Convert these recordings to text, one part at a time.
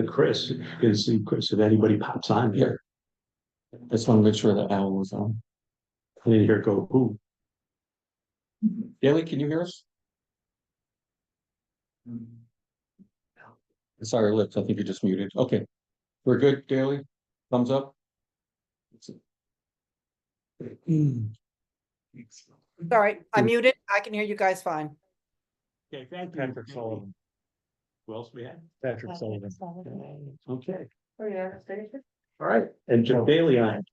Chris, you can see Chris if anybody pops on here. I just want to make sure that Al was on. I didn't hear go who. Daly, can you hear us? I saw your lips. I think you just muted. Okay. We're good, Daly? Thumbs up? Sorry, I muted. I can hear you guys fine. Okay, thank you. Patrick Sullivan. Who else we had? Patrick Sullivan. Okay, Oh, yeah. all right, and Joe Bailey on.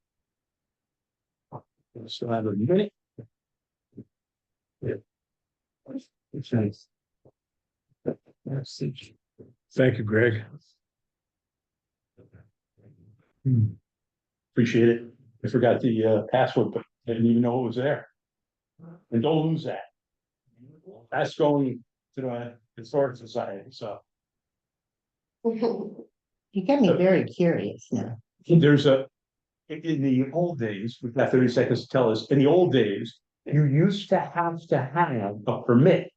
Still have a minute. Yeah. Thanks. Thank you, Greg. Appreciate it. I forgot the password, but I didn't even know it was there. And don't lose that. That's going to the Historic Society, so. You get me very curious now. There's in the old days, we've got 30 seconds to tell us, in the old days, you used to have a permit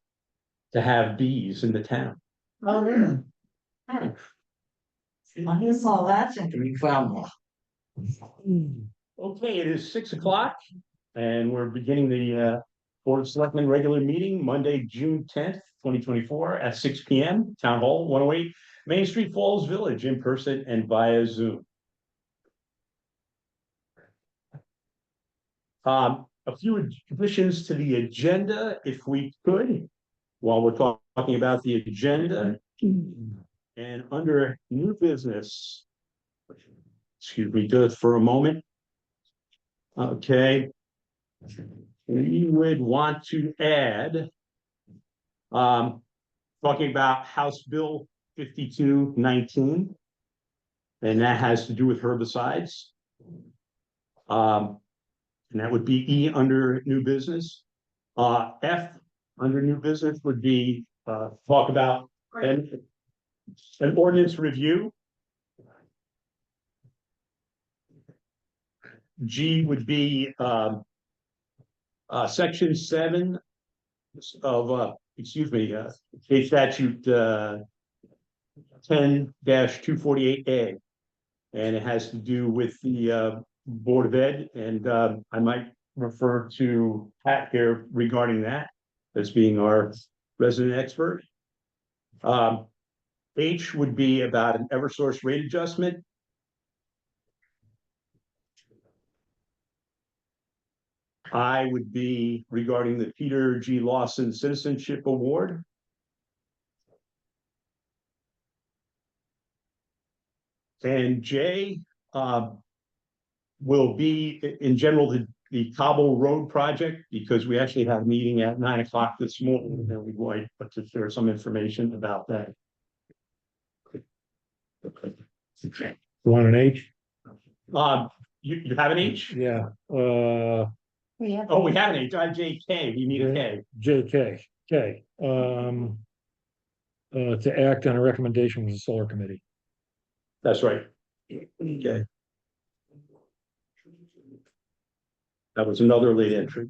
to have bees in the town. Oh, yeah. I just saw that since we found one. Okay, it is 6 o'clock and we're beginning the Board of Selectmen regular meeting Monday, June 10th, 2024 at 6 p.m. Town Hall, 108 Main Street, Falls Village, in person and via Zoom. A few additions to the agenda, if we could, while we're talking about the agenda. And under new business, excuse me, just for a moment. Okay. We would want to add, talking about House Bill 5219, and that has to do with herbicides. And that would be E under new business. F under new business would be talk about an ordinance review. G would be section 7 of state statute 10-248A, and it has to do with the Board of Ed, and I might refer to Pat here regarding that as being our resident expert. H would be about an Eversource rate adjustment. I would be regarding the Peter G. Lawson Citizenship Award. And J will be in general the Cobble Road project, because we actually had a meeting at 9 o'clock this morning and we'd like to share some information about that. You want an H? You have an H? Yeah. Oh, we have an H. JK. We need a K. JK. K. To act on a recommendation from the Solar Committee. That's right. Okay. That was another late entry.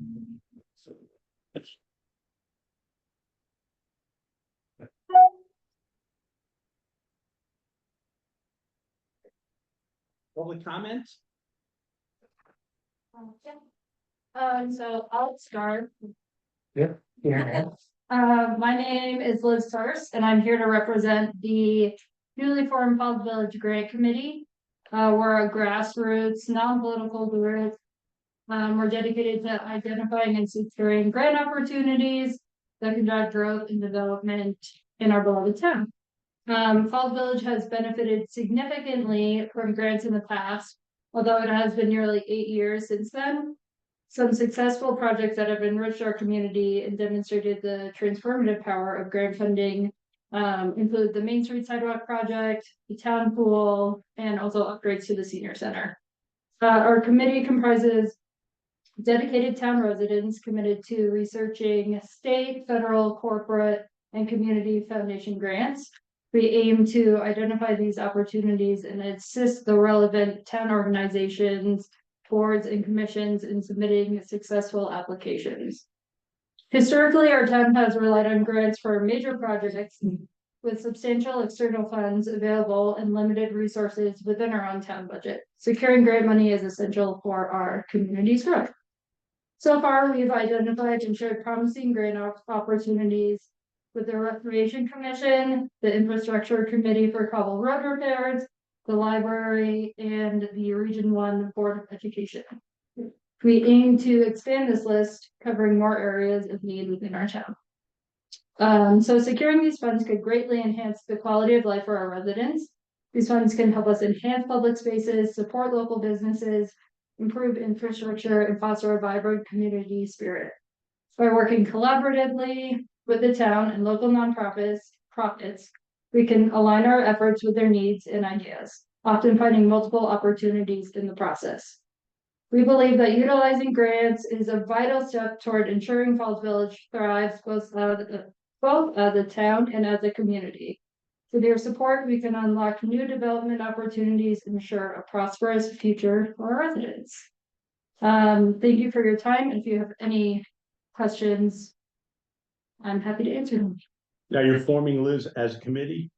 Public comments? So I'll start. Yeah. My name is Liz Turse, and I'm here to represent the newly formed Falls Village Grant Committee. We're a grassroots, non-political group. We're dedicated to identifying and securing grant opportunities that can drive growth and development in our beloved town. Falls Village has benefited significantly from grants in the past, although it has been nearly 8 years since then. Some successful projects that have enriched our community and demonstrated the transformative power of grant funding include the Main Street Sidewalk Project, the town pool, and also upgrades to the senior center. Our committee comprises dedicated town residents committed to researching state, federal, corporate, and community foundation grants. We aim to identify these opportunities and assist the relevant town organizations, boards, and commissions in submitting successful applications. Historically, our town has relied on grants for major projects with substantial external funds available and limited resources within our own town budget. Securing grant money is essential for our community's growth. So far, we've identified and shared promising grant opportunities with the Recreation Commission, the Infrastructure Committee for Cobble Road Repairs, the library, and the Region 1 Board of Education. We aim to expand this list, covering more areas of need within our town. So securing these funds could greatly enhance the quality of life for our residents. These funds can help us enhance public spaces, support local businesses, improve infrastructure, and foster a vibrant community spirit. By working collaboratively with the town and local nonprofits, we can align our efforts with their needs and ideas, often finding multiple opportunities in the process. We believe that utilizing grants is a vital step toward ensuring Falls Village thrives both as a town and as a community. With your support, we can unlock new development opportunities and ensure a prosperous future for our residents. Thank you for your time. If you have any questions, I'm happy to answer them. Now you're forming, Liz, as a committee?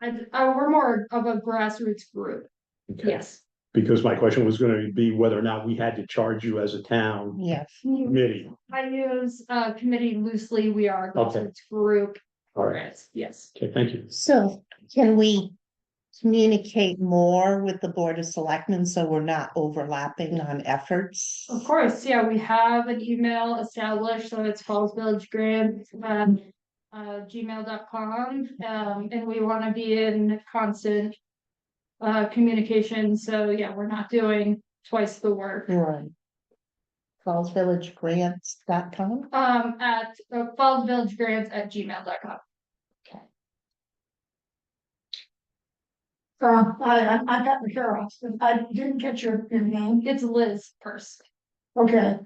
We're more of a grassroots group. Okay. Yes. Because my question was gonna be whether or not we had to charge you as a town Yes. committee. I use committee loosely. We are a Okay. grassroots group. All right. Yes. Okay, thank you. So can we communicate more with the Board of Selectmen so we're not overlapping on efforts? Of course, yeah, we have an email established, so it's fallsvillagegrants, gmail.com, and we want to be in constant communication, so yeah, we're not doing twice the work. Right. FallsVillageGrants.com? At fallsvillagegrants@gmail.com. I got the hair off, I didn't get your name. It's Liz first. Okay,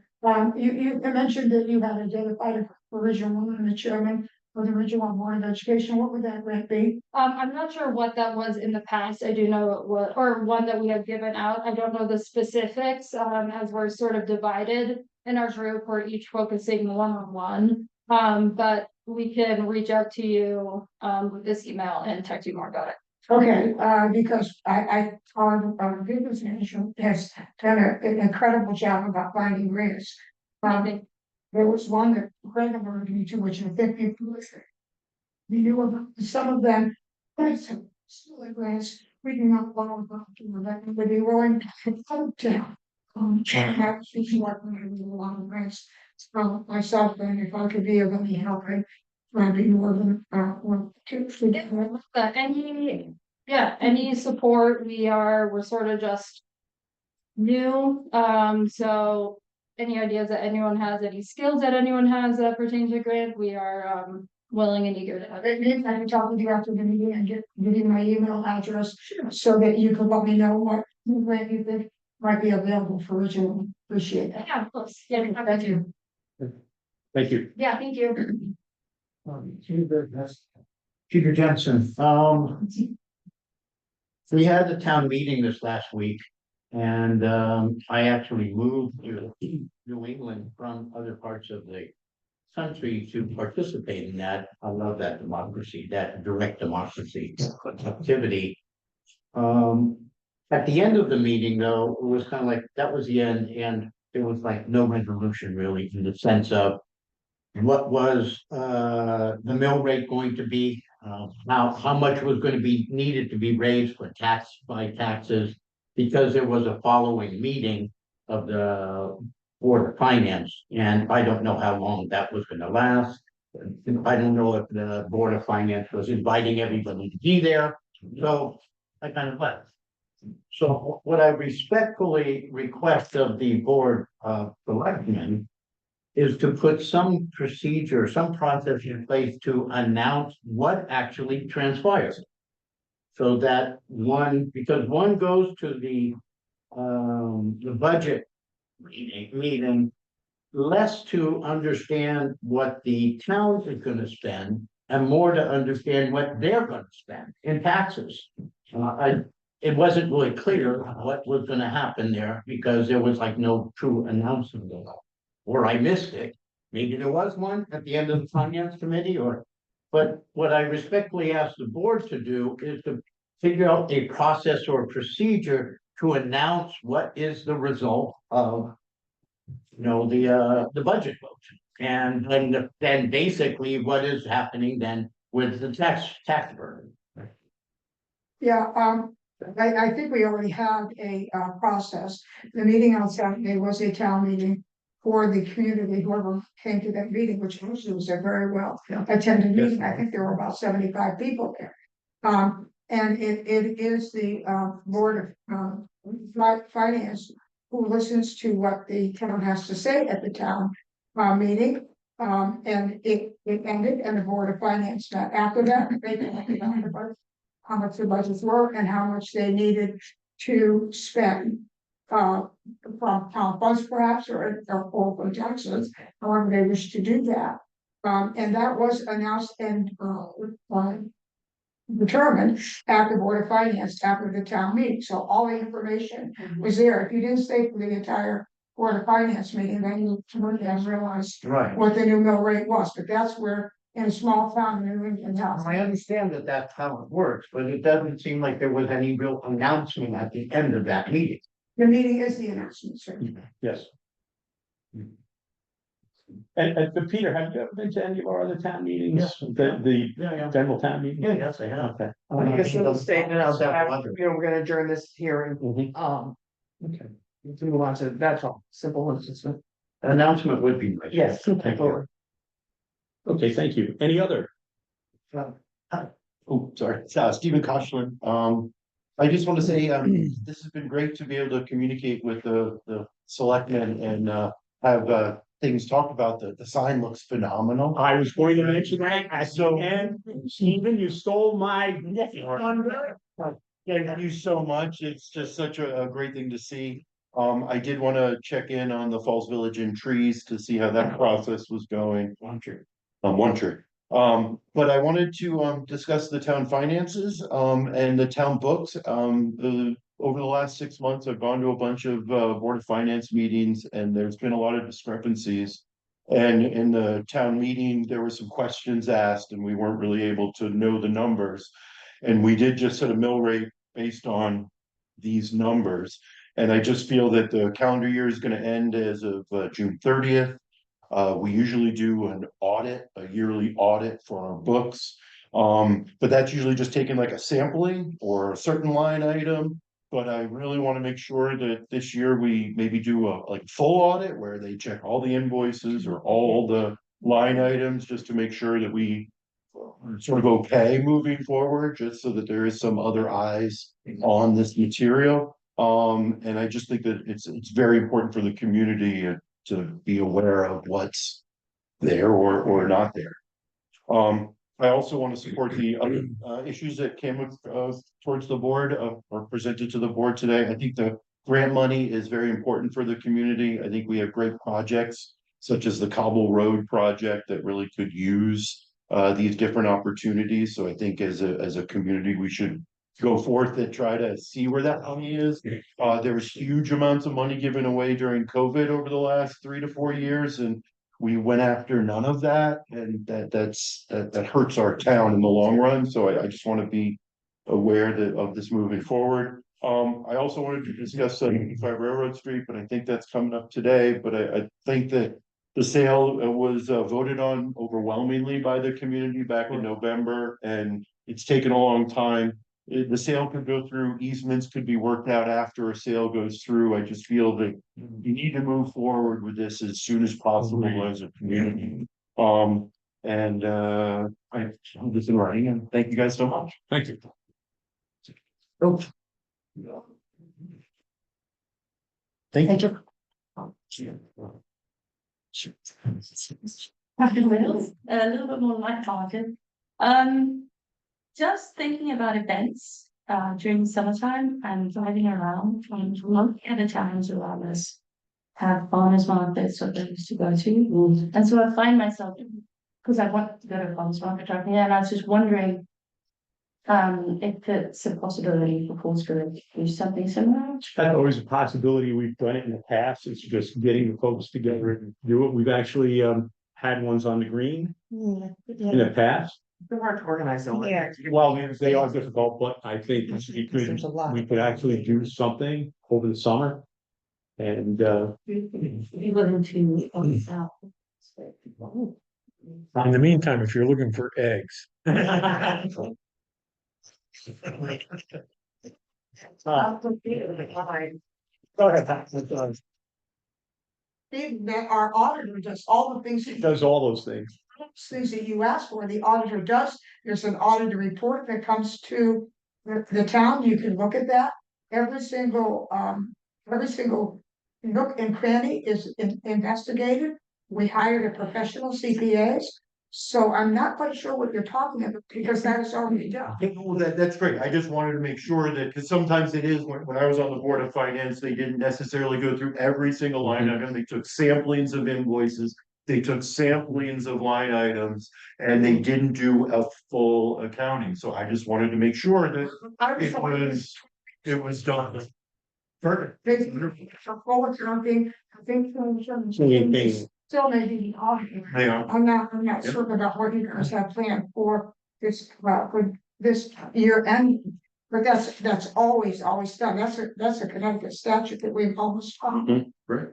you mentioned that you had identified a Region 1 and the chairman for the Region 1 Board of Education. What would that rank be? I'm not sure what that was in the past. I do know it was, or one that we have given out. I don't know the specifics, as we're sort of divided in our group. We're each focusing one-on-one. But we can reach out to you, with this email and text you more about it. Okay, because our business manager has done an incredible job about finding grants. There was one that Greg alerted me to, which I think you knew about some of them. Some grants, we do not follow about to that, but they willing to help down. Have speaking like a lot of grants. Myself, and if I could be of any help, I'd be more than any support, we're sort of just new. So any ideas that anyone has, any skills that anyone has that pertain to grant, we are willing and eager to have it. I can talk with you after the meeting and give you my email address so that you can let me know what grant you think might be available for Region. Appreciate that. Yeah, of course. Yeah, Thank you. Thank you. yeah, thank you. Peter Jensen, we had the town meeting this last week. And I actually moved to New England from other parts of the country to participate in that. I love that democracy, that direct democracy activity. At the end of the meeting, though, it was kind of like that was the end, and there was like no resolution really in the sense of what was the mill rate going to be, how much was going to be needed to be raised for taxes, because there was a following meeting of the Board of Finance, and I don't know how long that was going to last. I don't know if the Board of Finance was inviting everybody to be there, so I kind of left. So what I respectfully request of the Board of Selectmen is to put some procedure, some process in place to announce what actually transpires. So that because one goes to the budget meeting, less to understand what the town is going to spend and more to understand what they're going to spend in taxes. It wasn't really clear what was going to happen there because there was like no true announcement of it. Or I missed it. Maybe there was one at the end of the finance committee, But what I respectfully ask the board to do is to figure out a process or procedure to announce what is the result of, you know, the budget vote. And then basically what is happening then with the tax burden. Yeah, I think we already have a, process. The meeting on Saturday was a town meeting for the community, whoever came to that meeting, which was a very well attended meeting. I think there were about 75 people there. And it is the, Board of, Finance who listens to what the town has to say at the town, meeting. And it ended and the Board of Finance met after that. They talked about the budget, how much the budgets were and how much they needed to spend. From town funds perhaps, or from taxes, however they wish to do that. And that was announced and, determined at the Board of Finance after the town meeting. So all the information was there. If you didn't stay for the entire Board of Finance meeting, then you wouldn't have realized Right. what the new mill rate was. But that's where, in a small town in New England, I understand that that's how it works, but it doesn't seem like there was any real announcement at the end of that meeting. the meeting is the announcement, sir. Yes. And but Peter, have you ever been to any of our other town meetings? The Yeah. general town meeting? Yeah, yes, I have. Okay. I guess little statement out that, Other- you know, we're gonna adjourn this hearing, Mhm. okay. To move on to, that's all, simple and consistent. Announcement would be nice. Yes. Thank you. Okay, thank you. Any other? Oh, sorry, it's Stephen Koshland. I just want to say, this has been great to be able to communicate with the selectmen and, have, things talked about. The sign looks phenomenal. I was going to mention that at the end. Stephen, you stole my. Thank you so much. It's just such a great thing to see. I did want to check in on the Falls Village and trees to see how that process was going. One tree. But I wanted to discuss the town finances and the town books. Over the last 6 months, I've gone to a bunch of Board of Finance meetings, and there's been a lot of discrepancies. And in the town meeting, there were some questions asked, and we weren't really able to know the numbers. And we did just set a mill rate based on these numbers. And I just feel that the calendar year is going to end as of June 30th. We usually do an audit, a yearly audit for our books. But that's usually just taking like a sampling or a certain line item. But I really want to make sure that this year we maybe do a like full audit where they check all the invoices or all the line items, just to make sure that we are sort of okay moving forward, just so that there is some other eyes on this material. And I just think that it's very important for the community to be aware of what's there or not there. I also want to support the other issues that came towards the board or presented to the board today. I think the grant money is very important for the community. I think we have great projects such as the Cobble Road project that really could use these different opportunities. So I think as a community, we should go forth and try to see where that money is. There was huge amounts of money given away during COVID over the last 3 to 4 years, and we went after none of that, and that hurts our town in the long run. So I just want to be aware of this moving forward. I also wanted to discuss 75 Railroad Street, but I think that's coming up today. But I think that the sale was voted on overwhelmingly by the community back in November, and it's taken a long time. The sale could go through, easements could be worked out after a sale goes through. I just feel that you need to move forward with this as soon as possible as a community. And I hold this in writing, and thank you guys so much. Thank you. Thank you. Captain Wills, a little bit more lighthearted. Just thinking about events during summertime and driving around, trying to look at the towns around us, have farmers markets or things to go to. And so I find myself, because I want to go to a farmers market driving here, and I was just wondering if it's a possibility for Portsmouth to do something similar. That's always a possibility. We've done it in the past. It's just getting the folks together and do it. We've actually had ones on the green Yeah, in the past. They're hard to organize though. right? Yeah. Well, they are difficult, but I think There's a lot. we could actually do something over the summer. And, You live to on south. In the meantime, if you're looking for eggs, go ahead. That our auditor does all the things. He does all those things. Things that you asked for, the auditor does. There's an auditor report that comes to the town. You can look at that. Every single nook and cranny is investigated. We hired a professional CPAs. So I'm not quite sure what you're talking about because that is already done. Well, that's great. I just wanted to make sure that, because sometimes it is, when I was on the Board of Finance, they didn't necessarily go through every single line item. They took samplings of invoices. They took samplings of line items and they didn't do a full accounting. So I just wanted to make sure that it was done. Perfect. For full accounting, I think. Anything. Still maybe the auditor. They are. I'm not certain about what you guys have planned for this year end. But that's always done. That's a Connecticut statute that we've always followed. Right.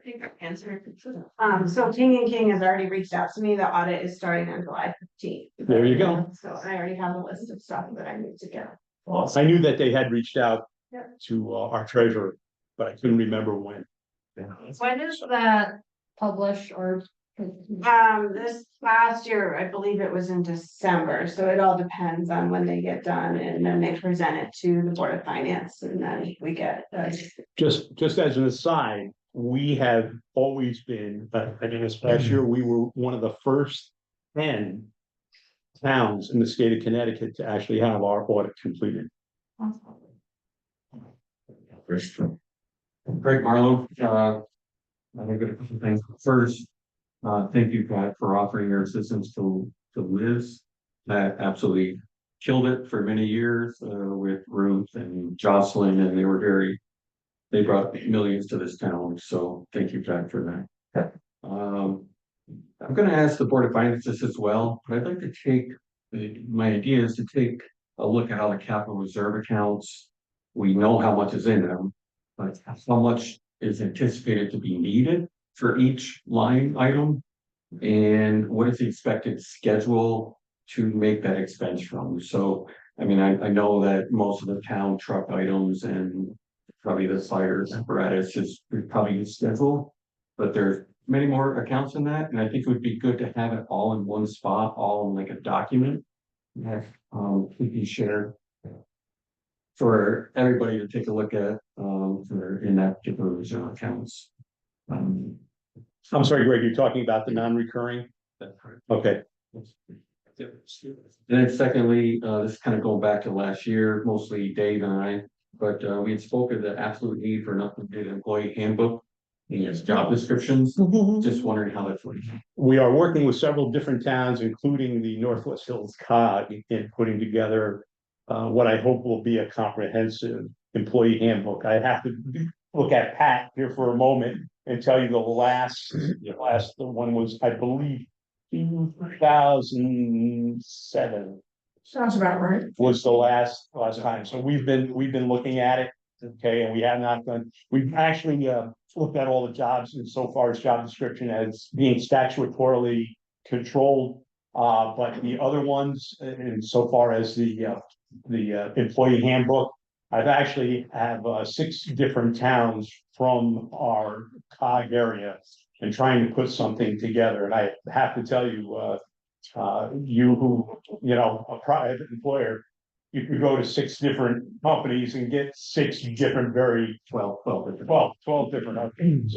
So King and King has already reached out to me. The audit is starting on July 15th. There you go. So I already have a list of stuff that I need to get. I knew that they had reached out Yeah. to our treasurer, but I couldn't remember when. When is that published or? This last year, I believe it was in December, so it all depends on when they get done and then they present it to the Board of Finance and then we get. Just as an aside, we have always been, I mean, this past year, we were one of the first 10 towns in the state of Connecticut to actually have our audit completed. Great, Marlo. I'm gonna a couple things. First, thank you, Pat, for offering your assistance to Liz. That absolutely killed it for many years with Ruth and Jocelyn, and they brought millions to this town. So thank you, Pat, for that. I'm gonna ask the Board of Finance this as well, but I'd like to take, my idea is to take a look at how the capital reserve accounts, we know how much is in them, but how much is anticipated to be needed for each line item? And what is the expected schedule to make that expense from? So, I mean, I know that most of the town truck items and probably the fires apparatus is probably scheduled, but there's many more accounts in that, and I think it would be good to have it all in one spot, all in like a document. That could be shared for everybody to take a look at for in that particular reserve accounts. I'm sorry, Greg, you're talking about the non-recurring? Okay. And then secondly, this is kind of going back to last year, mostly Dave and I, but we had spoken the absolute need for an updated employee handbook and job descriptions. Just wondering how that's working. We are working with several different towns, including the Northwest Hills COG, in putting together what I hope will be a comprehensive employee handbook. I have to look at Pat here for a moment and tell you the last one was, I believe, 2007 Sounds about right. was the last time. So we've been looking at it. Okay, and we have not done, we've actually looked at all the jobs and so far as job description as being statutorily controlled. But the other ones, and so far as the employee handbook, I've actually have 6 different towns from our COG area and trying to put something together. And I have to tell you, you who, a private employer, you could go to 6 different companies and get 6 different 12 different outfits.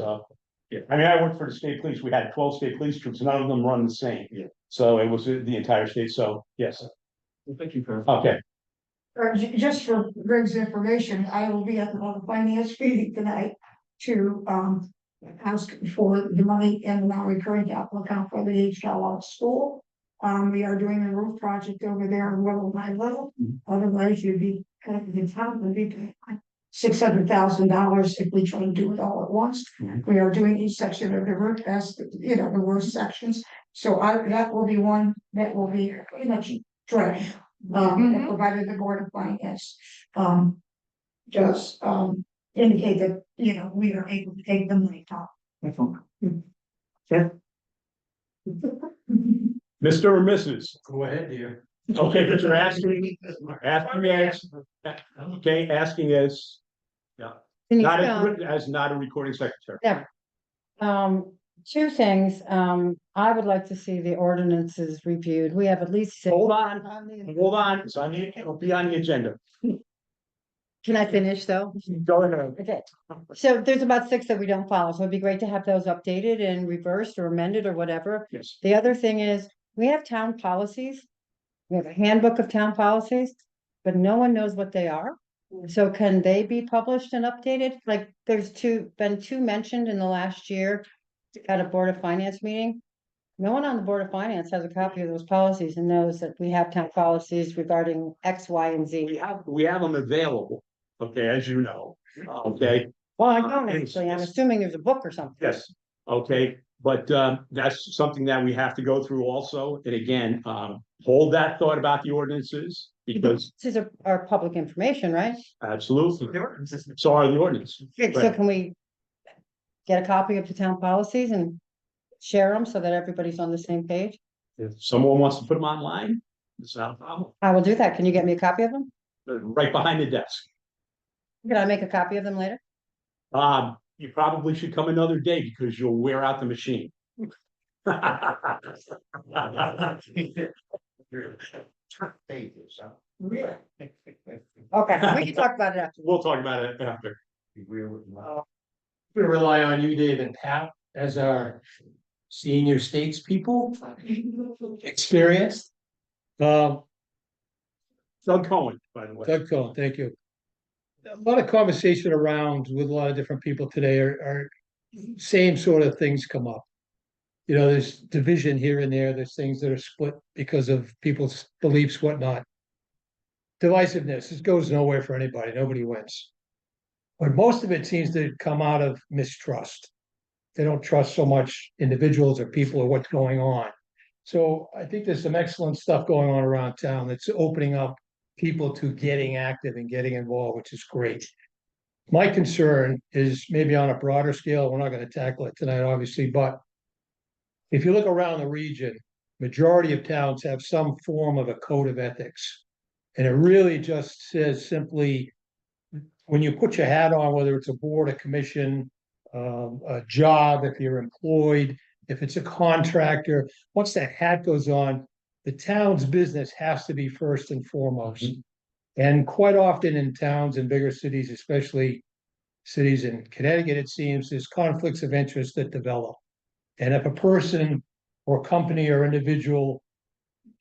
Yeah, I mean, I worked for the state police. We had 12 state police troops. None of them run the same. Yeah. So it was the entire state. So yes. Well, thank you, Chris. Okay. Just for Greg's information, I will be at the finance meeting tonight to ask for the money in the non-recurring capital account for the HLR school. We are doing a roof project over there, little by little. Otherwise, you'd be kind of in town, would be $600,000 if we try to do it all at once. We are doing each section of the roof as the worst sections. So that will be one that will be pretty much draft. And provided the Board of Finance, just, indicate that, you know, we are able to take the money out. Mr. or Mrs.? Go ahead, dear. Okay, but you're asking as, okay, asking as, Can you, not as not a recording secretary. never. Two things, I would like to see the ordinances reviewed. We have at least six. Hold on, it's on the, it'll be on the agenda. Can I finish though? Go ahead. Okay, so there's about six that we don't follow, so it'd be great to have those updated and reversed or amended or whatever. Yes. The other thing is, we have town policies. We have a handbook of town policies, but no one knows what they are. So can they be published and updated? Like, there's been two mentioned in the last year at a Board of Finance meeting. No one on the Board of Finance has a copy of those policies and knows that we have town policies regarding X, Y, and Z. We have them available, okay, as you know, okay, Well, I don't actually, I'm assuming there's a book or something. yes, okay, but that's something that we have to go through also, and again, hold that thought about the ordinances, because This is our public information, right? absolutely, so are the ordinance. So can we get a copy of the town policies and share them so that everybody's on the same page? If someone wants to put them online, it's not a problem, I will do that. Can you get me a copy of them? they're right behind the desk. Can I make a copy of them later? You probably should come another day because you'll wear out the machine. Okay, we can talk about it after. We'll talk about it after. We rely on you, Dave, and Pat, as our senior statespeople, experienced. Doug Cohen, by the way. Doug Cohen, thank you. A lot of conversation around with a lot of different people today are same sort of things come up. You know, there's division here and there, there's things that are split because of people's beliefs, whatnot. Divisiveness, this goes nowhere for anybody, nobody wins. But most of it seems to come out of mistrust. They don't trust so much individuals or people or what's going on. So I think there's some excellent stuff going on around town that's opening up people to getting active and getting involved, which is great. My concern is maybe on a broader scale, we're not going to tackle it tonight, obviously, but if you look around the region, majority of towns have some form of a code of ethics. And it really just says simply, when you put your hat on, whether it's a board, a commission, a job, if you're employed, if it's a contractor, once that hat goes on, the town's business has to be first and foremost. And quite often in towns and bigger cities, especially cities in Connecticut, it seems there's conflicts of interest that develop. And if a person or company or individual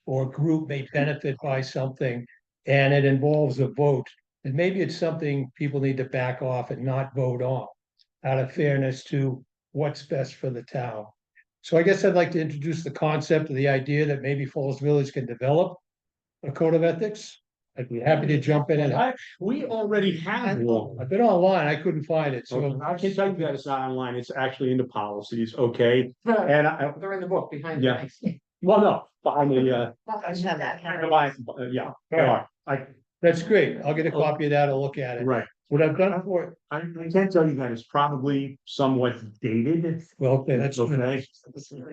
or group may benefit by something and it involves a vote, then maybe it's something people need to back off and not vote on out of fairness to what's best for the town. So I guess I'd like to introduce the concept of the idea that maybe Falls Village can develop a code of ethics. I'd be happy to jump in and We already have one. I've been online, I couldn't find it, so. I can tell you that it's not online, it's actually in the policies, okay? And They're in the book behind Yeah. the mics. well, no, behind the, yeah, they are. That's great, I'll get a copy of that, I'll look at it. Right. What I've done for, I can't tell you that it's probably somewhat dated. well, okay, that's Okay.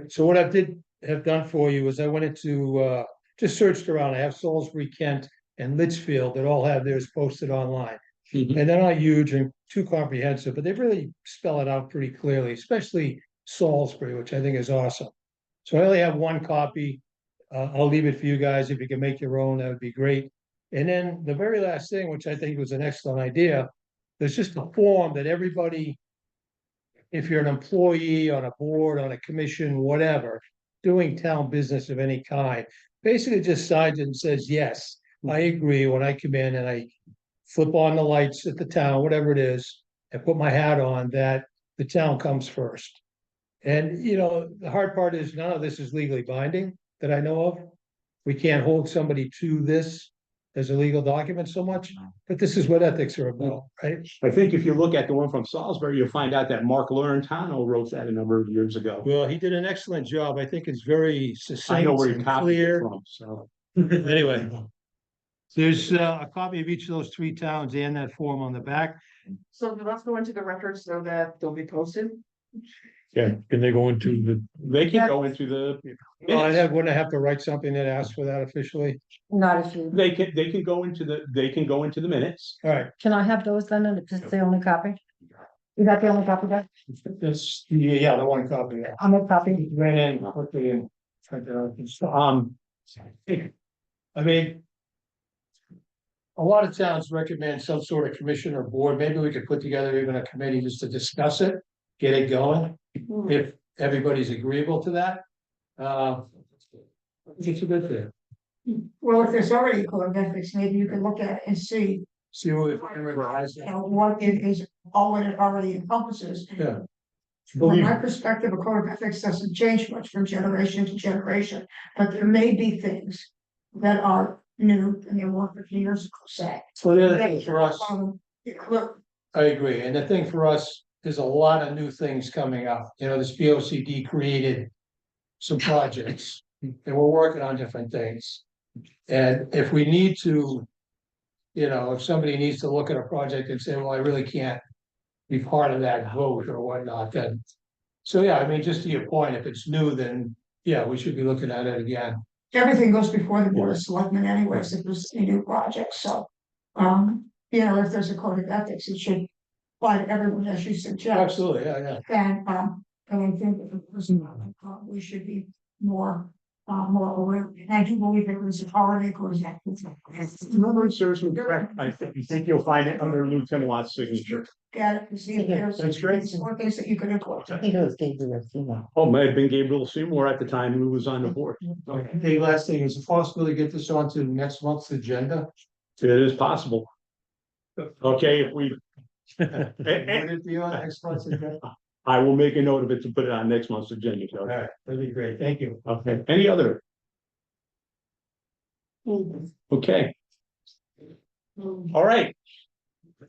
So what have done for you is I went into, just searched around, I have Salisbury, Kent, and Litchfield that all have theirs posted online. Mhm. And they're not huge and too comprehensive, but they really spell it out pretty clearly, especially Salisbury, which I think is awesome. So I only have one copy. I'll leave it for you guys. If you can make your own, that would be great. And then the very last thing, which I think was an excellent idea, there's just a form that everybody, if you're an employee on a board, on a commission, whatever, doing town business of any kind, basically just signs it and says, yes, I agree when I come in and I flip on the lights at the town, whatever it is, and put my hat on that the town comes first. And, you know, the hard part is none of this is legally binding that I know of. We can't hold somebody to this as a legal document so much, but this is what ethics are about, right? I think if you look at the one from Salisbury, you'll find out that Mark Laurentano wrote that a number of years ago. Well, he did an excellent job. I think it's very I know succinct where he and copied it clear. from, so. Anyway. There's a copy of each of those three towns and that form on the back. So let's go into the records so that they'll be posted. Yeah, can they go into the? They can go into the. Wouldn't I have to write something that asks for that officially? Not if you, They can go into the minutes. All right, can I have those then, and if it's the only copy? Is that the only copy there? this, yeah, the one copy. Yeah. I'll make copy. Ran in quickly and print it out. I mean. A lot of towns recommend some sort of commission or board. Maybe we could put together even a committee just to discuss it, get it going. If everybody's agreeable to that. It's a good thing. Well, if there's already a code of ethics, maybe you can look at it and see, See what. what it is, all what it already encompasses. Yeah. From my perspective, a code of ethics doesn't change much from generation to generation, but there may be things that are new and they weren't 50 years ago, say. So the other thing for us, Look, I agree, and the thing for us, there's a lot of new things coming up, you know, this BOCD created. Some projects, and we're working on different things. And if we need to. You know, if somebody needs to look at a project and say, well, I really can't. Be part of that vote or whatnot, then. So, yeah, I mean, just to your point, if it's new, then, yeah, we should be looking at it again. everything goes before the board of selectmen anyways, if there's a new project, so. You know, if there's a code of ethics, it should apply to everyone as you suggest. Absolutely, yeah. And I think that the person, we should be more aware. And I do believe it was a holiday code of ethics. Remember, serves me correct. I think you'll find it under Lieutenant Watt's signature. Got it, to see if there's. That's great. More things that you could include. I think it was Gabriel Seymour. Oh, may have been Gabriel Seymour at the time who was on the board. Okay, last thing, is it possible to get this onto next month's agenda? It is possible. Okay, if we. Would it be on next month's agenda? I will make a note of it to put it on next month's agenda. All right, that'd be great, thank you. Okay, any other? Okay. All right.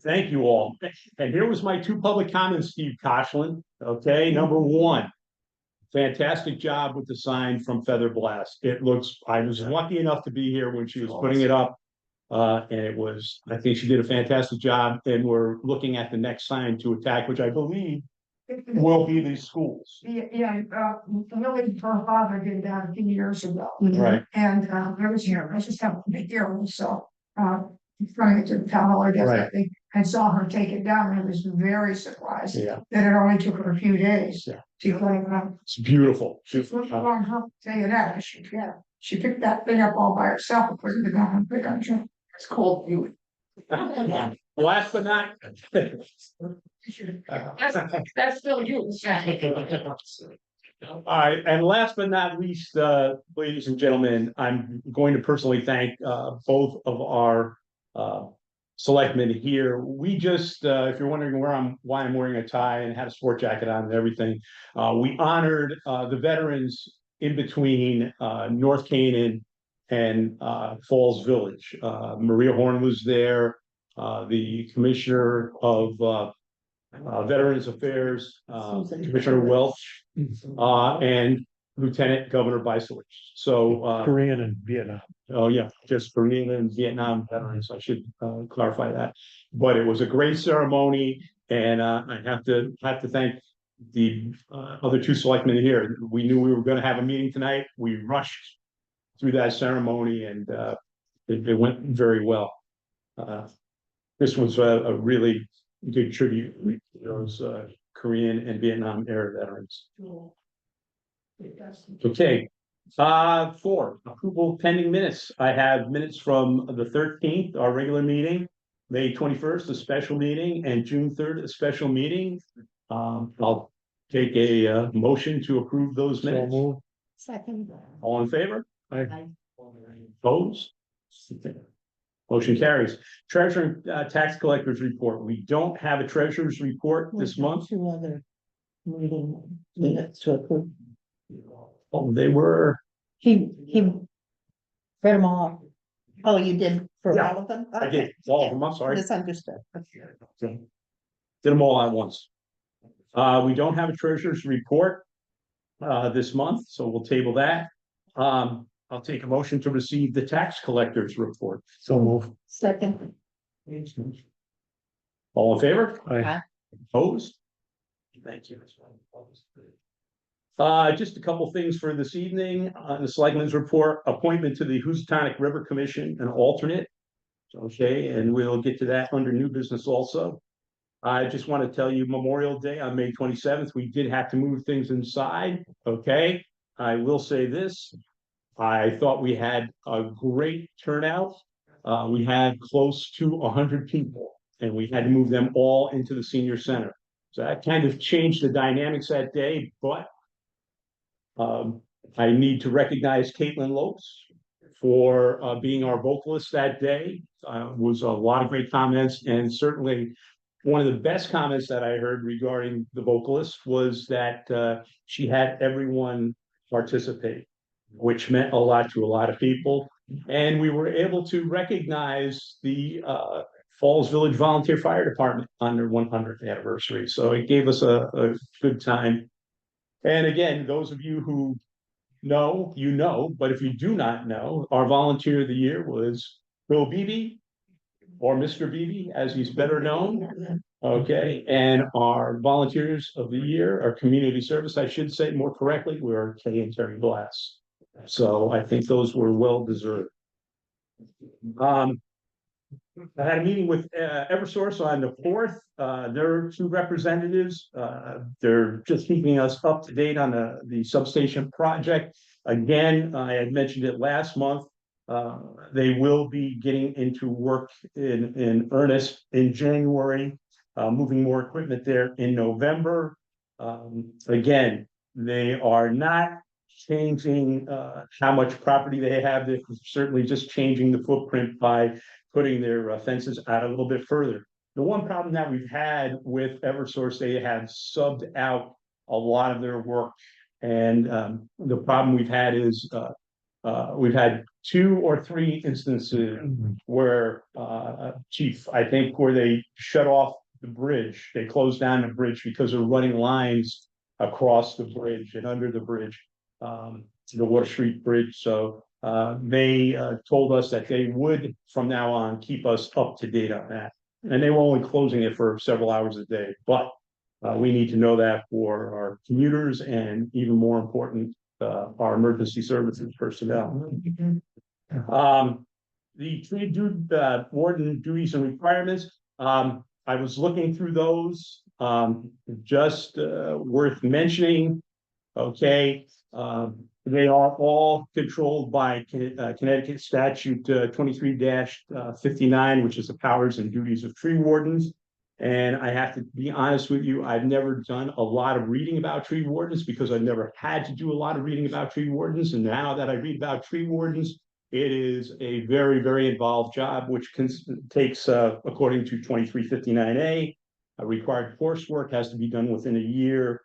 Thank you all. And here was my two public comments, Steve Koshland. Okay, number one. Fantastic job with the sign from Feather Blast. It looks, I was lucky enough to be here when she was putting it up. And it was, I think she did a fantastic job, and we're looking at the next sign to attack, which I believe will be these schools. Lily, her father did that a few years ago. Right. And I was here, I was just having a big deal, so running it to the town hall, I guess, I think, and saw her take it down, and I was very surprised Yeah. that it only took her a few days Yeah. to clean it up. It's beautiful. Tell you that, she picked that thing up all by herself and put it down, it's cold. Last but not. That's still you. All right, and last but not least, ladies and gentlemen, I'm going to personally thank both of our selectmen here. We just, if you're wondering why I'm wearing a tie and had a sport jacket on and everything, we honored the veterans in between North Canaan and Falls Village. Maria Horn was there, the Commissioner of Veterans Affairs, Commissioner Welch, and Lieutenant Governor Bisowich. So Korean and Vietnam. oh yeah, just Korean and Vietnam veterans. I should clarify that. But it was a great ceremony, and I have to thank the other two selectmen here. We knew we were going to have a meeting tonight. We rushed through that ceremony, and it went very well. This was a really good tribute to those Korean and Vietnam era veterans. Okay, 4, approval pending minutes. I have minutes from the 13th, our regular meeting, May 21st, a special meeting, and June 3rd, a special meeting. I'll take a motion to approve those minutes. Second. All in favor? Opposed? Motion carries. Treasurer and tax collectors report. We don't have a treasurer's report this month. Two other meeting minutes to approve. Oh, they were. He read them all. Oh, you did for Yeah, all of them? I did all of them. I'm sorry. Misunderstood. Did them all at once. We don't have a treasurer's report this month, so we'll table that. I'll take a motion to receive the tax collector's report. So move. Second. All in favor? Aye. Opposed? Thank you. Just a couple things for this evening on the Selectmen's report, appointment to the Housatonic River Commission, an alternate. Okay, and we'll get to that under new business also. I just want to tell you Memorial Day on May 27th, we did have to move things inside, okay? I will say this, I thought we had a great turnout. We had close to 100 people and we had to move them all into the senior center. So that kind of changed the dynamics that day, but I need to recognize Caitlin Lopes for being our vocalist that day. Was a lot of great comments, and certainly one of the best comments that I heard regarding the vocalist was that she had everyone participate, which meant a lot to a lot of people. And we were able to recognize the Falls Village Volunteer Fire Department on their 100th anniversary. So it gave us a good time. And again, those of you who know, you know, but if you do not know, our volunteer of the year was Bill Beebe, or Mr. Beebe, as he's better known. Okay, and our volunteers of the year, our community service, I should say more correctly, were Kay and Terry Glass. So I think those were well deserved. I had a meeting with Eversource on the 4th. Their two representatives, they're just keeping us up to date on the substation project. Again, I had mentioned it last month. They will be getting into work in earnest in January, moving more equipment there in November. Again, they are not changing how much property they have. They're certainly just changing the footprint by putting their fences out a little bit further. The one problem that we've had with Eversource, they have subbed out a lot of their work. And the problem we've had is we've had 2 or 3 instances where, Chief, I think where they shut off the bridge, they closed down the bridge because they're running lines across the bridge and under the bridge, the Water Street Bridge. So they told us that they would, from now on, keep us up to date on that. And they were only closing it for several hours a day, but we need to know that for our commuters and even more important, our emergency services personnel. The tree warden duties and requirements, I was looking through those, just worth mentioning. Okay, they are all controlled by Connecticut statute 23-59, which is the powers and duties of tree wardens. And I have to be honest with you, I've never done a lot of reading about tree wardens because I've never had to do a lot of reading about tree wardens. And now that I read about tree wardens, it is a very, very involved job, which takes, according to 2359A, required coursework has to be done within a year.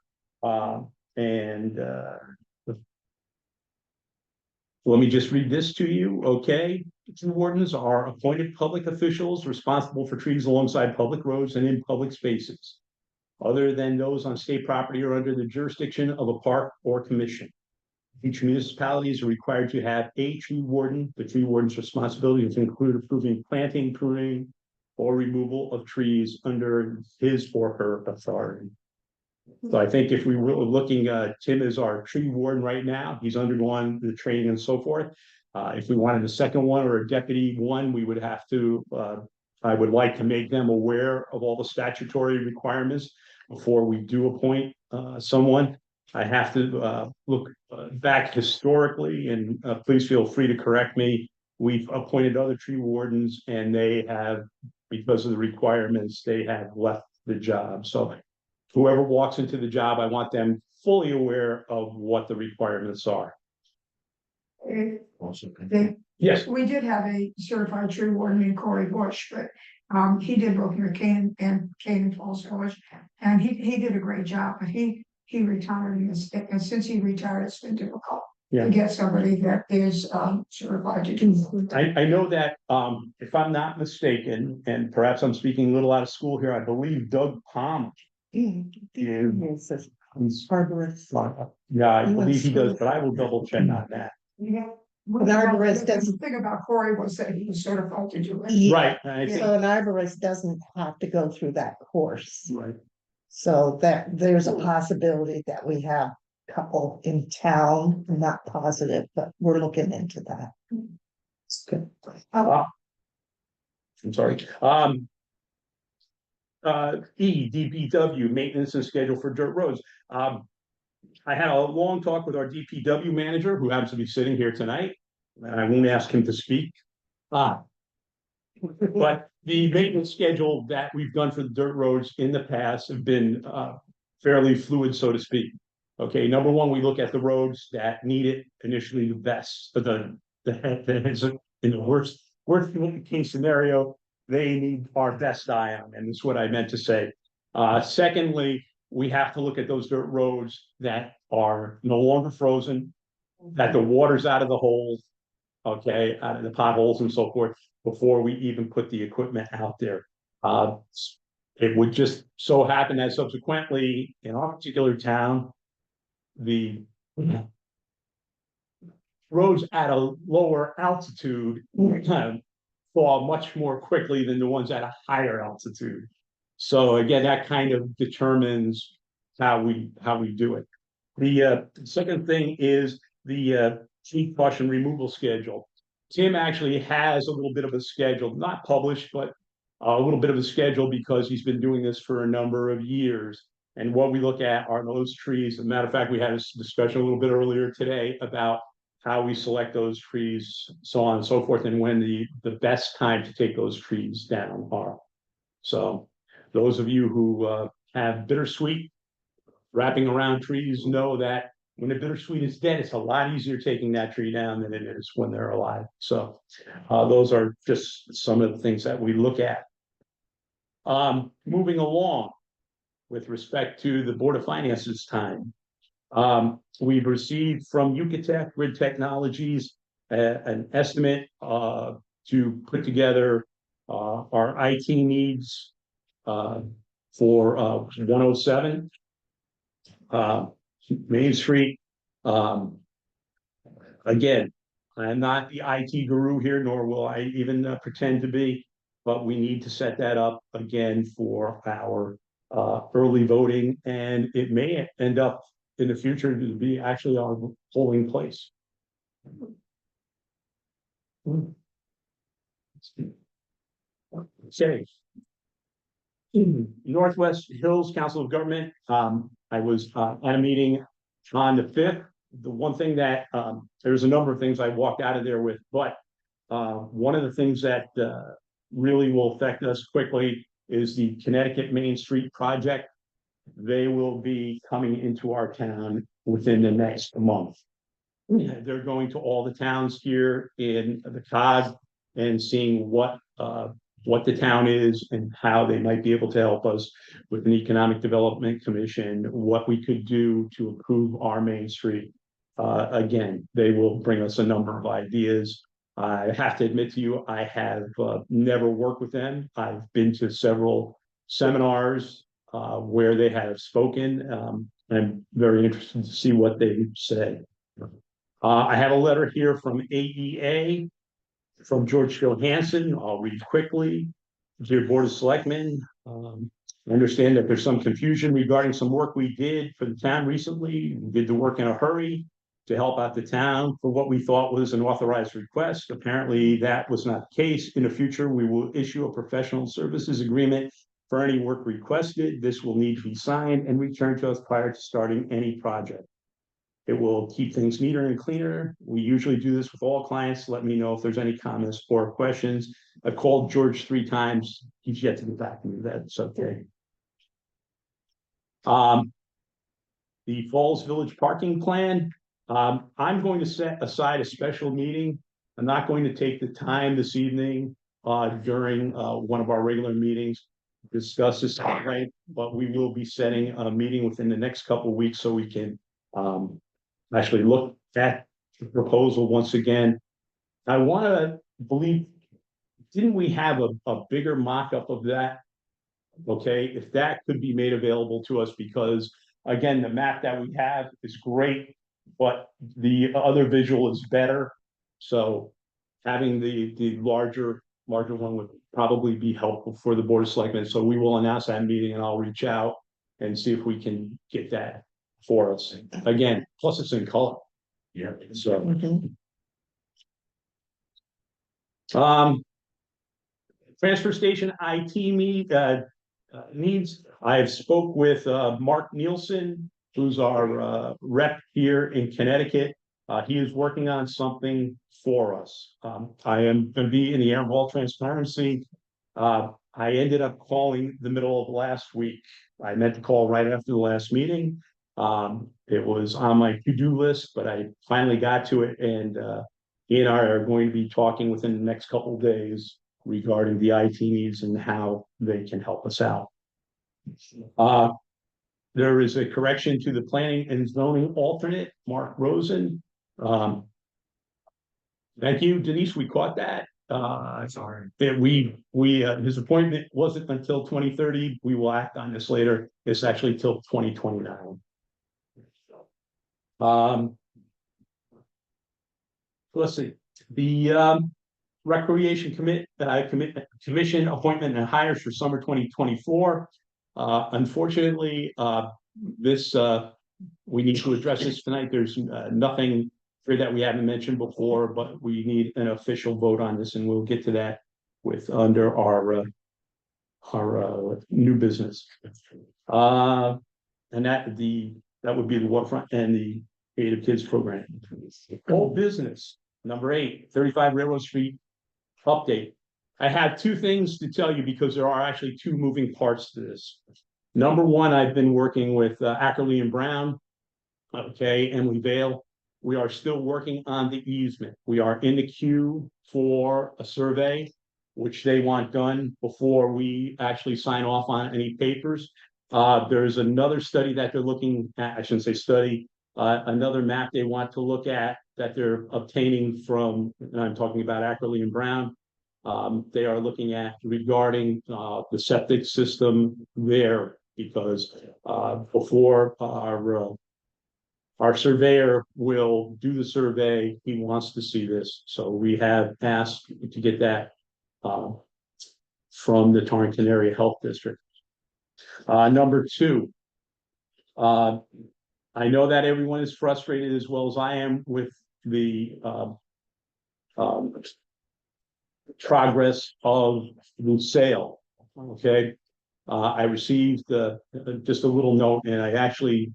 Let me just read this to you, okay? Tree wardens are appointed public officials responsible for trees alongside public roads and in public spaces, other than those on state property or under the jurisdiction of a park or commission. Each municipality is required to have a tree warden. The tree warden's responsibilities include approving planting, pruning, or removal of trees under his or her authority. So I think if we were looking, Tim is our tree warden right now. He's undergone the training and so forth. If we wanted a second one or a deputy one, we would have to, I would like to make them aware of all the statutory requirements before we do appoint someone. I have to look back historically, and please feel free to correct me. We've appointed other tree wardens and they have, because of the requirements, they have left the job. So whoever walks into the job, I want them fully aware of what the requirements are. Yes. We did have a certified tree warden named Corey Bush, but he did work here at Canaan Falls Village, and he did a great job, but he retired, and since he retired, it's been difficult to get somebody that is certified to do. I know that if I'm not mistaken, and perhaps I'm speaking a little out of school here, I believe Doug Palm is arborist. Yeah, I believe he does, but I will double check on that. Yeah. Well, An arborist the doesn't- thing about Corey was that he was certified to do it. Right, and I think, So an arborist doesn't have to go through that course. right, So that there's a possibility that we have a couple in town, I'm not positive, but we're looking into that. okay. I'm sorry, DPW, maintenance and schedule for dirt roads. I had a long talk with our DPW manager, who happens to be sitting here tonight, and I won't ask him to speak. But the maintenance schedule that we've done for the dirt roads in the past have been fairly fluid, so to speak. Okay, number one, we look at the roads that need it initially the best, but in the worst case scenario, they need our best eye on, and that's what I meant to say. Secondly, we have to look at those dirt roads that are no longer frozen, that the water's out of the holes, okay, out of the potholes and so forth, before we even put the equipment out there. It would just so happen that subsequently, in our particular town, the roads at a lower altitude fall much more quickly than the ones at a higher altitude. So again, that kind of determines how we do it. The second thing is the tree caution removal schedule. Tim actually has a little bit of a schedule, not published, but a little bit of a schedule because he's been doing this for a number of years. And what we look at are those trees. As a matter of fact, we had a discussion a little bit earlier today about how we select those trees, so on and so forth, and when the best time to take those trees down are. So those of you who have bittersweet wrapping around trees know that when the bittersweet is dead, it's a lot easier taking that tree down than it is when they're alive. So those are just some of the things that we look at. Moving along with respect to the Board of Finance's time. We've received from Yucatec Grid Technologies an estimate to put together our IT needs for 107 Main Street. Again, I'm not the IT guru here, nor will I even pretend to be, but we need to set that up again for our early voting, and it may end up in the future to be actually our polling place. Okay. Northwest Hills Council of Government. I was at a meeting on the 5th. The one thing that there's a number of things I walked out of there with, but one of the things that really will affect us quickly is the Connecticut Main Street project. They will be coming into our town within the next month. They're going to all the towns here in the COG and seeing what the town is and how they might be able to help us with an economic development commission, what we could do to improve our Main Street. Again, they will bring us a number of ideas. I have to admit to you, I have never worked with them. I've been to several seminars where they have spoken. I'm very interested to see what they say. I have a letter here from AEA from George Johansson. I'll read quickly. Dear Board of Selectmen, I understand that there's some confusion regarding some work we did for the town recently. We did the work in a hurry to help out the town for what we thought was an authorized request. Apparently, that was not the case. In the future, we will issue a professional services agreement for any work requested. This will need to be signed and returned to us prior to starting any project. It will keep things neater and cleaner. We usually do this with all clients. Let me know if there's any comments or questions. I've called George 3 times. He's yet to get back to me. That's okay. The Falls Village parking plan. I'm going to set aside a special meeting. I'm not going to take the time this evening during one of our regular meetings to discuss this, right? But we will be setting a meeting within the next couple of weeks so we can actually look at the proposal once again. I want to believe, didn't we have a bigger mock-up of that? Okay, if that could be made available to us, because again, the map that we have is great, but the other visual is better. So having the larger one would probably be helpful for the Board of Selectmen. So we will announce that meeting and I'll reach out and see if we can get that for us. Again, plus it's in color. Yeah. So, Mhm. transfer station IT needs, I have spoke with, Mark Nielsen, who's our, rep here in Connecticut. He is working on something for us. I am gonna be in the air of all transparency. I ended up calling the middle of last week. I meant to call right after the last meeting. It was on my to-do list, but I finally got to it, and he and I are going to be talking within the next couple of days regarding the IT needs and how they can help us out. There is a correction to the planning and zoning alternate, Mark Rosen. Thank you, Denise, we caught that. Sorry. That his appointment wasn't until 2030. We will act on this later. It's actually till 2029. Let's see, the Recreation Commission appointment and hires for summer 2024. Unfortunately, we need to address this tonight. There's nothing that we haven't mentioned before, but we need an official vote on this, and we'll get to that under our new business. And that would be the waterfront and the Creative Kids program. Old business, number 8, 35 Railroad Street update. I have two things to tell you because there are actually two moving parts to this. Number one, I've been working with Ackerley and Brown, okay, Emily Vale. We are still working on the easement. We are in the queue for a survey, which they want done before we actually sign off on any papers. There's another study that they're looking at, I shouldn't say study, another map they want to look at that they're obtaining from, and I'm talking about Ackerley and Brown. They are looking at regarding the septic system there, because before our surveyor will do the survey, he wants to see this. So we have asked to get that from the Torrington Area Health District. Number 2, I know that everyone is frustrated as well as I am with the progress of the sale. Okay. I received just a little note, and I actually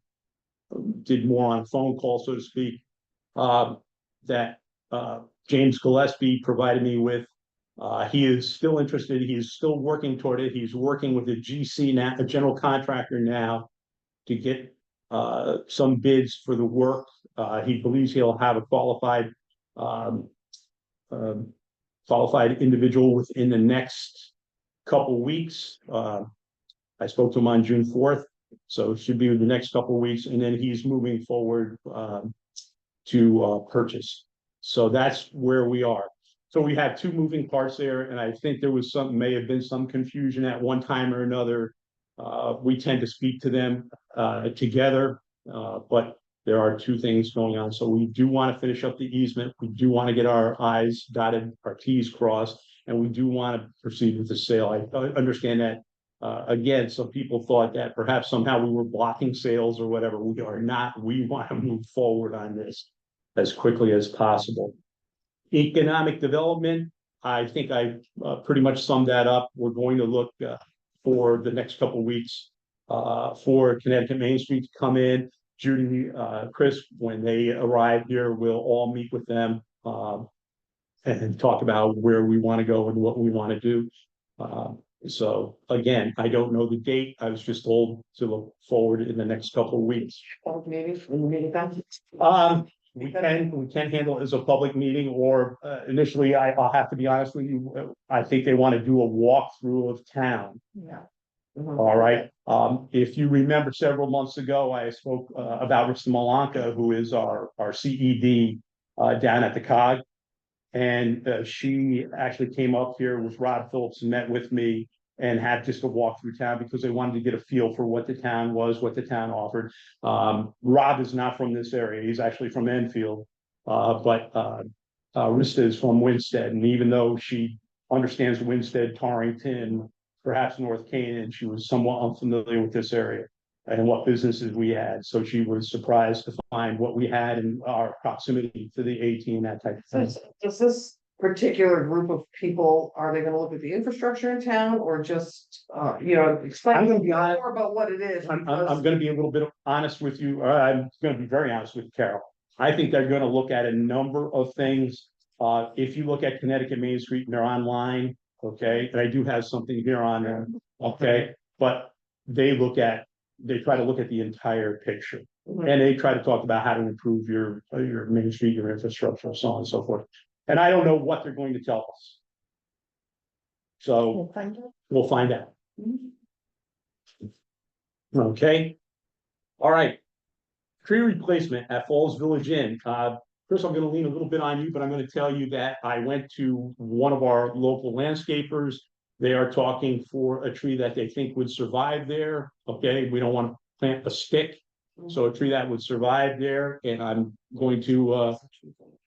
did more on a phone call, so to speak, that James Gillespie provided me with. He is still interested. He is still working toward it. He's working with a GC now, a general contractor now, to get some bids for the work. He believes he'll have a qualified individual within the next couple weeks. I spoke to him on June 4th, so it should be in the next couple of weeks, and then he's moving forward to purchase. So that's where we are. So we have two moving parts there, and I think there was may have been some confusion at one time or another. We tend to speak to them together, but there are two things going on. So we do want to finish up the easement. We do want to get our I's dotted, our T's crossed, and we do want to proceed with the sale. I understand that. Again, some people thought that perhaps somehow we were blocking sales or whatever. We are not. We want to move forward on this as quickly as possible. Economic development, I think I pretty much summed that up. We're going to look for the next couple of weeks for Connecticut Main Street to come in. Judy, Chris, when they arrive here, we'll all meet with them and talk about where we want to go and what we want to do. So again, I don't know the date. I was just told to look forward in the next couple of weeks. We can handle it as a public meeting, or initially, I'll have to be honest with you. I think they want to do a walkthrough of town. Yeah. All right. If you remember several months ago, I spoke about Rich Malanka, who is our CED down at the COG. And she actually came up here with Rob Phillips and met with me and had just a walk through town because they wanted to get a feel for what the town was, what the town offered. Rob is not from this area. He's actually from Enfield. But Rista is from Winstead, and even though she understands Winstead, Torrington, perhaps North Canaan, she was somewhat unfamiliar with this area and what businesses we had. So she was surprised to find what we had in our proximity to the AT and that type of So thing. does this particular group of people, are they gonna look at the infrastructure in town or just, explain I'm gonna be honest. more about what it is? I'm because- gonna be a little bit honest with you, or I'm gonna be very honest with you, Carol. I think they're gonna look at a number of things. If you look at Connecticut Main Street and they're online, okay, and I do have something here on there, okay? But they try to look at the entire picture. And they try to talk about how to improve your Main Street, your infrastructure, so on and so forth. And I don't know what they're going to tell us. So we'll find out. Okay. All right. Tree replacement at Falls Village Inn. Chris, I'm gonna lean a little bit on you, but I'm gonna tell you that I went to one of our local landscapers. They are talking for a tree that they think would survive there. Okay, we don't want to plant a stick. So a tree that would survive there, and I'm going to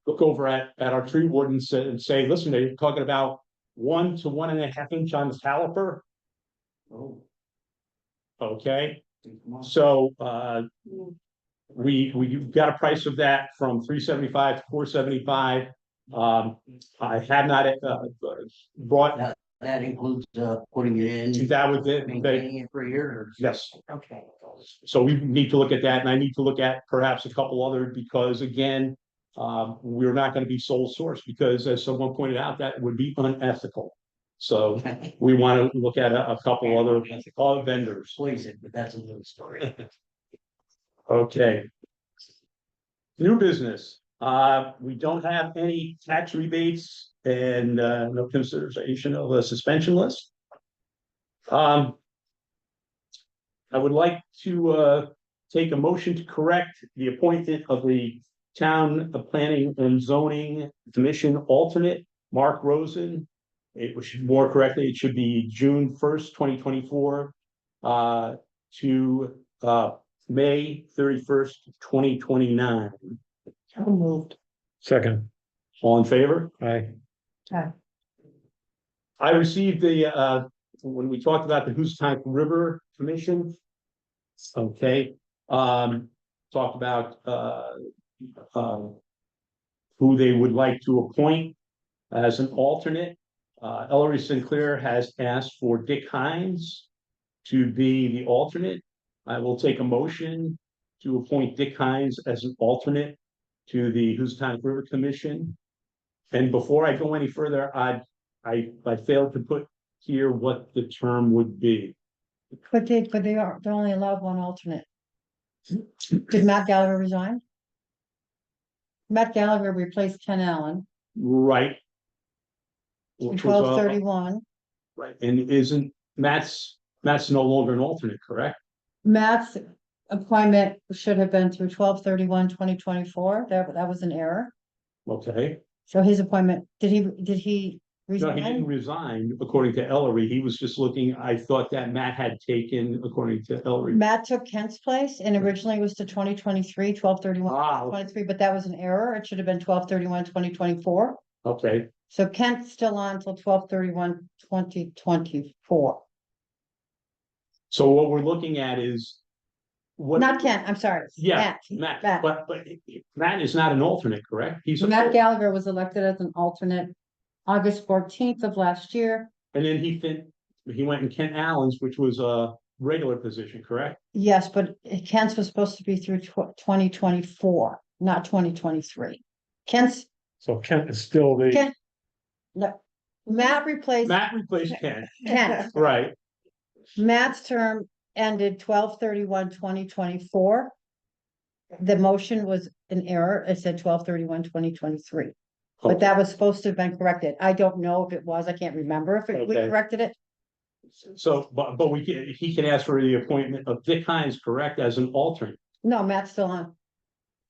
look over at our tree warden and say, listen, they're talking about 1 to 1.5 inch on the caliper. Oh. Okay, so we got a price of that from $375 to $475. I have not brought. That includes putting it in, That was it. maintaining it for a year. Or... Yes. Okay. So we need to look at that, and I need to look at perhaps a couple other, because again, we're not going to be sole source, because as someone pointed out, that would be unethical. So we want to look at a couple other vendors. Poison, but that's another story. Okay. New business. We don't have any tax rebates and no consideration of a suspension list. I would like to take a motion to correct the appointment of the Town Planning and Zoning Commission alternate, Mark Rosen. It should more correctly, it should be June 1st, 2024 to May 31st, 2029. So moved. Second. All in favor? Aye. I received when we talked about the Housatonic River Commission. Okay, talked about who they would like to appoint as an alternate. Ellery Sinclair has asked for Dick Hines to be the alternate. I will take a motion to appoint Dick Hines as an alternate to the Housatonic River Commission. And before I go any further, I failed to put here what the term would be. But they only allowed one alternate. Did Matt Gallagher resign? Matt Gallagher replaced Ken Allen Right. in Which was, 12/31. right, and isn't Matt's no longer an alternate, correct? Matt's appointment should have been through 12/31/2024. That was an error. Okay. So his appointment, did he No, he didn't resign? resign, according to Ellery. He was just looking, I thought that Matt had taken, according to Ellery. Matt took Kent's place and originally it was to 2023, 12/31/23, but that was an error. It should have been 12/31/2024. Okay, So Kent's still on until 12/31/2024. so what we're looking at is. What? Not Kent, I'm sorry. Yeah, Matt. Matt, but Matt is not an alternate, correct? He's a. Matt Gallagher was elected as an alternate August 14th of last year. And then he went in Kent Allen's, which was a regular position, correct? Yes, but Kent's was supposed to be through 2024, not 2023. Kent's, So Kent is still Kent, no, Matt replaced Matt replaced Kent, Kent. right? Matt's term ended 12/31/2024. The motion was an error. It said 12/31/2023. But that was supposed to have been corrected. I don't know if it was. I can't remember if we Okay. corrected it. So, but he can ask for the appointment of Dick Hines, correct, as an alternate, No, Matt's still on.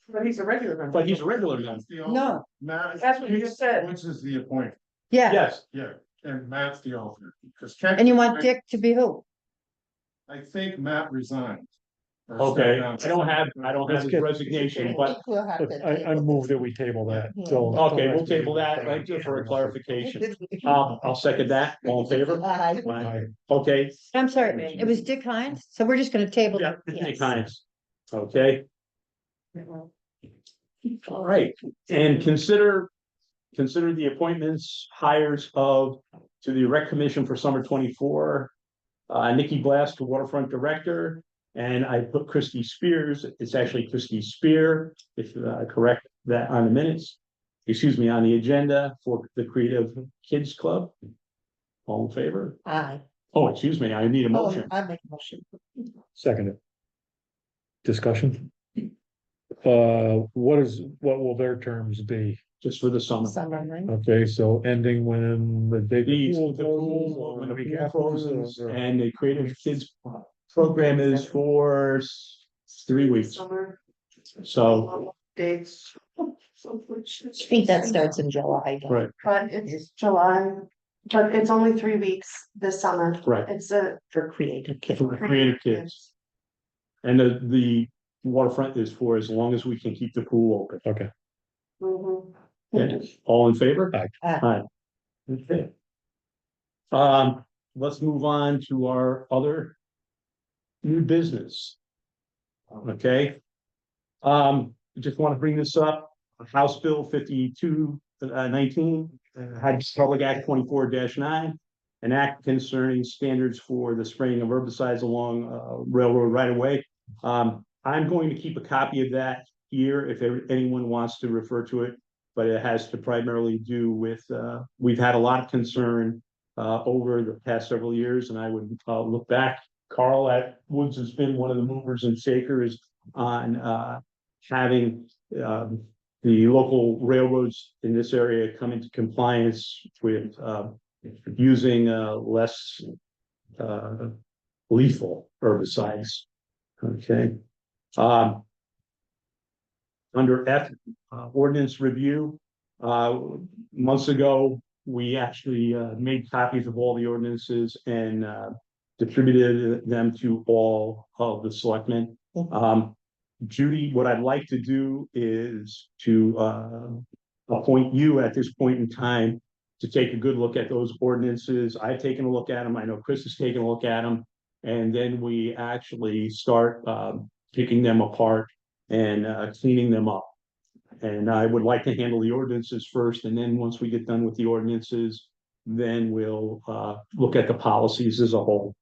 But he's a regular member. but he's a regular member. No, Matt. That's what you just said. Which is the appointment, yeah. Yes, yeah, and Matt's the alternate, because Kent. And you want Dick to be who? I think Matt resigned. Okay, I don't have Let's his get- resignation, but, We'll have to I table move this. that we table that. Yeah. till- okay, till we'll next table meeting. that, like, just for a clarification. I'll second that, all in favor? Aye. Aye. Okay. I'm sorry, it was Dick Hines, so we're just gonna table. Yeah, that. Nick Hines. Okay. All right, and consider the appointments, hires of, to the rec commission for summer 24. Nikki Blast to waterfront director, and I put Christy Spears, it's actually Christy Spear, if correct that on the minutes. Excuse me, on the agenda for the Creative Kids Club. All in favor? Aye. Oh, excuse me, I need a Oh, motion. I make a motion. Second. Discussion. What will their terms be? Just for the summer. Summer, right? Okay, so ending when the day. The pool, when the pool closes, and the Creative Kids program is for 3 weeks. Summer So, dates. I think that starts in July. don't it? right, But it's July, but it's only 3 weeks this summer. right, It's a. For creative kids. for the Creative Kids. And the waterfront is for as long as we can keep the pool open. Okay, Mhm. Okay, all in favor? Aye. Aye. Okay. Let's move on to our other new business. Okay. Just want to bring this up, House Bill 5219, Public Act 24-9, an act concerning standards for the spraying of herbicides along railroad right of way. I'm going to keep a copy of that here if anyone wants to refer to it, but it has to primarily do with, we've had a lot of concern over the past several years, and I would look back. Carl at Woods has been one of the movers and shakers on having the local railroads in this area come into compliance with using less lethal herbicides. Okay. Under F, ordinance review, months ago, we actually made copies of all the ordinances and distributed them to all of the selectmen. Judy, what I'd like to do is to appoint you at this point in time to take a good look at those ordinances. I've taken a look at them. I know Chris has taken a look at them. And then we actually start picking them apart and cleaning them up. And I would like to handle the ordinances first, and then once we get done with the ordinances, then we'll look at the policies as a whole.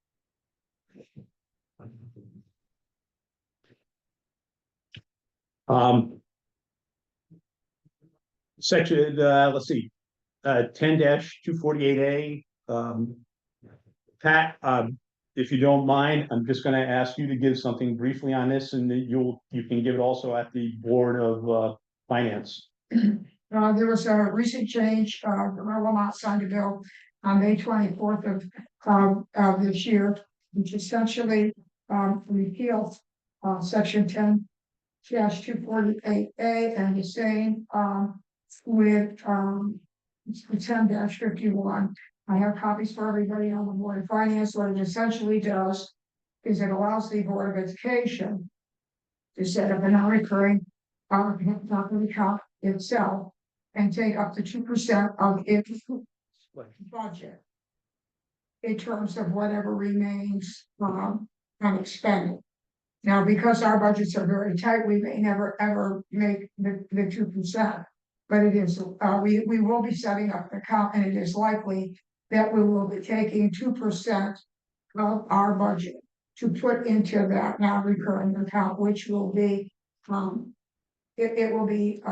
Section, let's see, 10-248A. Pat, if you don't mind, I'm just gonna ask you to give something briefly on this, and then you can give it also at the Board of Finance. There was a recent change, Lamont signed a bill on May 24th of this year, which essentially repealed section 10-248A and the same with 10-51. I have copies for everybody on the Board of Finance. What it essentially does is it allows the Board of Education to set up a non-recurring property account itself and take up to 2% of its budget in terms of whatever remains unexpended. Now, because our budgets are very tight, we may never ever make the 2%, but it is we will be setting up an account, and it is likely that we will be taking 2% of our budget to put into that non-recurring account, which will be it will be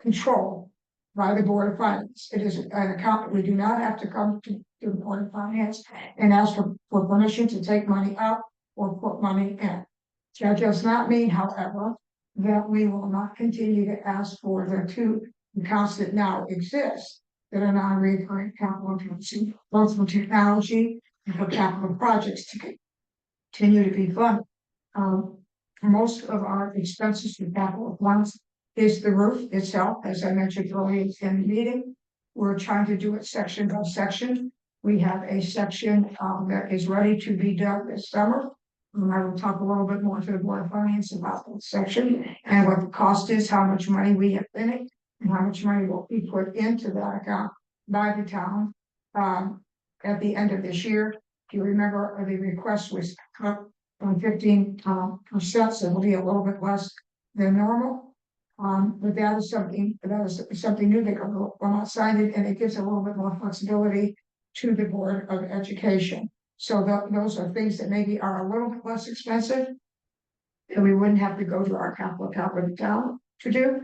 controlled by the Board of Finance. It is an account that we do not have to come to the Board of Finance and ask for permission to take money out or put money in. That does not mean, however, that we will not continue to ask for the two accounts that now exist that are non-recurring capital accounts, both for technology and for capital projects to continue to be funded. Most of our expenses for capital funds is the roof itself, as I mentioned earlier in the meeting. We're trying to do it section by section. We have a section that is ready to be done this summer. I will talk a little bit more to the Board of Finance about that section and what the cost is, how much money we have in it, and how much money will be put into that account by the town. At the end of this year, if you remember, the request was cut from 15%, so it'll be a little bit less than normal. But that is something new that will not sign it, and it gives a little bit more flexibility to the Board of Education. So those are things that maybe are a little bit less expensive. And we wouldn't have to go to our capital account with the town to do.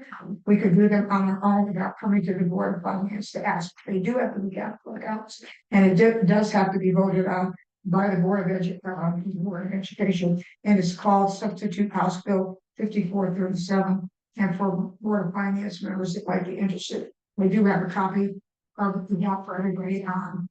We could do them on our own without coming to the Board of Finance to ask. They do have to be capital accounts, and it does have to be voted on by the Board of Education, and it's called Substitute House Bill 5437. And for Board of Finance members that might be interested, we do have a copy of the map for everybody on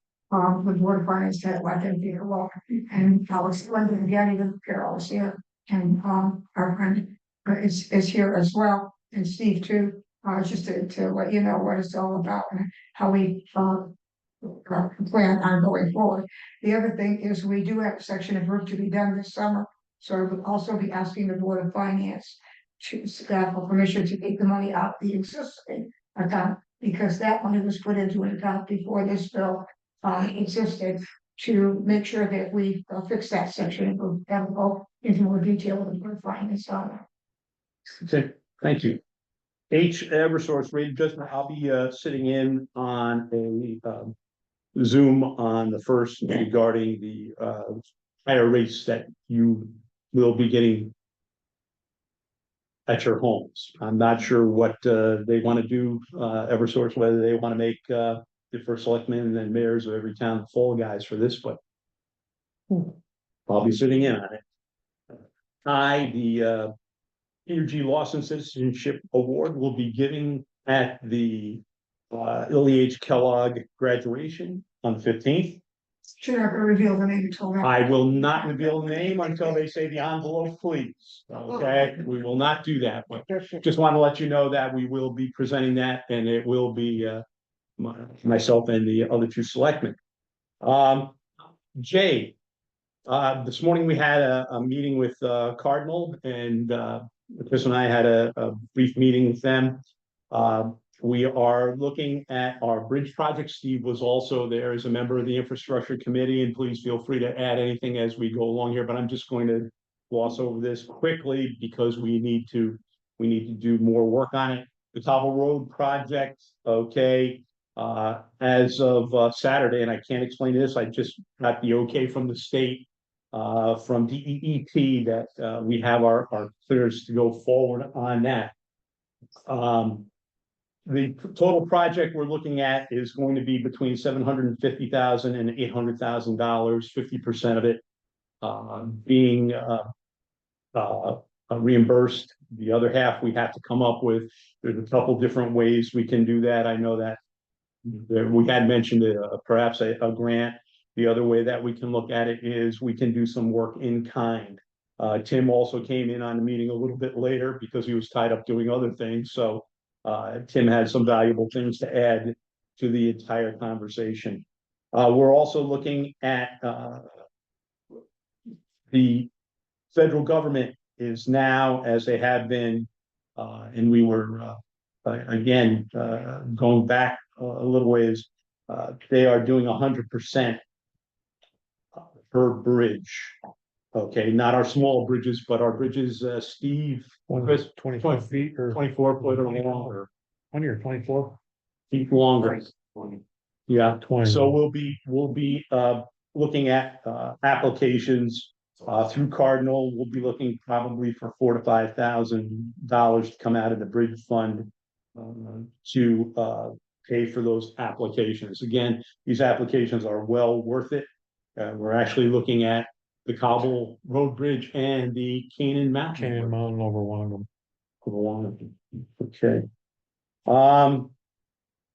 the Board of Finance that like Peter Walker and Alex London again, even Carol is here, and our friend is here as well, and Steve too, just to let you know what it's all about and how we plan on going forward. The other thing is we do have a section of work to be done this summer, so I would also be asking the Board of Finance to staff for permission to take the money out of the existing account, because that money was put into an account before this bill existed, to make sure that we fix that section and go into more detail with the Board of Finance on it. Okay, thank you. Eversource rate adjustment, I'll be sitting in on a Zoom on the first regarding the higher rates that you will be getting at your homes. I'm not sure what they want to do, Eversource, whether they want to make the first selectmen and then mayors of every town fall guys for this, but I'll be sitting in on it. The Peter G. Lawson Citizenship Award will be giving at the Illy H. Kellogg graduation on the 15th. Should not reveal the name until then. I will not reveal the name until they say the envelope, please. Okay, we will not do that, but just want to let you know that we will be presenting that, and it will be myself and the other two selectmen. Jay, this morning we had a meeting with Cardinal, and Chris and I had a brief meeting with them. We are looking at our bridge project. Steve was also there as a member of the infrastructure committee, and please feel free to add anything as we go along here, but I'm just going to gloss over this quickly because we need to do more work on it. The Cobble Road project, okay, as of Saturday, and I can't explain this, I just got the okay from the state, from DEET, that we have our clearance to go forward on that. The total project we're looking at is going to be between $750,000 and $800,000, 50% of it being reimbursed. The other half we have to come up with. There's a couple different ways we can do that. I know that we had mentioned perhaps a grant. The other way that we can look at it is we can do some work in kind. Tim also came in on the meeting a little bit later because he was tied up doing other things. So Tim had some valuable things to add to the entire conversation. We're also looking at the federal government is now, as they have been, and we were again going back a little ways, they are doing 100% per bridge. Okay, not our small bridges, but our bridges, Steve, 24 feet or 24 foot or longer. 20 or 24 feet longer. Yeah, 20. so we'll be looking at applications through Cardinal. We'll be looking probably for $4,000 to $5,000 to come out of the bridge fund to pay for those applications. Again, these applications are well worth it. We're actually looking at the Cobble Road Bridge and the Canaan Mountain over one of them. Over one of them. Okay.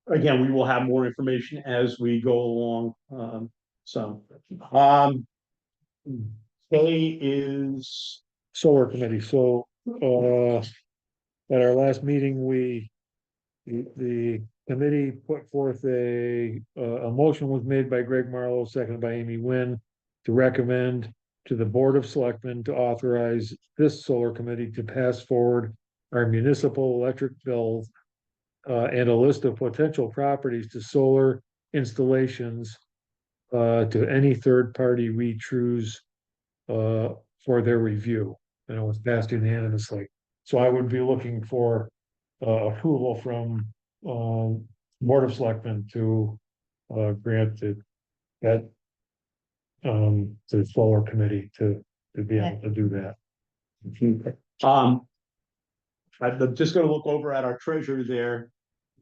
Again, we will have more information as we go along. K is Solar committee. So at our last meeting, the committee put forth a motion was made by Greg Marlowe, seconded by Amy Nguyen, to recommend to the Board of Selectmen to authorize this solar committee to pass forward our municipal electric bills and a list of potential properties to solar installations to any third party we choose for their review. And it was passed unanimously. So I would be looking for approval from Board of Selectmen to grant that to the solar committee to be able to do that. I'm just gonna look over at our treasurer there.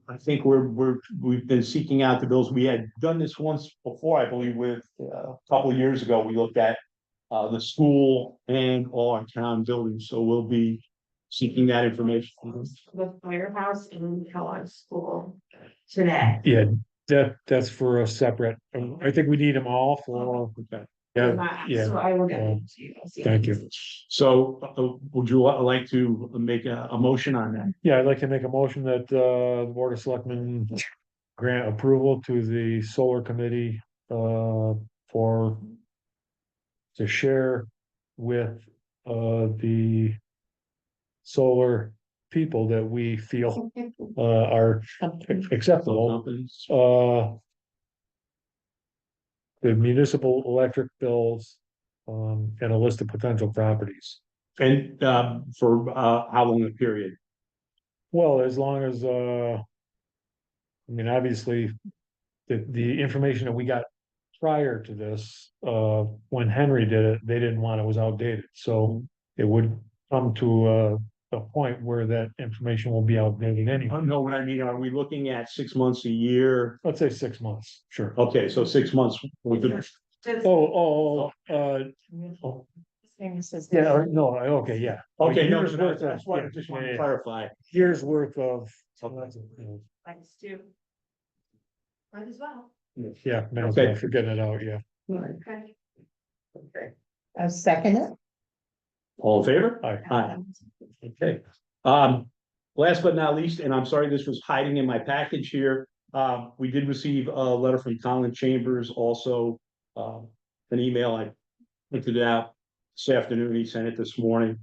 I think we've been seeking out the bills. We had done this once before, I believe, with a couple of years ago. We looked at the school and all our town buildings, so we'll be seeking that information. The firehouse in Kellogg School today. Yeah, that's for a separate, I think we need them all for, yeah, yeah. So I will get it to you. Thank you. So would you like to make a motion on that? Yeah, I'd like to make a motion that the Board of Selectmen grant approval to the solar committee for to share with the solar people that we feel are acceptable. The municipal electric bills and a list of potential properties. And for how long a period? Well, as long as I mean, obviously, the information that we got prior to this, when Henry did it, they didn't want it was outdated, so it would come to a point where that information will be outdated I anyway. don't know what I mean. Are we looking at 6 months, a year? Let's say 6 months, sure. Okay, so 6 months. We could, Yeah, no, okay, yeah. okay, no, Years worth that's of- why I yeah, just want yeah, to yeah. clarify. Years worth of. Thanks too. Might as well. Yeah, man, Okay. for getting it out, yeah. Okay. Okay. I second it. All in favor? Aye. Aye. Okay. Last but not least, and I'm sorry this was hiding in my package here. We did receive a letter from Colin Chambers, also an email. I printed it out this afternoon. He sent it this morning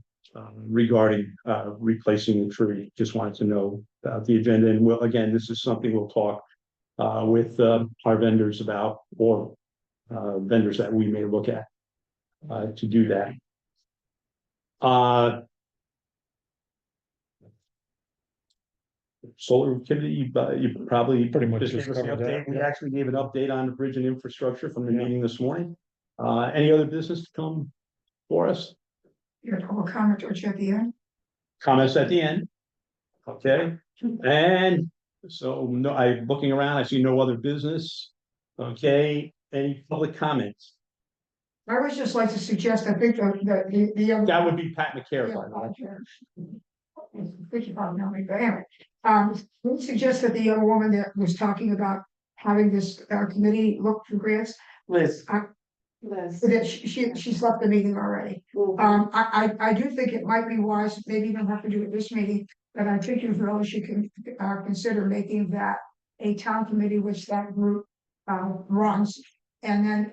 regarding replacing the tree. Just wanted to know about the agenda. And we'll, again, this is something we'll talk with our vendors about, or vendors that we may look at to do that. Solar activity, you probably Pretty much just just gave us the covered that, update. We yeah. actually gave an update on the bridge and infrastructure from the Yeah. meeting this morning. Any other business to come for us? Your public comment or at the end. Comments at the end? Okay, and so no, I'm looking around, I see no other business. Okay, any public comments? I would just like to suggest, I think the. That would be Pat McCarroll. Think you probably know me, but anyway, we suggest that the young woman that was talking about having this committee look for grants. Liz. That she's left the meeting already. I do think it might be wise, maybe you don't have to do it this meeting, but I think you really should consider making that a town committee which that group runs. And then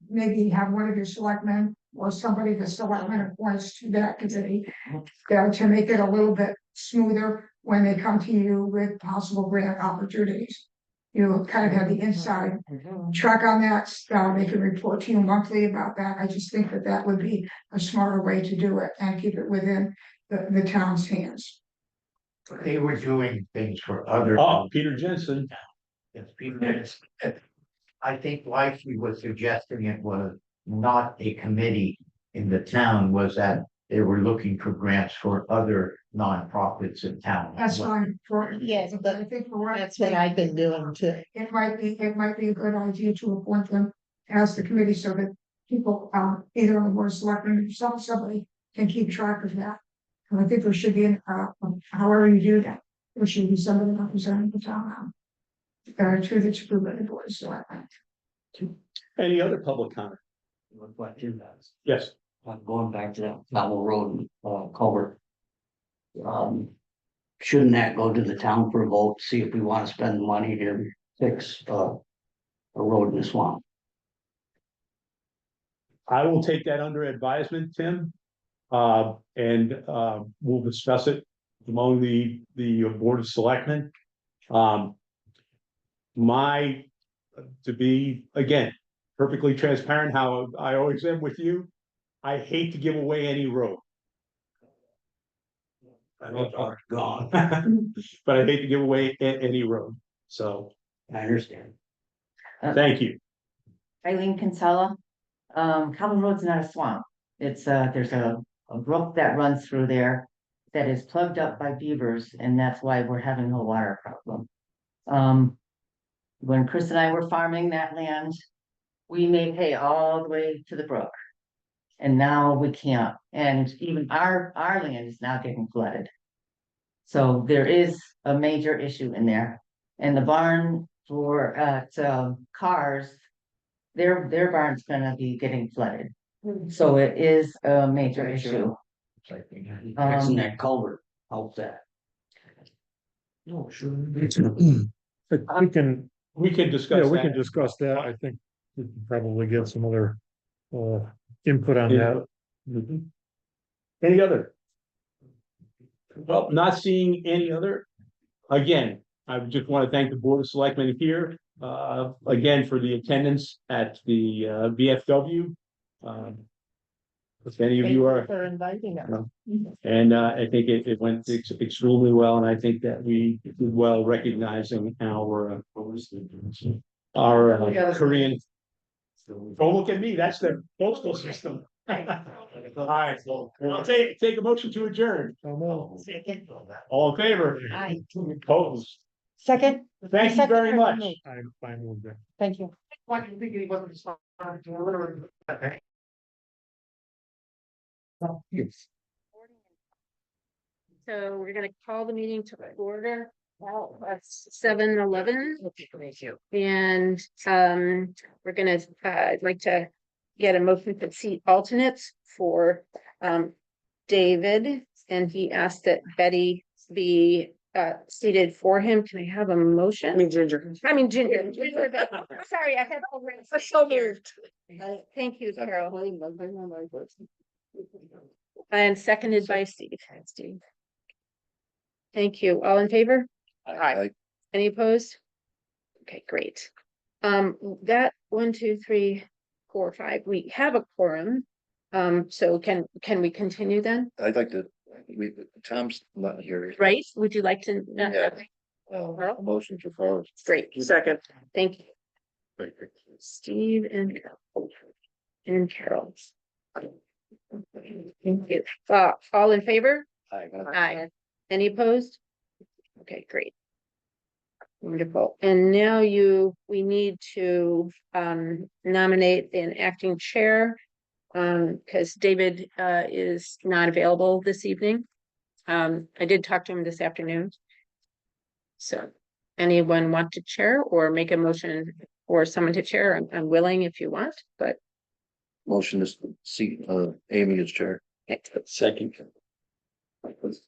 maybe have one of your selectmen or somebody the selectmen appoints to that committee to make it a little bit smoother when they come to you with possible grant opportunities. You kind of have the inside track on that. They can report to you monthly about that. I just think that that would be a smarter way to do it and keep it within the town's hands. They were doing things for other. Oh, Peter Jensen. Yes, Peter Jensen. I think why she was suggesting it was not a committee in the town, was that they were looking for grants for other nonprofits in town. That's fine. Yes, but I think for that's what I've been doing too. it might be a good idea to appoint them as the committee so that people, either on the board of selectmen or somebody can keep track of that. And I think there should be, however you do that, there should be somebody representing the town. To the two of the board of selectmen. Any other public comment? Yes. Going back to that Powell Road, culvert. Shouldn't that go to the town for a vote, see if we wanna spend money to fix, a road in the swamp? I will take that under advisement, Tim. And we'll discuss it among the Board of Selectmen. To be, again, perfectly transparent, how I always am with you, I hate to give away any road. I know it's gone, but I hate to give away any road, so I understand. thank you. Eileen Kinsella. Cobble Road's not a swamp. It's, there's a brook that runs through there that is plugged up by beavers, and that's why we're having a water problem. When Chris and I were farming that land, we made hay all the way to the brook. And now we can't, and even our land is now getting flooded. So there is a major issue in there. And the barn for, cars, their barn's gonna be getting flooded. So it is a major issue. Fixing that culvert, help that. No, sure. We can discuss Yeah, we that. can discuss that. I think we can probably get some other input on that. Mhm. Any other? Well, not seeing any other. Again, I just want to thank the Board of Selectmen here, again, for the attendance at the VFW. If any of you are, For inviting us. and I think it went extremely well, and I think that we did well recognizing our Korean. Don't look at me, that's the postal system. All right, so I'll take a motion to adjourn. All in favor? Aye. Opposed? Second? Thank you very much. I'm fine with that. Thank you. So we're gonna call the meeting to order. It's 7:11. And we're gonna, I'd like to get a motion to seat alternates for David. And he asked that Betty be seated for him. Can I have a motion? Ginger. Sorry, I had already. So moved. Thank you, Carol. And seconded by Steve. Thank you. All in favor? Aye. Any opposed? Okay, great. That 1, 2, 3, 4, 5, we have a quorum. So can we continue then? I'd like to, Tom's not here. Right? Would you like to? Motion to close. Great. Second. Thank you. Steve and Carol. Thank you. All in favor? Aye. Any opposed? Okay, great. Wonderful. And now we need to nominate an acting chair because David is not available this evening. I did talk to him this afternoon. So anyone want to chair or make a motion for someone to chair? I'm willing if you want, but. Motion to seat Amy as chair. Second.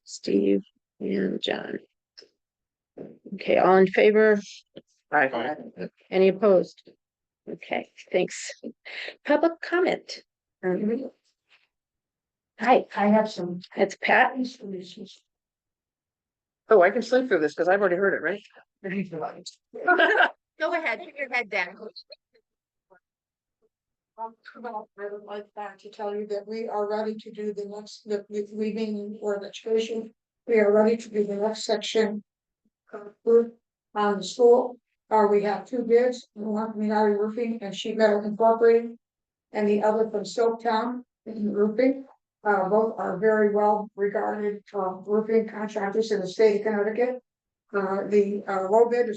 Steve and John. Okay, all in favor? Aye. Any opposed? Okay, thanks. Public comment. Hi, I have some. It's Pat. Oh, I can sleep through this because I've already heard it, right? Go ahead, put your head down. I would like to tell you that we are ready to do the next, we being Board of Education, we are ready to do the next section. On the school, we have 2 bids, one from United Roofing and Sheet Metal Incorporated, and the other from Soaptown Roofing. Both are very well regarded roofing contractors in the state of Connecticut. The low bid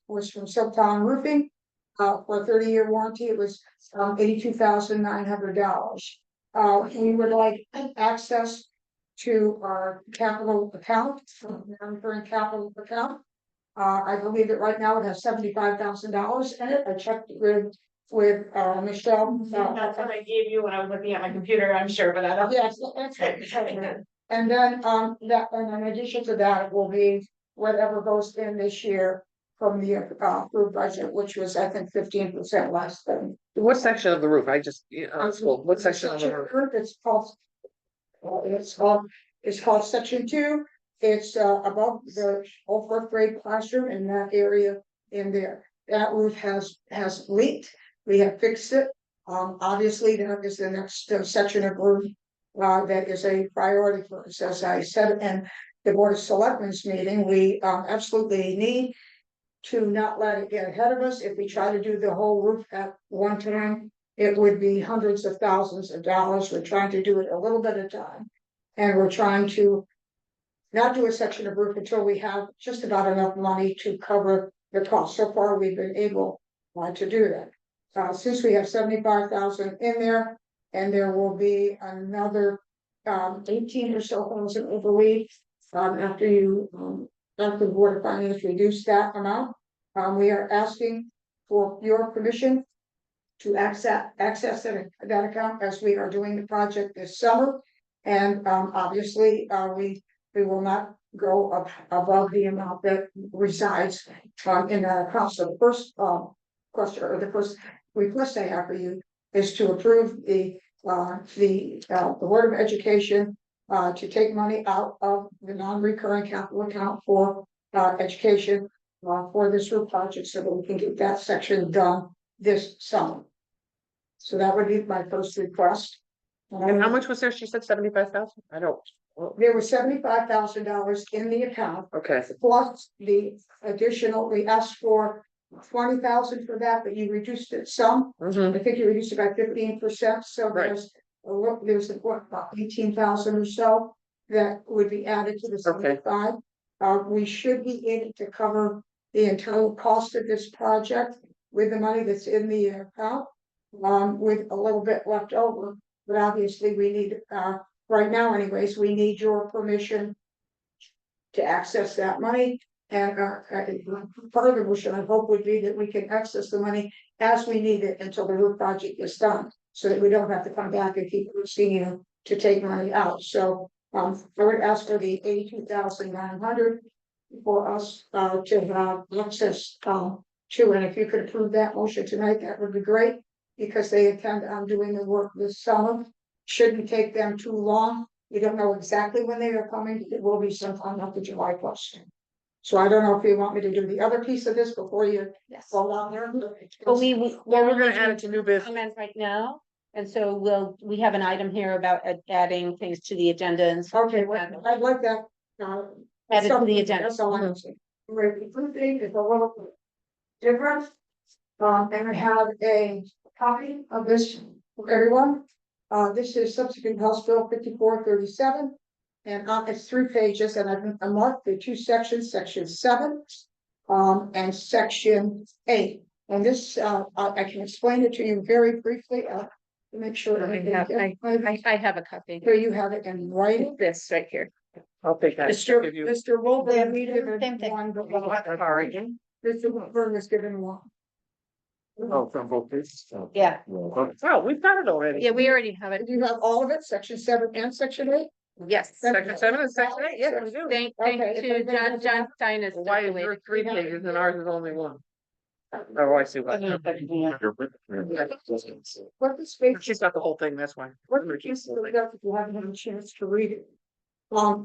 was from Soaptown Roofing. For a 30-year warranty, it was $82,900. We would like access to our capital account, non-recurring capital account. I believe that right now it has $75,000 in it. I checked with Michelle. That's what I gave you when I was looking at my computer, I'm sure, but I don't. Yes, that's right. And then and in addition to that, it will be whatever goes in this year from the approved budget, which was I think 15% less than What section of the roof? I just, what section of the roof? It's called. It's called section 2. It's above the whole fourth grade classroom in that area in there. That roof has leaked. We have fixed it. Obviously, that is the next section of roof. That is a priority for us. As I said in the Board of Selectmen's meeting, we absolutely need to not let it get ahead of us. If we try to do the whole roof at one time, it would be hundreds of thousands of dollars. We're trying to do it a little bit at a time. And we're trying to not do a section of roof until we have just about enough money to cover the cost. So far, we've been able to do that. Since we have 75,000 in there, and there will be another 18 or so thousand over week after the Board of Finance reduce that amount. We are asking for your permission to access that account as we are doing the project this summer. And obviously, we will not go above the amount that resides in that account. So the first question, or the first request I have for you is to approve the Board of Education to take money out of the non-recurring capital account for education for this roof project, so that we can get that section done this summer. So that would be my first request. And how much was there? She said 75,000? I don't. There was $75,000 in the account. Okay. Plus the additional, we asked for 20,000 for that, but you reduced it some. I think you reduced it by 15%. So there's about 18,000 or so that would be added to the 75. We should be able to cover the entire cost of this project with the money that's in the account, with a little bit left over. But obviously, we need right now, anyways, we need your permission to access that money. And part of the motion, I hope, would be that we can access the money as we need it until the roof project is done, so that we don't have to come back and keep asking you to take money out. So I would ask for the 82,900 for us to have access to, and if you could approve that motion tonight, that would be great, because they intend on doing the work this summer. Shouldn't take them too long. We don't know exactly when they are coming. It will be sometime after July 1st. So I don't know if you want me to do the other piece of this before you fall down there. But we're gonna add it to new business comment right now, and so we have an item here about adding things to the agenda and so. Okay, well, I'd like that. Add it to the agenda. That's all I'm saying. The food thing is a little different. And I have a copy of this for everyone. This is subsequent House Bill 5437. And it's 3 pages, and I've marked the 2 sections, section 7 and section 8. And this, I can explain it to you very briefly to make sure. I have a copy. Here you have it in writing. This right here. I'll take that. Mr. Wilbur, we given Same thing. one, but Sorry. Mr. Wilbur was given one. Oh, from both places. Yeah. Oh, we've got it already. Yeah, we already have it. Do you have all of it, section 7 and section 8? Yes. Section 7 and section 8, yes, we do. Thank Okay, to John Stein is. Why is there 3 pages and ours is only 1? Oh, I see. What What the space, She's got the whole thing, that's why. what the piece of the if you haven't had a chance to read it.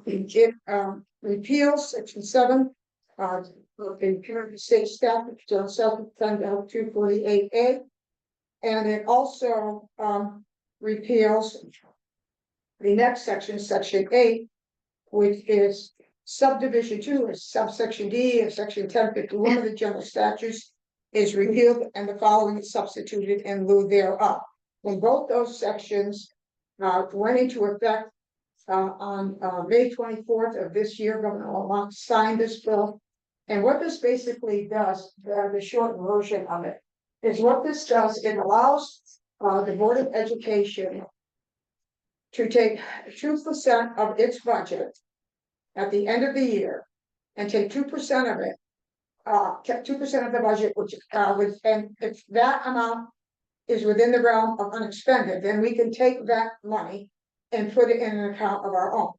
It repeals section 7, in pure state statute, General South 248A. And it also repeals the next section, section 8, which is subdivision 2, is subsection D of section 1051 of the general statutes is repealed, and the following is substituted in lieu thereof. When both those sections went into effect on May 24th of this year, Governor Lamont signed this bill. And what this basically does, the short version of it, is what this does, it allows the Board of Education to take 2% of its budget at the end of the year and take 2% of it, 2% of the budget, which and if that amount is within the realm of unexpended, then we can take that money and put it in an account of our own.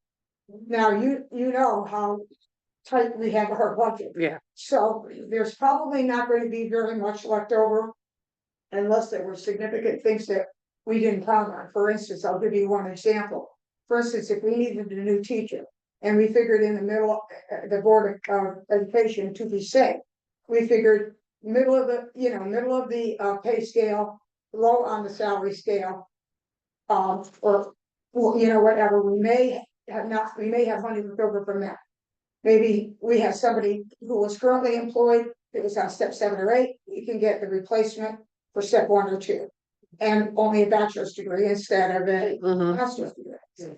Now, you know how tight we have our budget. Yeah. So there's probably not going to be very much left over unless there were significant things that we didn't count on. For instance, I'll give you one example. For instance, if we needed a new teacher and we figured in the middle, the Board of Education to be safe, we figured middle of the, middle of the pay scale, low on the salary scale. Or, whatever, we may have money left over from that. Maybe we have somebody who was currently employed, that was on step 7 or 8, we can get the replacement for step 1 or 2. And only a bachelor's degree instead of a master's degree.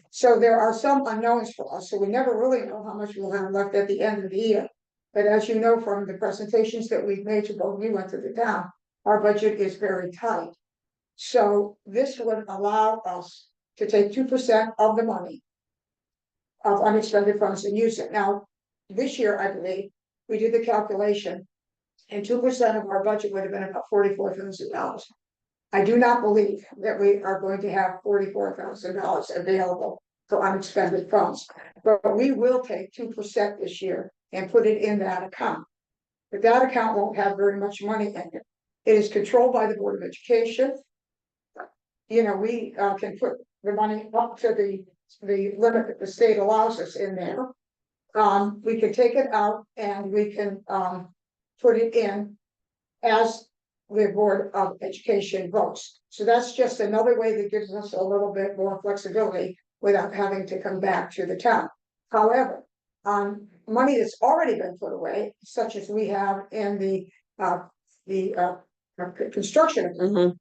So there are some unknowns for us, so we never really know how much we'll have left at the end of the year. But as you know from the presentations that we've made to both you and to the town, our budget is very tight. So this would allow us to take 2% of the money of unexpended funds and use it. Now, this year, I believe, we did the calculation, and 2% of our budget would have been about $44,000. I do not believe that we are going to have $44,000 available for unexpended funds, but we will take 2% this year and put it in that account. But that account won't have very much money in it. It is controlled by the Board of Education. We can put the money up to the limit that the state allows us in there. We can take it out and we can put it in as the Board of Education votes. So that's just another way that gives us a little bit more flexibility without having to come back to the town. However, money that's already been put away, such as we have in the construction,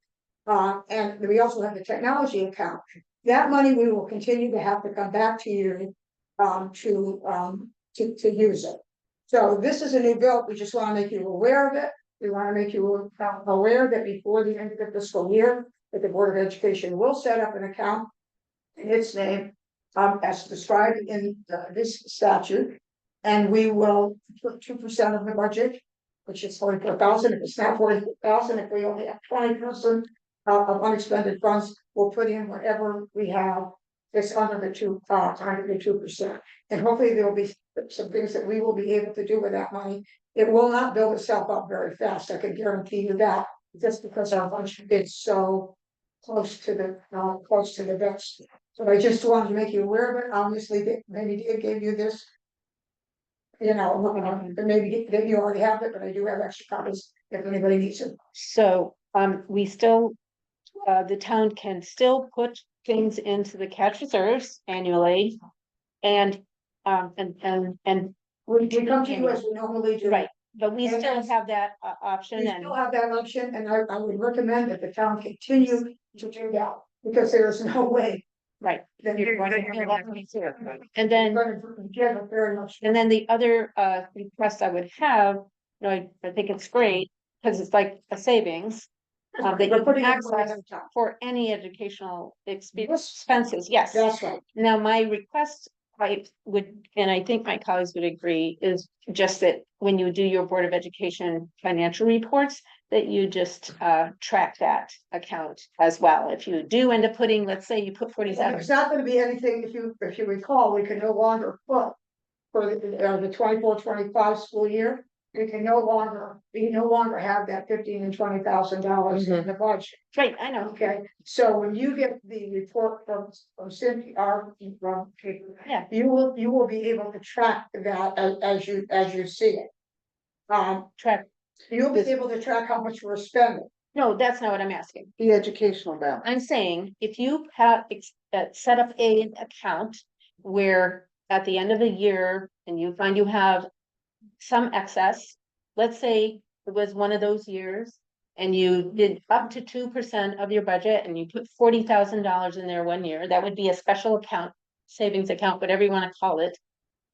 and we also have the technology account. That money we will continue to have to come back to you to use it. So this is a new bill. We just want to make you aware of it. We want to make you aware that before the end of the fiscal year, that the Board of Education will set up an account in its name, as described in this statute, and we will put 2% of the budget, which is 44,000. If it's not 44,000, if we only have 20% of unexpended funds, we'll put in whatever we have that's under the 2%. And hopefully there will be some things that we will be able to do with that money. It will not build itself up very fast. I can guarantee you that, just because our budget is so close to the best. So I just wanted to make you aware of it. Obviously, maybe it gave you this. Maybe you already have it, but I do have extra copies if anybody needs it. So, we still, the town can still put things into the cash reserves annually. And we come to you as we normally do. Right, but we And still have that option, We and still have that option, and I would recommend that the town continue to do that, because there is no way. right. That You're you're going going to to have that piece here. And then, give it very much. and then the other request I would have, I think it's great, because it's like a savings. That you We're can putting it access right on top. for any educational expenses, yes. That's right. Now, my request, I would, and I think my colleagues would agree, is just that when you do your Board of Education financial reports, that you just track that account as well. If you do end up putting, let's say you put 47. It's not gonna be anything, if you recall, we can no longer put for the 24-25 school year, we no longer have that $15,000 and $20,000 in the budget. Right, I know. Okay, so when you get the report from Cindy, Yeah. you will be able to track that as you see it. Track. You'll be able to track how much we're spending. No, that's not what I'm asking. The educational balance. I'm saying, if you have set up an account where at the end of the year, and you find you have some excess, let's say it was one of those years, and you did up to 2% of your budget, and you put $40,000 in there one year, that would be a special account, savings account, whatever you want to call it.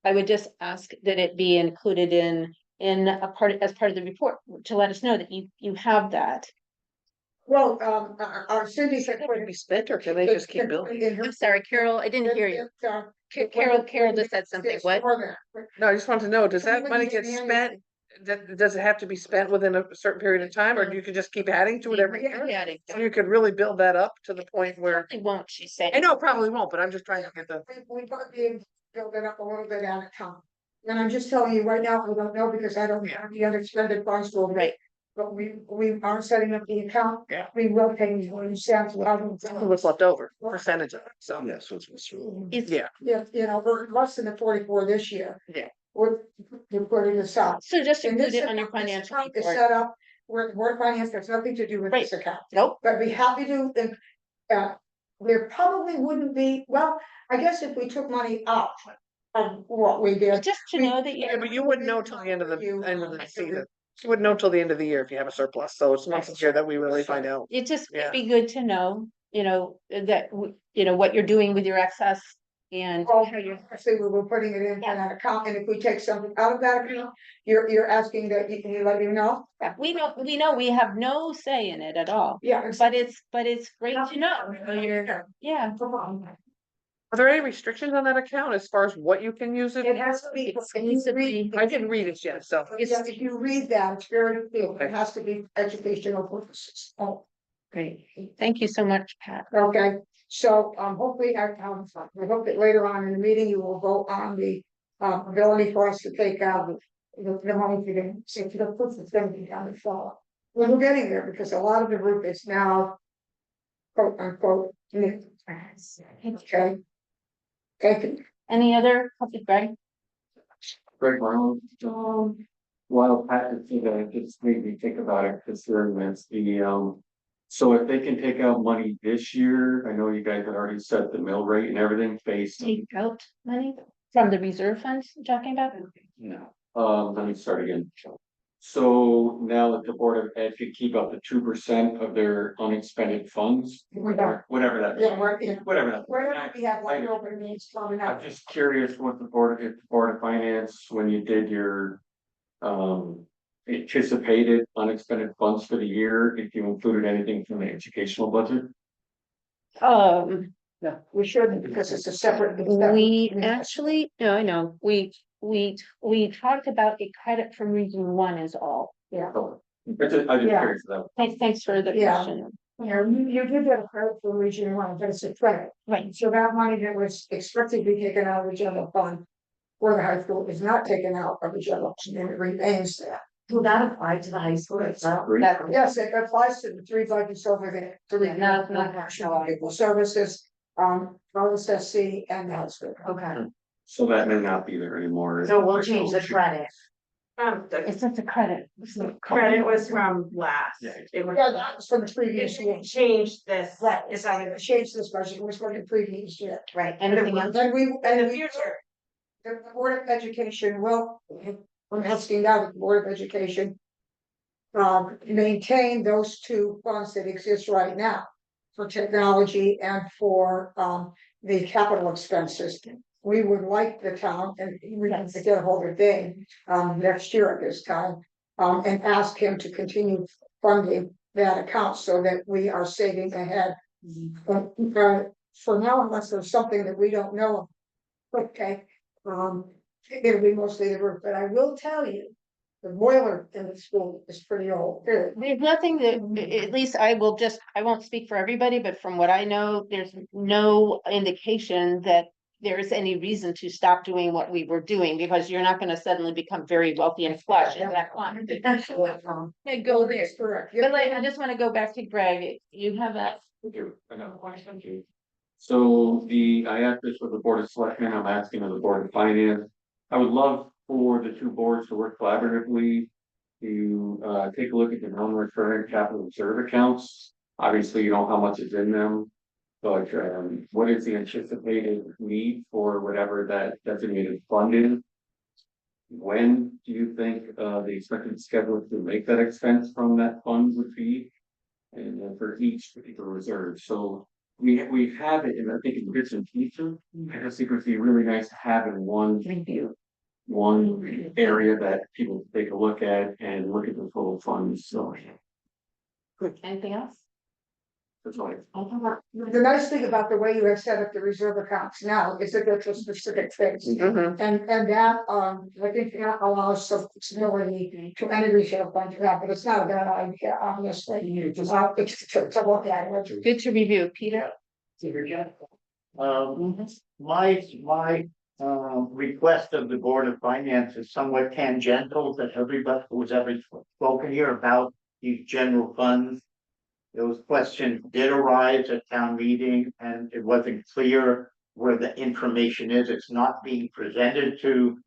I would just ask that it be included in a part, as part of the report, to let us know that you have that. Well, our Cindy said. Can it be spent, or can they just keep building? I'm sorry, Carol, I didn't hear you. Carol just said something, what? No, I just want to know, does that When money you get get the spent? Does it have to be spent within a certain period of time, or you could just keep adding to it every year? So you could really build that up to the point where. It won't, she said. I know it probably won't, but I'm just trying to get the. We might be able to build it up a little bit at a time. And I'm just telling you right now, I don't know, because I don't have the unexpended funds will Right. but we are setting up the account. Yeah. We will pay you what you sent. What's left over, percentage of it, so. Yes, what's. Yeah, Yeah, you know, we're less than the 44 this year. Yeah. We're putting this out. So just And include this it on your account- this financial account is report. set up where the Board of Finance has nothing to do with this account. Nope. But we happy to, there probably wouldn't be, well, I guess if we took money out of what we did. Just to know that yeah, but you wouldn't know till the end of the season. You wouldn't know till the end of the year if you have a surplus, so it's not here that we really find out. it just Yeah. would be good to know, that, what you're doing with your excess and Oh, how you're. actually, we were putting it in that account, and if we take something out of that account, you're asking that you let me know? Yeah, we know we have no say in it at all, Yeah. but it's great to know. So yeah. Are there any restrictions on that account as far as what you can use it? It has to be. Exclusively. I didn't read it yet, so. Yeah, if you read that, it's very clear, it has to be educational purposes. Oh, Great. Thank you so much, Pat. okay, so, hopefully, I hope that later on in the meeting, you will vote on the, ability for us to take out the money to the, so to the proof it's gonna be down the fall. We're getting there, because a lot of the group is now, quote unquote, new. Okay. Okay, Any other public, Greg? Greg Marlowe, while Pat is here, it just made me think about it, considering that's so if they can take out money this year, I know you guys had already set the mill rate and everything based. Take out money from the reserve funds you're talking about? No, let me start again. So now that the Board of Ed could keep up to 2% of their unexpended funds, whatever that. yeah, Whatever that. where we have like open meetings coming I'm up. just curious what the Board of Finance, when you did your anticipated unexpended funds for the year, if you included anything from the educational budget? No, we shouldn't, because it's a separate. We actually, no, I know, we talked about a credit from Region 1 is all. Yeah. I just curious about. Thanks for the Yeah. question. You did get a credit for Region 1, but it's a credit. Right. So that money that was expected to be taken out of the general fund for the high school is not taken out of the general, fund, and it remains there. Will that apply to the high school itself? Yes, it applies to the three budgets over there. not National Services, OSSC and the high school. Okay, So that may not be there anymore. so we'll change the credit. It's just a credit. Credit was from last. Yeah. It was, Yeah, that was from the previous year. changed this. Right, it's not gonna change this budget, it was from the previous year. Right, anything else? Then we, In and the we, future, the Board of Education will, we're asking now the Board of Education. Maintain those two funds that exist right now. For technology and for, the capital expenses. We would like the town, and we have to get a hold of Dave, next year at this time. And ask him to continue funding that account so that we are saving ahead. But, for now, unless there's something that we don't know. Okay, it'll be mostly the roof, but I will tell you. The boiler in the school is pretty old. There's nothing that, at least I won't speak for everybody, but from what I know, there's no indication that there's any reason to stop doing what we were doing, because you're not gonna suddenly become very wealthy and flush in that quantity. Yeah, go there. Correct. But like, I just wanna go back to Greg, you have that. Another question. So I asked this with the Board of Selectmen, I'm asking of the Board of Finance. I would love for the two boards to work collaboratively to take a look at the non-recurring capital reserve accounts. Obviously, you know how much is in them, but what is the anticipated need for whatever that designated fund is? When do you think the expected schedule to make that expense from that fund would be? And then for each particular reserve, so we have it, and I think in bits and pieces. I just think it would be really nice to have in one area that people take a look at and look at the total funds, so. Anything else? That's all. The nice thing about the way you have set up the reserve accounts now is that they're for specific things. Mhm. And that, I think that allows some flexibility to any retail fund to have, but it's not a bad idea, honestly. It's to look at it. Good to review, Peter. My request of the Board of Finance is somewhat tangential to everybody who's ever spoken here about these general funds. Those questions did arise at town meeting and it wasn't clear where the information is. It's not being presented to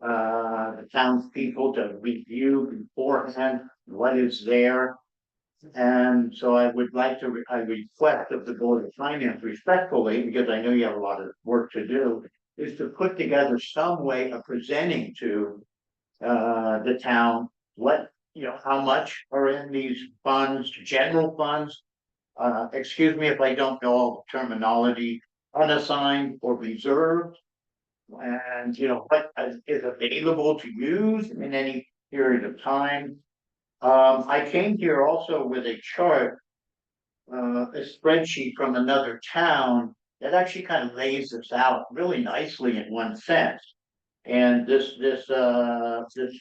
the townspeople to review beforehand what is there. And so I would like to, I request of the Board of Finance respectfully, because I know you have a lot of work to do, is to put together some way of presenting to the town what, you know, how much are in these funds, general funds. Excuse me if I don't know all the terminology, unassigned or reserved. And, you know, what is available to use in any period of time. I came here also with a chart, a spreadsheet from another town that actually kind of lays this out really nicely in one sense. And this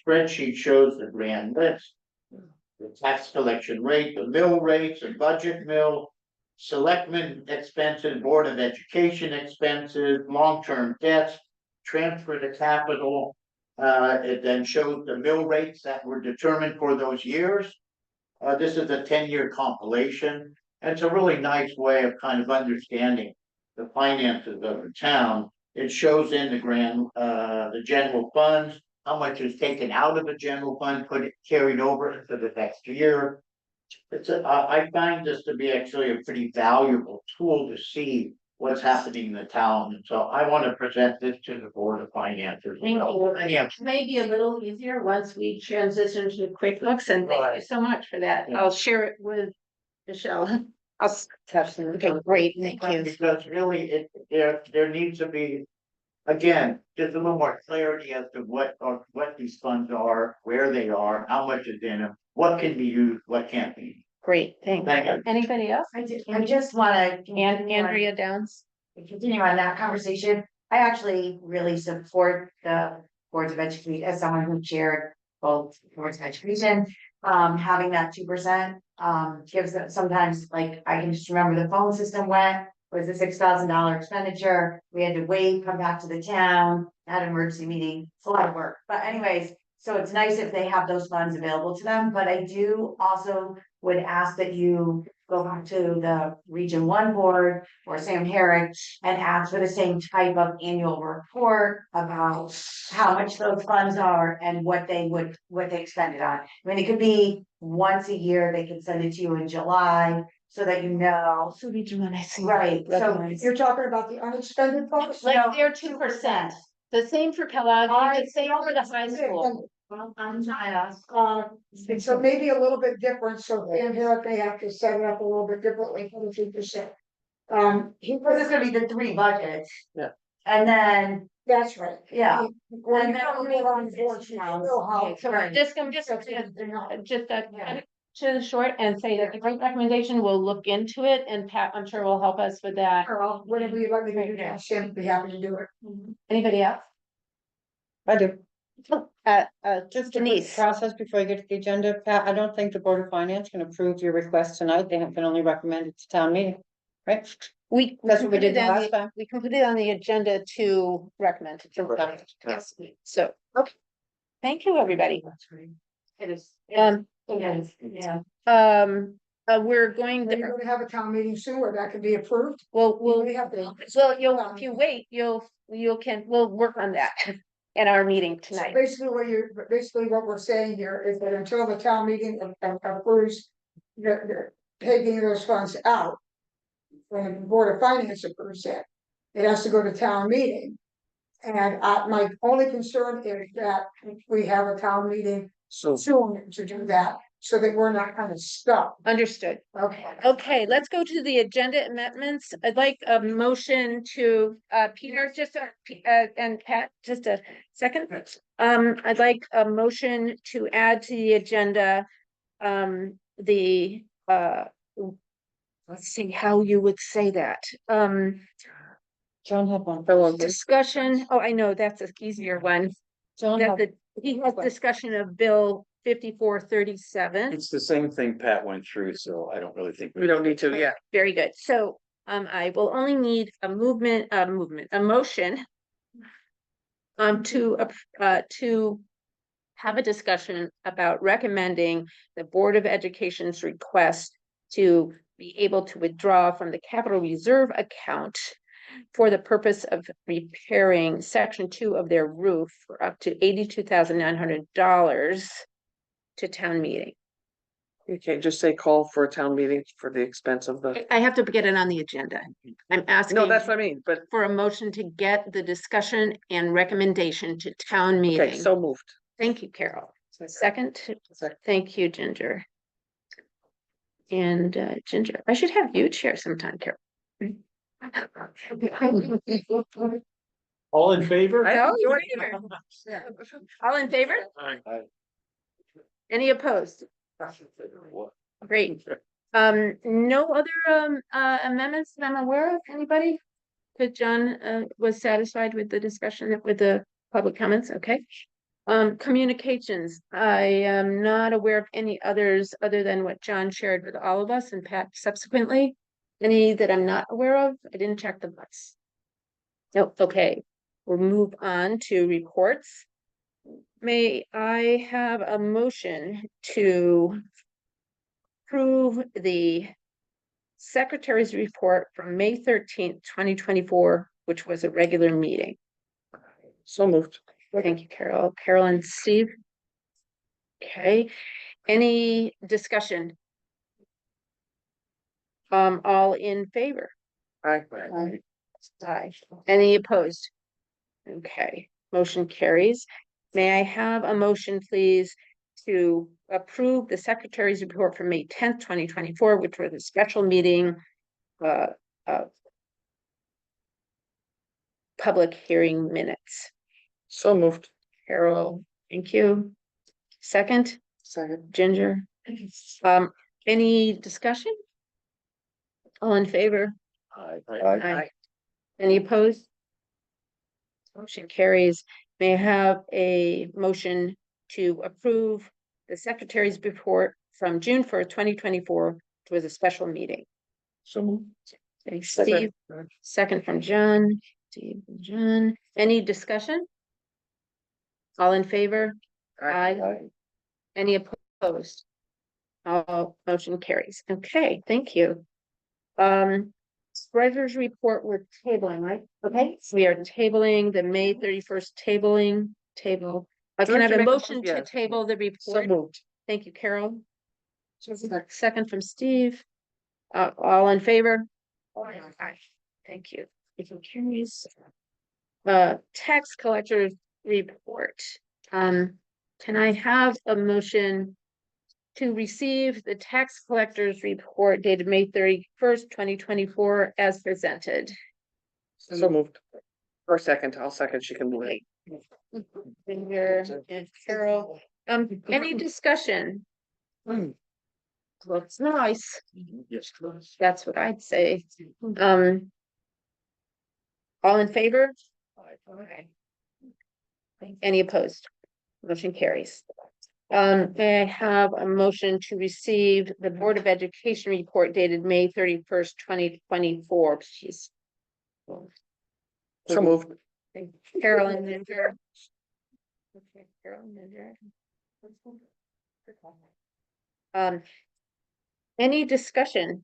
spreadsheet shows the grand list, the tax collection rate, the mill rates, the budget mill, selectmen expenses, Board of Education expenses, long-term debts, transfer to capital. It then shows the mill rates that were determined for those years. This is a 10-year compilation. And it's a really nice way of kind of understanding the finances of the town. It shows in the general funds, how much is taken out of the general fund, carried over into the next year. I find this to be actually a pretty valuable tool to see what's happening in the town. And so I want to present this to the Board of Finance. Maybe a little easier once we transition to QuickBooks, and thank you so much for that. I'll share it with Michelle. I'll touch them. Okay, great, thank you. Because really, there needs to be, again, just a little more clarity as to what these funds are, where they are, how much is in them, what can be used, what can't be. Great, thanks. Thank you. Anybody else? I just wanna. Andrea Downs. Continue on that conversation. I actually really support the boards of education as someone who chaired both boards of education. Having that 2% gives them sometimes, like, I can just remember the phone system went, was a $6,000 expenditure. We had to wait, come back to the town, had an emergency meeting. It's a lot of work. But anyways, so it's nice if they have those funds available to them. But I do also would ask that you go back to the Region 1 board or Sam Herrick and ask for the same type of annual report about how much those funds are and what they expended on. I mean, it could be once a year, they can send it to you in July so that you know. So Region 1, I see. Right, so You're talking about the unexpended funds? Like they're 2%. The same for Kellogg, the same for the high school. I'm trying to ask. So maybe a little bit different, so in here, they have to set it up a little bit differently for the 2%. This is gonna be the 3 budgets. Yeah. And then, That's right. yeah. Well, And you then don't we'll move on move board on now. to Know how- Okay, so we're just gonna to the short and say that the great recommendation, will look into it, and Pat, I'm sure will help us with that. Or whatever you'd like me to do, I'll be happy to do it. Anybody else? I do. Just a quick Denise. process before you get to the agenda, Pat, I don't think the Board of Finance can approve your request tonight. They can only recommend it to town meeting, right? That's what we did the last time. We can put it on the agenda to recommend it. Yes, so, okay. Thank you, everybody. It is. We're going Are you gonna have a town meeting soon where that can be approved? we'll, We have to. if you wait, we'll work on that in our meeting So tonight. basically what we're saying here is that until the town meeting approves the taking those funds out. When the Board of Finance approves it, it has to go to town meeting. And my only concern is that we have a town meeting soon to do that, so that we're not kind of stuck. Understood. Okay. Okay, let's go to the agenda amendments. I'd like a motion to, Peter, and Pat, just a second. I'd like a motion to add to the agenda, let's see how you would say that. John had one. Discussion, I know, that's an easier one. John had. He has discussion of Bill 5437. It's the same thing Pat went through, so I don't really think. We don't need to, yeah. Very good. So, I will only need a motion. To have a discussion about recommending the Board of Education's request to be able to withdraw from the capital reserve account for the purpose of repairing section 2 of their roof for up to $82,900 to town meeting. You can't just say call for a town meeting for the expense of the. I have to get it on the agenda. I'm asking. No, that's what I mean, but for a motion to get the discussion and recommendation to town okay, meeting. so moved. Thank you, Carol. Second, thank you, Ginger. And Ginger, I should have you chair sometime, Carol. All in favor? All in favor? Any opposed? Great. No other amendments that I'm aware of, anybody? That John was satisfied with the discussion with the public comments, okay? Communications, I am not aware of any others other than what John shared with all of us and Pat subsequently. Any that I'm not aware of? I didn't check the box. No, okay. We'll move on to reports. May I have a motion to approve the secretary's report from May 13th, 2024, which was a regular meeting? So moved. Thank you, Carol. Carol and Steve. Okay, any discussion? All in favor? Aye. Aye. Any opposed? Okay, motion carries. May I have a motion, please, to approve the secretary's report for May 10th, 2024, which was a special meeting, public hearing minutes. So moved. Carol, thank you. Second, Ginger. Any discussion? All in favor? Aye. Any opposed? Motion carries. May I have a motion to approve the secretary's report from June 1st, 2024, which was a special meeting? So moved. Thanks, Steve. Second from John. Steve and John. Any discussion? All in favor? Aye. Any opposed? All motion carries. Okay, thank you. Treasurer's report, we're tabling, right? Okay, we are tabling the May 31st table. Can I have a motion to table the report? moved. Thank you, Carol. Second from Steve. All in favor? Aye. Thank you. Motion carries. Tax collector's report. Can I have a motion to receive the tax collector's report dated May 31st, 2024 as presented? So moved. Or second, I'll second, she can move. Ginger and Carol, any discussion? Looks nice. Yes. That's what I'd say. All in favor? Okay. Any opposed? Motion carries. May I have a motion to receive the Board of Education report dated May 31st, 2024, please? So moved. Carolyn Ginger. Okay, Carolyn Ginger. Any discussion?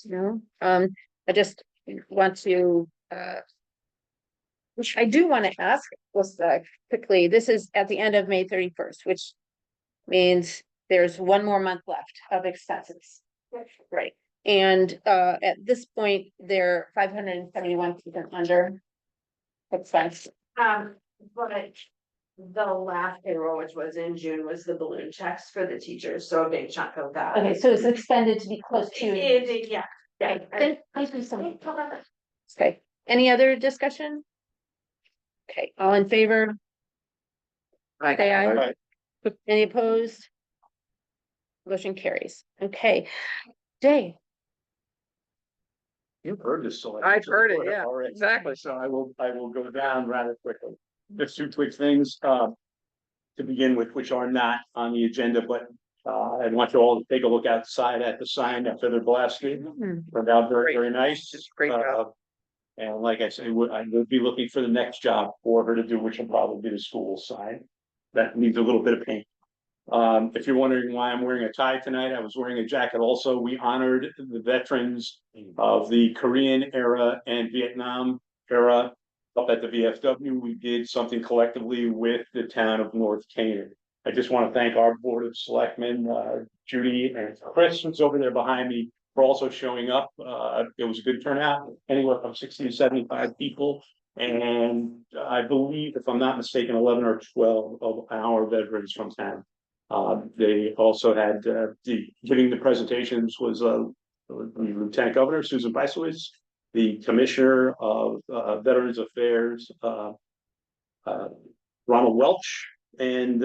No, I just want to, which I do want to ask was quickly, this is at the end of May 31st, which means there's one more month left of expenses. Right. And at this point, they're 571 under expense. But the last payroll, which was in June, was the balloon checks for the teachers, so a big chunk of that. Okay, so it's expended to be close to. Yeah. Okay, please do something. Okay, any other discussion? Okay, all in favor? Aye. Say aye. Any opposed? Motion carries. Okay. Dave. You've heard this, so. I've heard it, yeah, Already. exactly. So I will go down rather quickly. Just two quick things, to begin with, which are not on the agenda, but, I want you all to take a look outside at the sign after the blasting. Turned out very, very nice. Just great job. And like I said, I would be looking for the next job for her to do, which will probably be the school side. That needs a little bit of paint. If you're wondering why I'm wearing a tie tonight, I was wearing a jacket also. We honored the veterans of the Korean era and Vietnam era up at the VFW. We did something collectively with the town of North Canaan. I just want to thank our Board of Selectmen, Judy and Chris, who's over there behind me, for also showing up. It was a good turnout, anywhere from 60 to 75 people. And I believe, if I'm not mistaken, 11 or 12 of our veterans from town. They also had giving the presentations was the Lieutenant Governor Susan Beisowitz, the Commissioner of Veterans Affairs Ronald Welch, and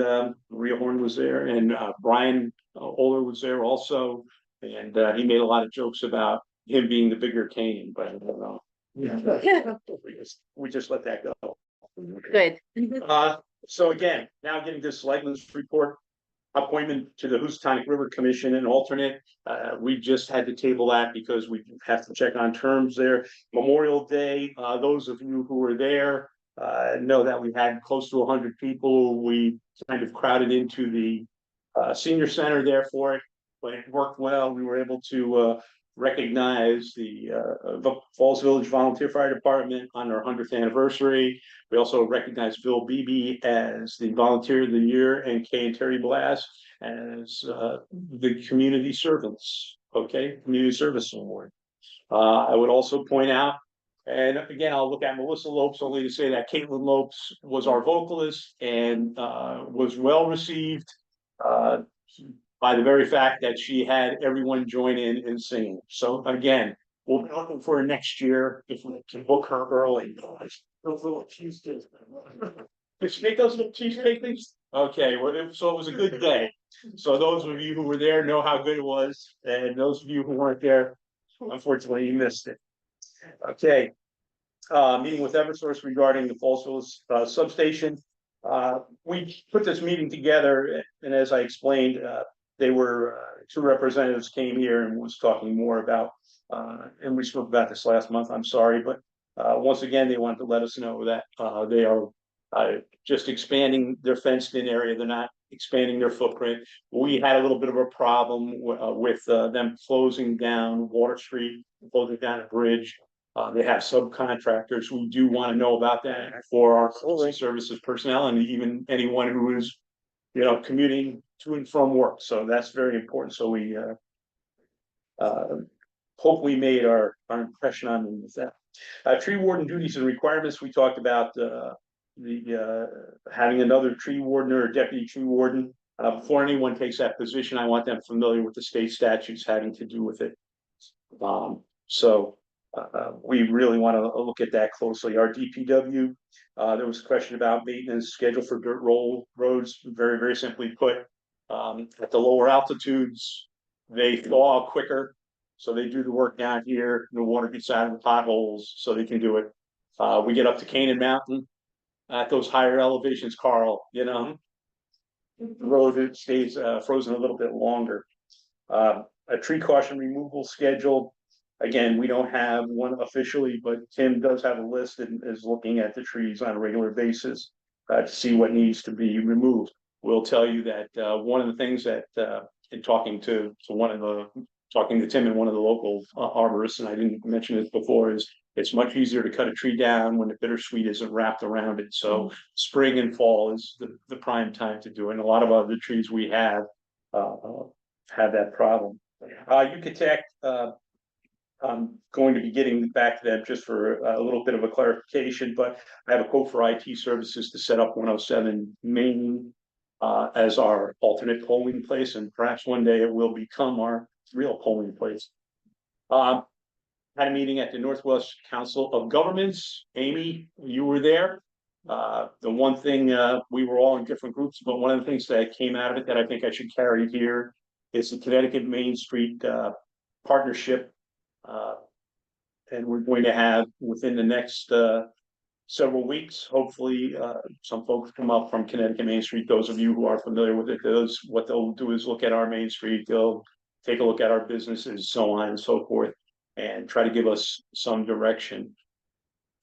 Maria Horn was there, and Brian Oler was there also, and he made a lot of jokes about him being the bigger Canaan, but I don't know. Yeah. We just let that go. Good. So again, now getting to Selectmen's report. Appointment to the Housatonic River Commission and alternate. We just had to table that because we have to check on terms there. Memorial Day, those of you who were there know that we had close to 100 people. We kind of crowded into the senior center there for it, but it worked well. We were able to recognize the Falls Village Volunteer Fire Department on their 100th anniversary. We also recognized Bill Beebe as the Volunteer of the Year and Kay and Terry Blass as the Community Servants, Community Service Award. I would also point out, and again, I'll look at Melissa Lopes only to say that Caitlin Lopes was our vocalist and was well received by the very fact that she had everyone join in singing. So again, we'll be looking for her next year if we can book her early. Those little cheesecakes. Did she make those little cheesecake things? Okay, well, so it was a good day. So those of you who were there know how good it was, and those of you who weren't there, unfortunately, you missed it. Okay. Meeting with Eversource regarding the Fallsville substation. We put this meeting together, and as I explained, they were two representatives came here and was talking more about, and we spoke about this last month. I'm sorry, but once again, they wanted to let us know that they are just expanding their fenced-in area. They're not expanding their footprint. We had a little bit of a problem with them closing down Water Street, closing down a bridge. They have subcontractors. We do want to know about that for our services personnel and even anyone who is, commuting to and from work. So that's very important. So we hope we made our impression on them with that. Tree warden duties and requirements. We talked about having another tree warden or deputy tree warden. Before anyone takes that position, I want them familiar with the state statutes having to do with it. We really want to look at that closely. Our DPW, there was a question about maintenance schedule for dirt roads. Very, very simply put, at the lower altitudes, they thaw quicker. So they do the work down here. The water gets out of the potholes, so they can do it. We get up to Canaan Mountain at those higher elevations, Carl, the road stays frozen a little bit longer. A tree caution removal schedule. Again, we don't have one officially, but Tim does have a list and is looking at the trees on a regular basis to see what needs to be removed. We'll tell you that one of the things that in talking to Tim and one of the local arborists, and I didn't mention this before, is it's much easier to cut a tree down when the bittersweet isn't wrapped around it. So spring and fall is the prime time to do it. And a lot of other trees we have that problem. Yucatec, I'm going to be getting back to them just for a little bit of a clarification, but I have a quote for IT services to set up 107 Main as our alternate polling place, and perhaps one day it will become our real polling place. Had a meeting at the Northwest Council of Governments. Amy, you were there. The one thing, we were all in different groups, but one of the things that came out of it that I think I should carry here is the Connecticut Main Street partnership. And we're going to have within the next several weeks, hopefully, some folks come up from Connecticut Main Street. Those of you who are familiar with it, what they'll do is look at our Main Street, they'll take a look at our businesses, so on and so forth, and try to give us some direction.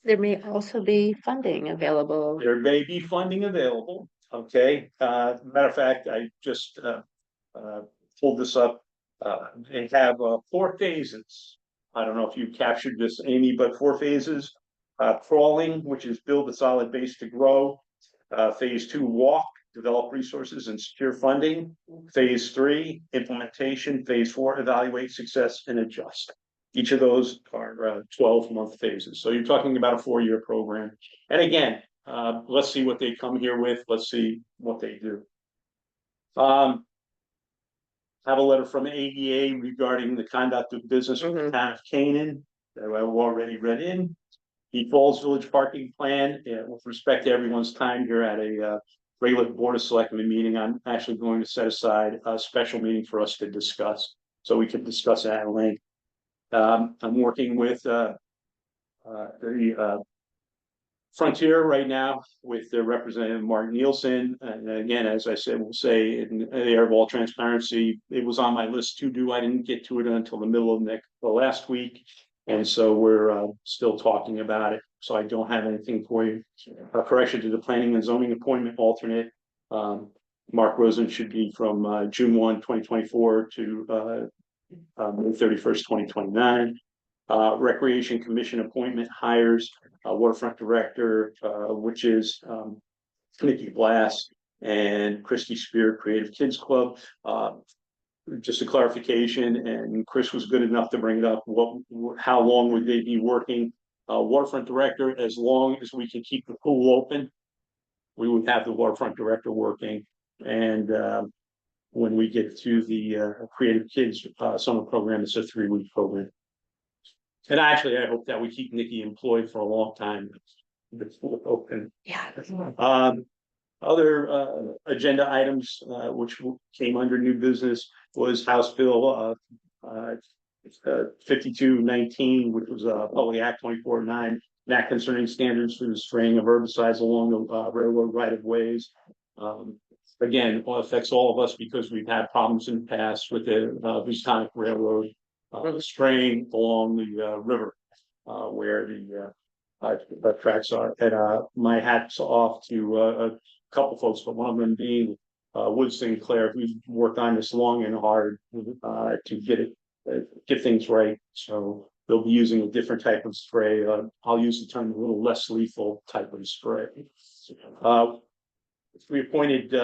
There may also be funding available. There may be funding available, okay? Matter of fact, I just pulled this up. They have 4 phases. I don't know if you captured this, Amy, but 4 phases. Crawling, which is build a solid base to grow. Phase 2, walk, develop resources and secure funding. Phase 3, implementation. Phase 4, evaluate success and adjust. Each of those are 12-month phases. So you're talking about a 4-year program. And again, let's see what they come here with. Let's see what they do. Have a letter from ADA regarding the conduct of business with the town of Canaan that I've already read in. The Falls Village Parking Plan, with respect to everyone's time here at a regular Board of Selectmen meeting, I'm actually going to set aside a special meeting for us to discuss, so we can discuss that at length. I'm working with the Frontier right now with the Representative Mark Nielsen. And again, as I said, we'll say in the air of all transparency, it was on my list to do. I didn't get to it until the middle of the last week. And so we're still talking about it. So I don't have anything for you. Correction to the planning and zoning appointment alternate. Mark Rosen should be from June 1, 2024 to May 31st, 2029. Recreation Commission appointment hires waterfront director, which is Nikki Blass and Christy Spear, Creative Kids Club. Just a clarification, and Chris was good enough to bring it up. How long would they be working? Waterfront director, as long as we can keep the pool open, we would have the waterfront director working. And when we get to the Creative Kids summer program, it's a 3-week program. And actually, I hope that we keep Nikki employed for a long time. Open. Yeah. Other agenda items which came under new business was House Bill 5219, which was Public Act 2409, an act concerning standards for the spraying of herbicides along the railroad right of ways. Again, it affects all of us because we've had problems in the past with the Houstonic Railroad spraying along the river where the tracks are. And my hat's off to a couple folks, but one of them being Wood Sinclair, who's worked on this long and hard to get things right. So they'll be using a different type of spray. I'll use the term a little less lethal type of spray. We appointed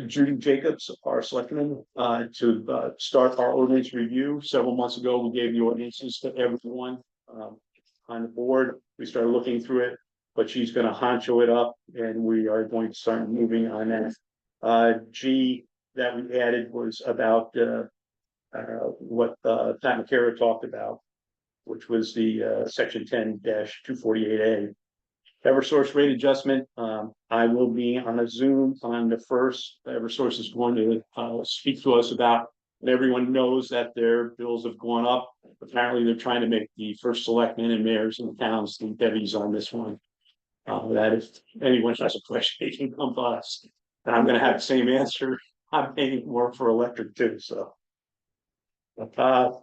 Judy Jacobs, our selectman, to start our ordinance review. Several months ago, we gave the ordinances to everyone on the board. We started looking through it, but she's going to honcho it up, and we are going to start moving on that. G that we added was about what Pat McCara talked about, which was the section 10-248A. Eversource rate adjustment. I will be on a Zoom on the 1st. Eversource is going to speak to us about, and everyone knows that their bills have gone up. Apparently, they're trying to make the first selectmen and mayors in the towns the devies on this one. That if anyone has a question, they can come to us. And I'm going to have the same answer. I'm paying more for electric too. So, that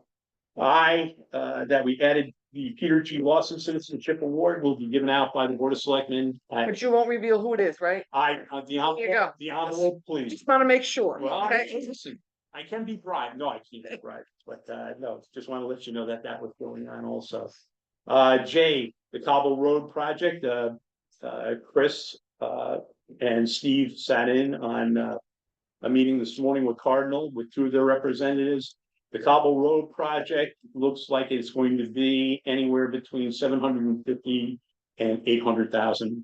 we added. The Peter G. Lawson Citizenship Award will be given out by the Board of Selectmen. But you won't reveal who it is, right? The envelope, please. Just want to make sure. Well, Okay. listen, I can be bribed. No, I can't be bribed, but no, just want to let you know that that was going on also. J, the Cobble Road project. Chris and Steve sat in on a meeting this morning with Cardinal with 2 of their representatives. The Cobble Road project looks like it's going to be anywhere between $750,000 and $800,000.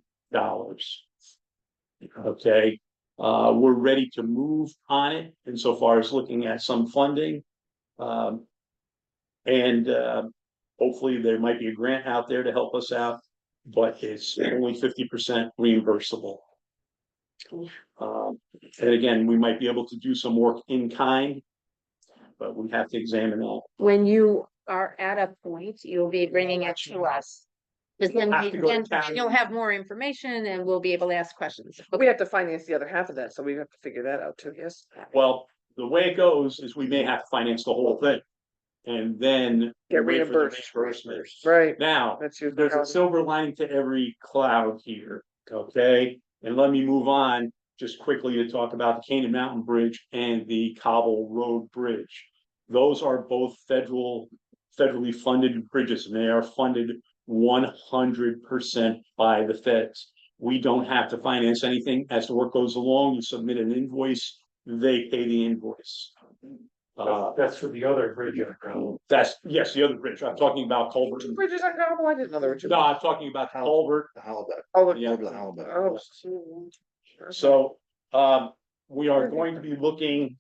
Okay, we're ready to move on it insofar as looking at some funding. And hopefully there might be a grant out there to help us out, but it's only 50% reimbursable. And again, we might be able to do some work in kind, but we have to examine that. When you are at a point, you'll be bringing it to us. Because then you'll have more information and we'll be able to ask questions. But we have to finance the other half of that, so we have to figure that out too, yes. Well, the way it goes is we may have to finance the whole thing. and then. Get wait for the reimbursed. reimbursement. Right. Now, That's usually there's how a silver lining to every cloud here, okay? And let me move on just quickly to talk about the Canaan Mountain Bridge and the Cobble Road Bridge. Those are both federally funded bridges, and they are funded 100% by the feds. We don't have to finance anything. As the work goes along, you submit an invoice, they pay the invoice. That's for the other bridge. That's, yes, the other bridge. I'm talking about culvert. Bridges on Cobble, I didn't know there were two. No, I'm talking about culvert. The Halabuck. Oh, Yeah. The Halabuck. oh. So, we are going to be looking,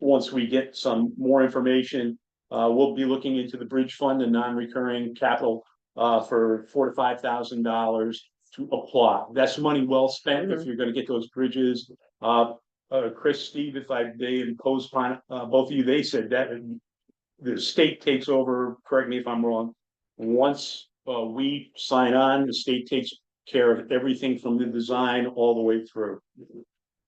once we get some more information, we'll be looking into the bridge fund and non-recurring capital, for $4,000 to $5,000 to apply. That's money well spent if you're gonna get those bridges. Chris, Steve, if they impose upon, both of you, they said that the state takes over, correct me if I'm wrong. Once, we sign on, the state takes care of everything from the design all the way through.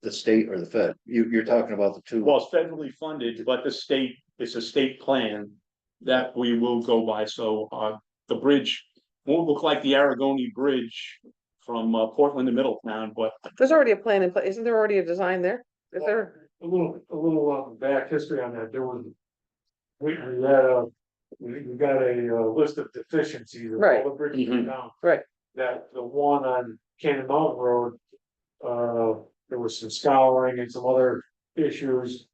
The state or the Fed? You're talking about the two. Well, it's federally funded, but it's a state plan that we will go by. So, the bridge won't look like the Aragoni Bridge from, Portland to Middletown, but There's already a plan in place. Isn't there already a design there? Is there? A little back history on that. There was. We got a list of deficiencies of Right. all the bridges in town. Right. That the one on Canaan Mountain Road, there was some scouring and some other issues.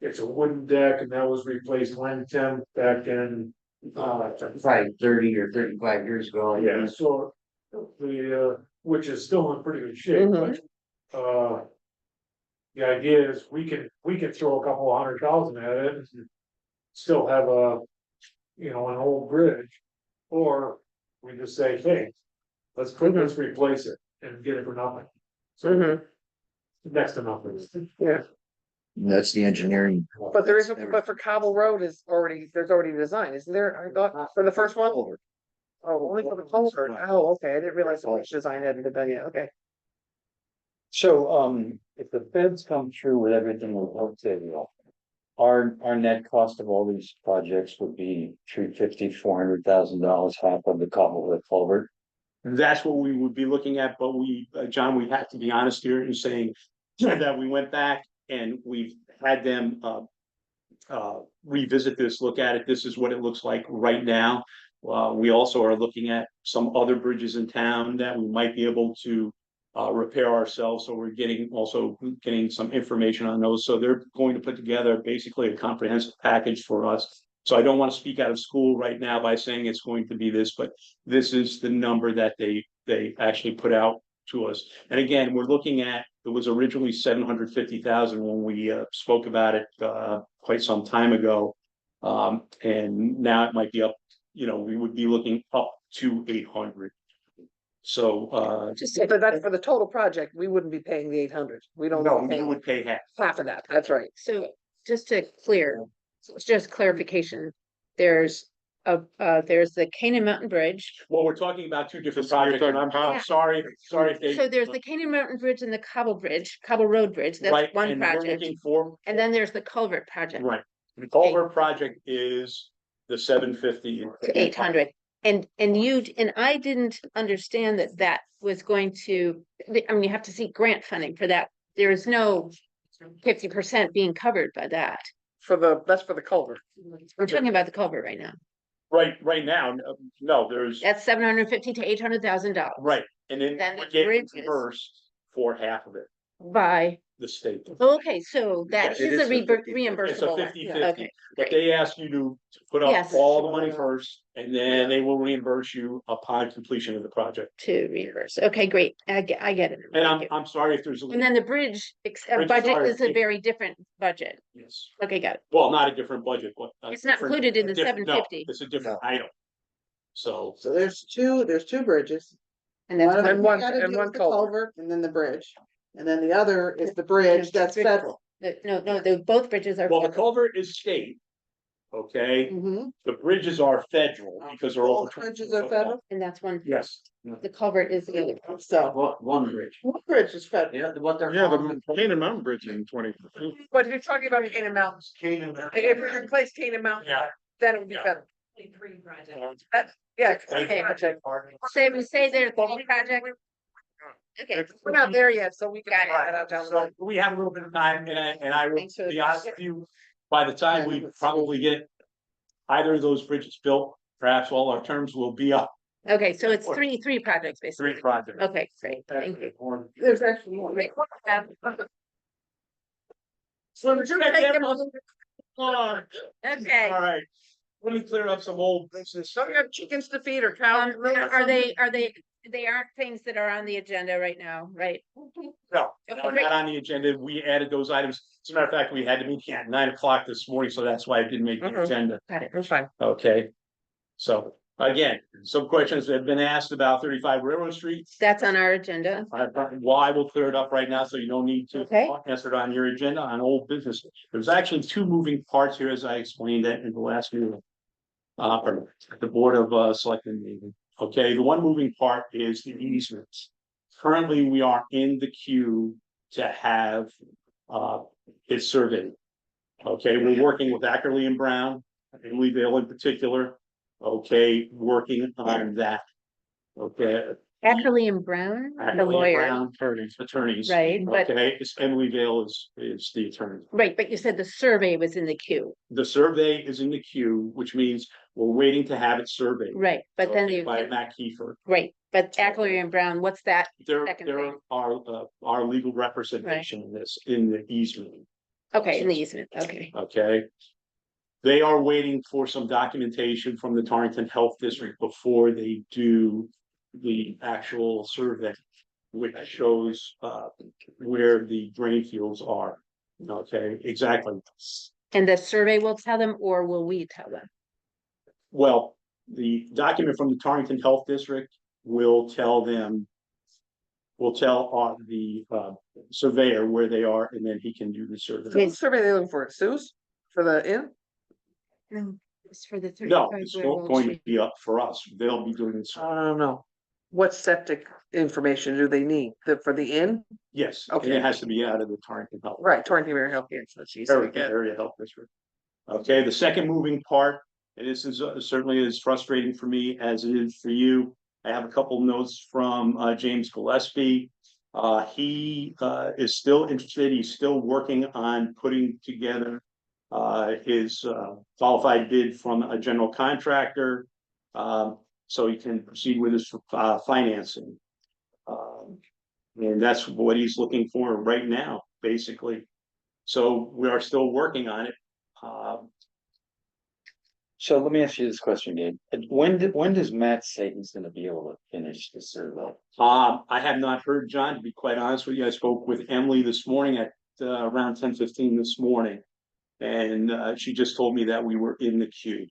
It's a wooden deck and that was replaced 9/10 back in. Probably 30 or 35 years ago. I Yeah, guess. so the, which is still in pretty good shape, but, the idea is we can throw a couple of $100,000 at it and still have an old bridge. Or we just say, hey, let's replace it and get it for nothing. So next to nothing. Yeah. That's the engineering. But there is, but for Cobble Road there's already a design, isn't there? I thought for the first one? Oh, only for the culvert. Oh, okay. I didn't realize the bridge design hadn't been done yet. Okay. So, if the feds come through with everything we're hoping, our net cost of all these projects would be $350,000 to $400,000, half of the Cobble culvert. that's what we would be looking at. But John, we have to be honest here in saying that we went back and we've had them, revisit this, look at it. This is what it looks like right now. We also are looking at some other bridges in town that we might be able to repair ourselves. So we're getting some information on those. So they're going to put together basically a comprehensive package for us. So I don't want to speak out of school right now by saying it's going to be this, but this is the number that they actually put out to us. And again, we're looking at, it was originally 750,000 when we spoke about it quite some time ago. And now it might be up, we would be looking up to 800. So But that's for the total project. We wouldn't be paying the 800. We don't. no, we would pay half of that. That's right. So just just clarification, there's the Canaan Mountain Bridge. Well, we're talking about two different projects, and I'm sorry if they. So there's the Canaan Mountain Bridge and the Cobble Road Bridge, that's Right, one and we're project. looking for. And then there's the culvert project. Right, the culvert project is the 750 to 800. And I didn't understand that was going to, you have to seek grant funding for that. There is no 50% being covered by that. That's for the culvert. We're talking about the culvert right now. Right now, no, there's. That's $750,000 to $800,000. Right, and then Then we're the getting bridges. reimbursed for half of it, By, the state. okay, so that Yes, it is a is a 50/50. reimbursable. It's a one. 50/50. Okay, But they ask you to put up Yes. all the money first, and then they will reimburse you upon completion of the project. to reimburse. Okay, great. I get it. And Thank you. I'm sorry if there's. And then the bridge Bridge, budget sorry. is a very different budget. Yes, Okay, got it. well, not a different budget, but. It's not included in the 750. It's a different item. So. So there's two bridges. And that's And one one culvert. And then the bridge. And then the other is the bridge that's federal. No, both bridges are. Well, the culvert is state. Okay, Mhm. the bridges are federal because they're All over. bridges are federal? And that's one, Yes. the culvert is the other. So, One bridge. what bridge is federal? Yeah, what they're. Yeah, the Canaan Mountain Bridge in 20. But you're talking about Canaan Mountains. Canaan. If we replace Canaan Mountain, Yeah. then it would be federal. Yeah. Okay. Say there's one project. Okay. We're not there yet, so we can. Got it. figure that out down the So road. we have a little bit of time and I will Thanks for the- be honest with you, by the time we probably get either of those bridges built, perhaps all our terms will be up. Okay, so it's three projects basically. Three projects. Okay, great, thank you. There's actually more. Great. So did you Take them all? Okay, All right, let me clear up some old business. Don't you have chickens to feed or cows? are they aren't things that are on the agenda right now, right? No, Okay, not on the agenda. We added those items. As a matter of fact, we had to meet at 9 o'clock this morning, so that's why I didn't make the Mhm. agenda. Got it. That's fine. Okay. So again, some questions have been asked about 35 Railroad Street. That's on our agenda. Well, I will clear it up right now, so you don't need to Okay. answer it on your agenda on old business. There's actually two moving parts here, as I explained that in the last meeting. From the Board of Selectmen meeting. Okay, the one moving part is the easements. Currently, we are in the queue to have it surveyed. Okay, we're working with Ackerley and Brown, and Louisville in particular. Okay, working on that. Okay. Ackerley and Brown, the Ackerley and lawyer, Brown attorneys. right, but, Okay, it's Emily Vale is the attorney. right, but you said the survey was in the queue, The survey is in the queue, which means we're waiting to have it surveyed. right, but then Okay, you, by Matt Kiefer. right, but Ackerley and Brown, what's that? There Second thing. are our legal representation in this, in the easement, Okay, in the easement, okay, okay? They are waiting for some documentation from the Torrington Health District before they do the actual survey, which shows where the drain fields are. Okay, exactly. and the survey will tell them, or will we tell them? Well, the document from the Torrington Health District will tell them. Will tell the surveyor where they are, and then he can do the survey. What survey they looking for? Sue's? For the inn? No, it's for the No, 35 it's Railroad going to Street. be up for us. They'll be doing this. I don't know. What septic information do they need? For the inn? Yes, and Okay. it has to be out of the Torrington Health. Right, Torrington Area Health, yes, that's easy to Area get. area health district. Okay, the second moving part, and this is certainly as frustrating for me as it is for you. I have a couple notes from James Gillespie. He is still interested. He's still working on putting together his qualified bid from a general contractor. So he can proceed with his financing. And that's what he's looking for right now, basically. So we are still working on it. So let me ask you this question, Gabe. When does Matt say he's gonna be able to finish the survey? I have not heard John, to be quite honest with you. I spoke with Emily this morning at around 10:15 this morning. And she just told me that we were in the queue.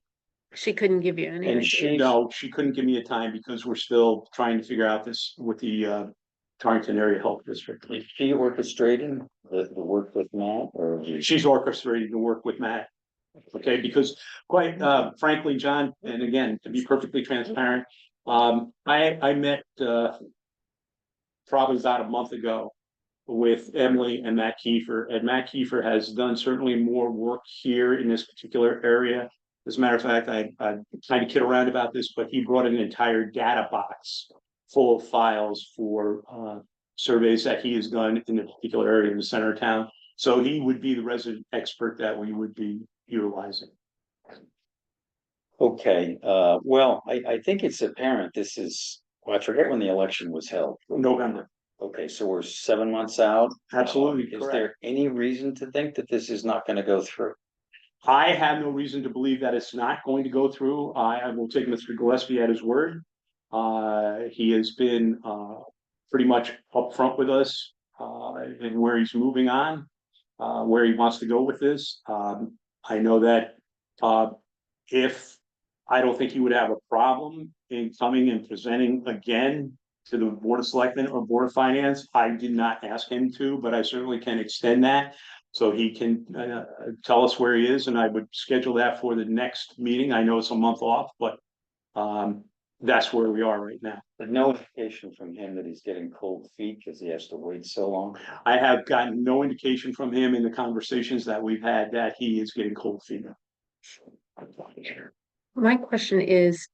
She couldn't give you any. And idea. No, she couldn't give me a time because we're still trying to figure out this with the Torrington Area Health District. Is she orchestrating the work with Matt or? She's orchestrating to work with Matt. Okay, because quite frankly, John, and again, to be perfectly transparent, I met probably about a month ago with Emily and Matt Kiefer, and Matt Kiefer has done certainly more work here in this particular area. As a matter of fact, I kind of kid around about this, but he brought an entire data box full of files for surveys that he has done in the particular area in the center of town. So he would be the resident expert that we would be utilizing. Okay, well, I think it's apparent this is, well, I forget when the election was held. November. Okay, so we're 7 months out. Absolutely Is correct. there any reason to think that this is not gonna go through? I have no reason to believe that it's not going to go through. I will take Mr. Gillespie at his word. He has been pretty much upfront with us and where he's moving on, where he wants to go with this. I know that if I don't think he would have a problem in coming and presenting again to the Board of Selectmen or Board of Finance. I did not ask him to, but I certainly can extend that. So he can tell us where he is, and I would schedule that for the next meeting. I know it's a month off, but that's where we are right now. But no indication from him that he's getting cold feet because he has to wait so long. I have gotten no indication from him in the conversations that we've had that he is getting cold feet. My question is,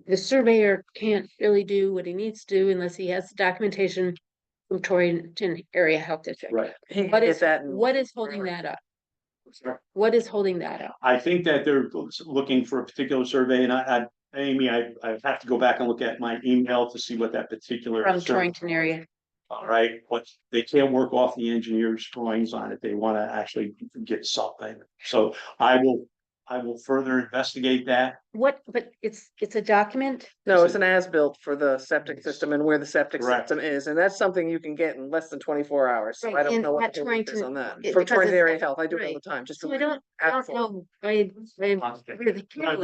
the surveyor can't really do what he needs to do unless he has documentation from Torrington Area Health District. Right. What is holding that up? What is holding that up? I think that they're looking for a particular survey, and Amy, I have to go back and look at my email to see what that particular. From Torrington area. All right, but they can't work off the engineer's drawings on it. They want to actually get something. So I will further investigate that. What, but it's a document? No, it's an as-built for the septic system and where the septic Correct. system is, and that's something you can get in less than 24 hours, so I Right, don't and know what at the difference is Torrington, on that. it- For because Torrington it's- Area Health, I do it all right. the time, just. So I don't know, I really I've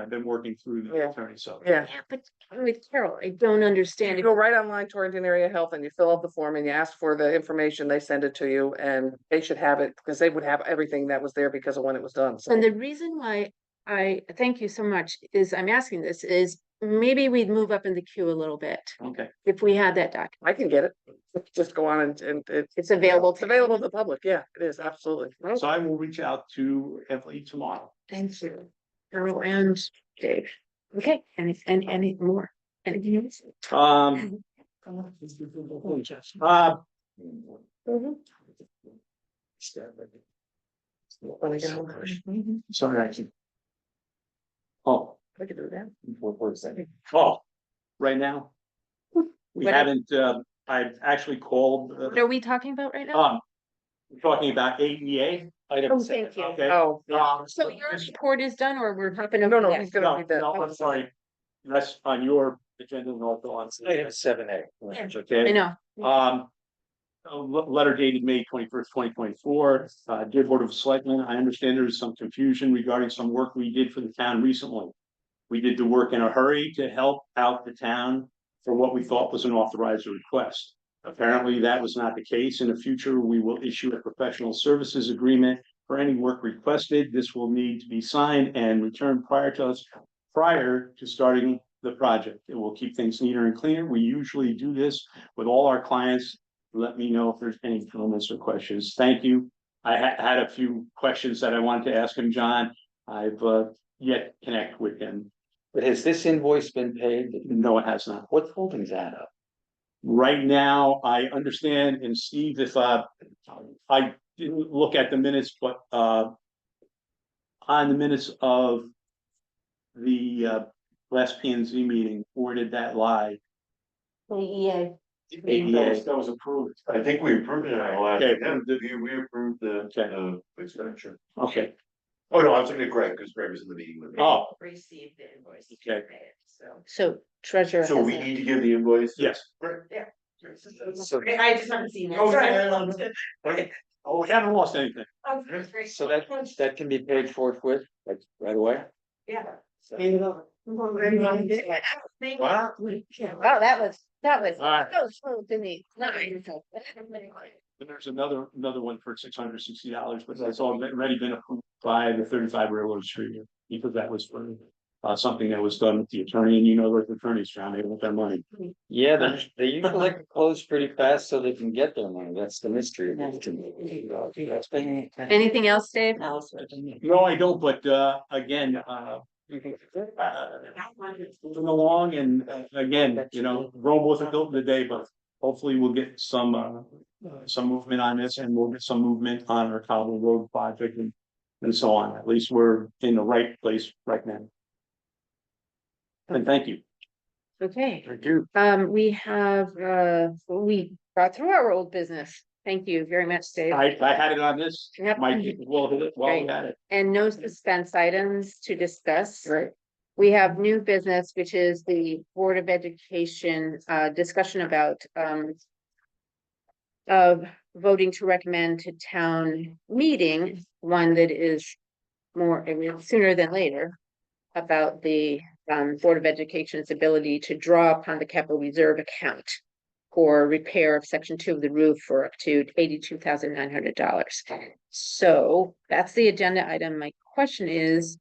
been working through the Yeah. attorney, so. Yeah. Yeah, but with Carol, I don't understand. You go right online, Torrington Area Health, and you fill out the form and you ask for the information, they send it to you, and they should have it, because they would have everything that was there because of when it was done, so. And the reason why I thank you so much is I'm asking this is maybe we'd move up in the queue a little bit Okay. if we had that document. I can get it, just go on and It's available. it's available to the public, yeah, it is, absolutely. So I will reach out to Emily tomorrow. Thank you, Carol and Dave. Okay, any more? Anything else? Sorry, I keep. Oh, I could do that. What is that? oh, right now. We What- haven't, I've actually called, What are we talking about right now? we're talking about ADA. Oh, thank you. Okay. Oh, So your report is done or we're hopping over no, that? he's gonna read that. No, I'm sorry. That's on your agenda and also on. Item 7A. Okay. I know. Letter dated May 21st, 2024. Dear Board of Selectmen, I understand there is some confusion regarding some work we did for the town recently. We did the work in a hurry to help out the town for what we thought was an authorized request. Apparently, that was not the case. In the future, we will issue a professional services agreement for any work requested. This will need to be signed and returned prior to starting the project. It will keep things neater and cleaner. We usually do this with all our clients. Let me know if there's any comments or questions. Thank you. I had a few questions that I wanted to ask him, John. I've yet to connect with him. But has this invoice been paid? No, it has not. What's holding that up? Right now, I understand, and Steve, if I didn't look at the minutes, but on the minutes of the last P and Z meeting, where did that lie? The EA. That was approved. I think we approved it at our last. Okay. Yeah, we approved the expenditure. Okay. Oh, no, I was looking at Greg, because Greg was in the meeting with me. Oh, Received the invoice. okay. So treasurer. So we hasn't- need to give the invoice? Yes. Yeah. So, I just haven't seen it. Oh, Sorry. yeah. Oh, we haven't lost anything. Oh, great. so that can be paid forthwith, like right away? Yeah. Wow. Wow, that was All right. so smooth, Denise. And there's another one for $660, but that's already been approved by the 35 Railroad Street, because that was for something that was done with the attorney, and you know what the attorneys found, they want their money. Yeah, they usually like to close pretty fast so they can get their money. That's the mystery of it. Anything else, Dave? No, I don't, but again, moving along, and again, Rome wasn't built in a day, but hopefully we'll get some movement on this, and we'll get some movement on our Cobble Road project and so on. At least we're in the right place right now. And thank you. Okay, Thank you. we we got through our old business. Thank you very much, Dave. I had it on this. Yep. Mike, well, hit it while we Great. had it. And no suspense items to discuss. Right. We have new business, which is the Board of Education, discussion about, of voting to recommend to town meeting, one that is more, sooner than later, about the, Board of Education's ability to draw upon the capital reserve account. for repair of section 2 of the roof for up to $82,900. So that's the agenda item. My question is,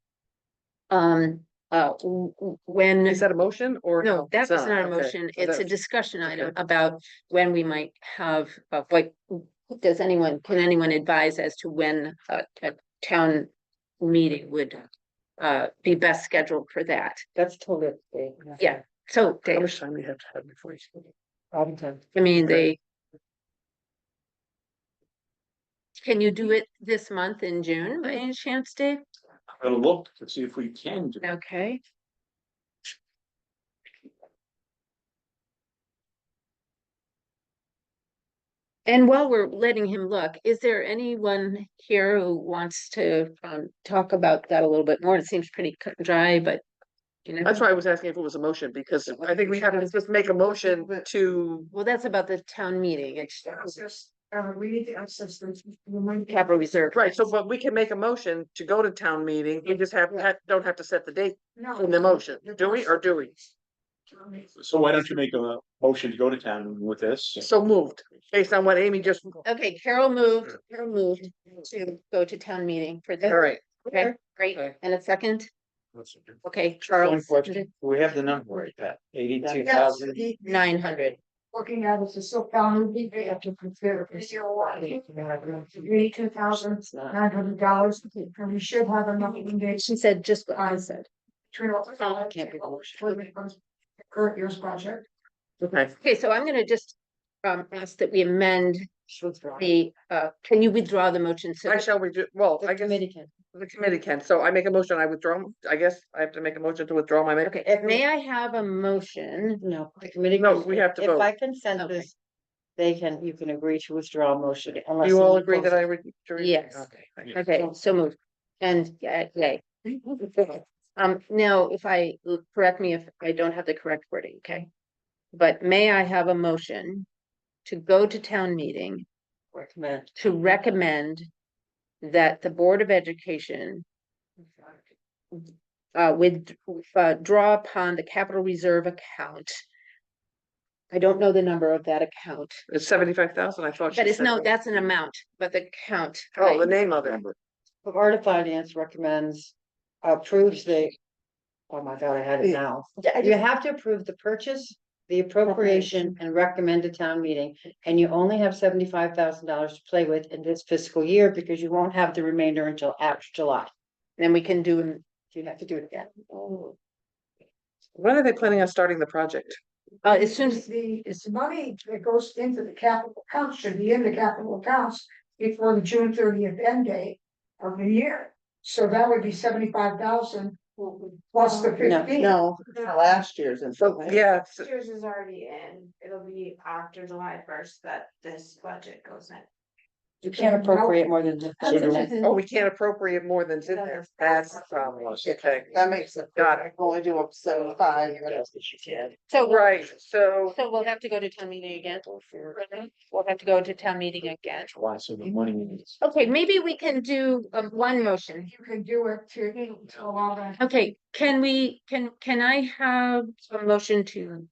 when. Is that a motion or? No, that it's was not a Okay. motion. So It's a that's- discussion item okay. about when we might have, what, can anyone advise as to when a town meeting would be best scheduled for that? That's totally. Okay. Yeah, so How Dave, much time we have to have before you? I mean, can you do it this month in June by any chance, Dave? I'm gonna look to see if we can do. Okay. And while we're letting him look, is there anyone here who wants to talk about that a little bit more? It seems pretty cut and dry, but you know. That's why I was asking if it was a motion, because I think we have to just make a motion to. Well, that's about the town meeting. It's We need to access this. capital reserve. Right, so but we can make a motion to go to town meeting, we just don't have to set the date No. in the motion, do we, or do we? So why don't you make a motion to go to town with this? So moved, based on what Amy just. Okay, Carol moved to go to town meeting for this. All right. Okay, great. And a second? Okay, One Charles. question, we have the number right, Pat, 82,000. 900. Looking at it, it's still down, we have to consider. $82,900, and we should have enough in there. She said just what I said. Can't be current year's project. Okay. Okay, so I'm gonna just ask that we amend the, can you withdraw the motion? So I shall we do, well, I guess. The committee can, so I make a motion, I withdraw, I guess I have to make a motion to withdraw my. Okay, may I have a motion? No, the committee. No, we have to If vote. by consensus, you can agree to withdraw a motion unless. You all someone agree that opposes. I would? Yes. Okay. thank you. Okay, so moved. And yay. Now, if correct me if I don't have the correct wording, okay? But may I have a motion to go to town meeting to recommend that the Board of Education draw upon the capital reserve account. I don't know the number of that account. It's 75,000, I thought. But she it's said. no, that's an amount, but the count. Oh, the name of it. The Board of Finance recommends, approves the. Oh my God, I had it now. You have to approve the purchase, the appropriation, and recommend a town meeting. And you only have $75,000 to play with in this fiscal year because you won't have the remainder until after July. Then we can do, you have to do it again. When are they planning on starting the project? As soon as, It's money that goes into the capital accounts, should be in the capital accounts before the June 30th end date of the year. So that would be 75,000 plus the 15. No, last year's. And So, yeah, so- Yours is already in, it'll be after July 1st that this budget goes in. You can't appropriate more than the. oh, we can't appropriate more than's in there, that's the problem, okay. That makes it. Got I can only do up to 75. so, Right, so. so we'll have to go to town meeting again. We'll have to go to town meeting again. Why, so the money is. Okay, maybe we can do one motion. You can do it to allow that. Okay, can I have a motion to,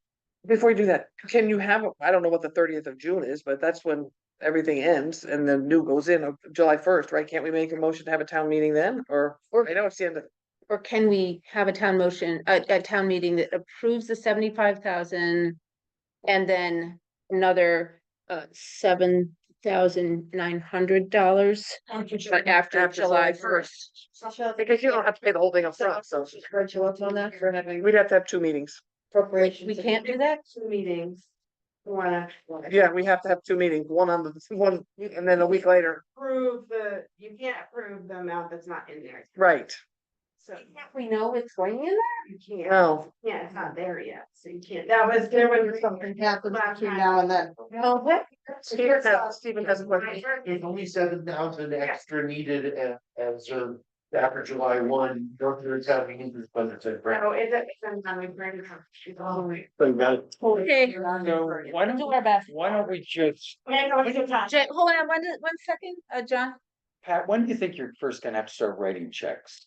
Before you do that, can you have, I don't know what the 30th of June is, but that's when everything ends and the new goes in of July 1st, right? Can't we make a motion to have a town meeting then, or I know it's the end of. or can we have a town motion, a town meeting that approves the 75,000 and then another $7,900 after July 1st? Because you don't have to pay the whole thing up front, so. Congratulations on that for having We'd have to have two meetings. appropriations. We can't do that? 2 meetings. Yeah, we have to have two meetings, one on the, one, and then a week later. You can't approve the amount that's not in there. Right. So We know it's going in there? you can't. No. Yeah, it's not there yet, so you can't. There was Something happens between now and then. Oh, what? Stephen has a question. There's only 7,000 extra needed as after July 1, Northern County English budget. No, it's on the brand. So you got it. Okay. So why Do don't, our best. why don't we just, Hold on one second, John. Pat, when do you think you're first gonna have to start writing checks?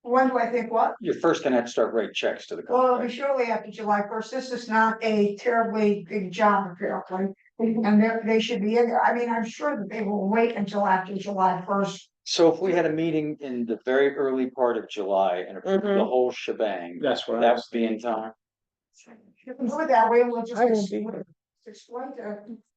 When do I think what? You're first gonna have to start writing checks to the Well, it'll company. be surely after July first. This is not a terribly big job apparently. And they should be in there. I mean, I'm sure that they will wait until after July first. So if we had a meeting in the very early part of July and approved the Mhm. whole shebang, That's what I that was. would be in time. You can do it that way, we'll just I won't be. explain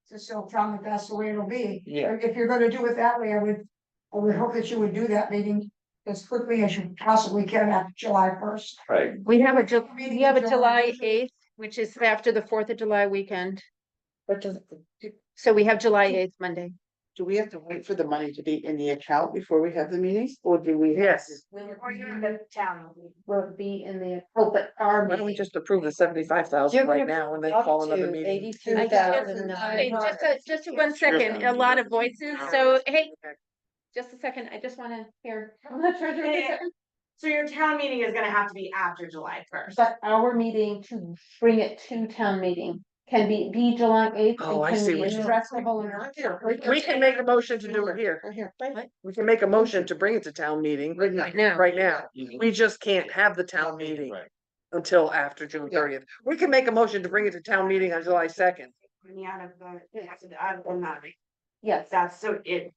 to Silton that that's the way it'll be. Yeah. If you're gonna do it that way, I would hope that you would do that meeting as quickly as you possibly can after July first. Right. We have a July 8th, which is after the 4th of July weekend. So we have July 8th, Monday. Do we have to wait for the money to be in the account before we have the meetings, or do we? Yes. Or you're in the town. Will be in the, oh, but our. Why don't we just approve the 75,000 right now and then call another meeting? Okay, just 1 second, a lot of voices, so, hey, just a second, I just wanna hear. I'm not sure. So your town meeting is gonna have to be after July first. But our meeting to bring it to town meeting can be July 8th. Oh, I and can see be what you're- addressable. We can make a motion to do it here. We can make a motion to bring it to town meeting Right now. right now. We just can't have the town meeting until after June 30th. We can make a motion to bring it to town meeting on July 2nd. Money out of the. Yes, That's so it,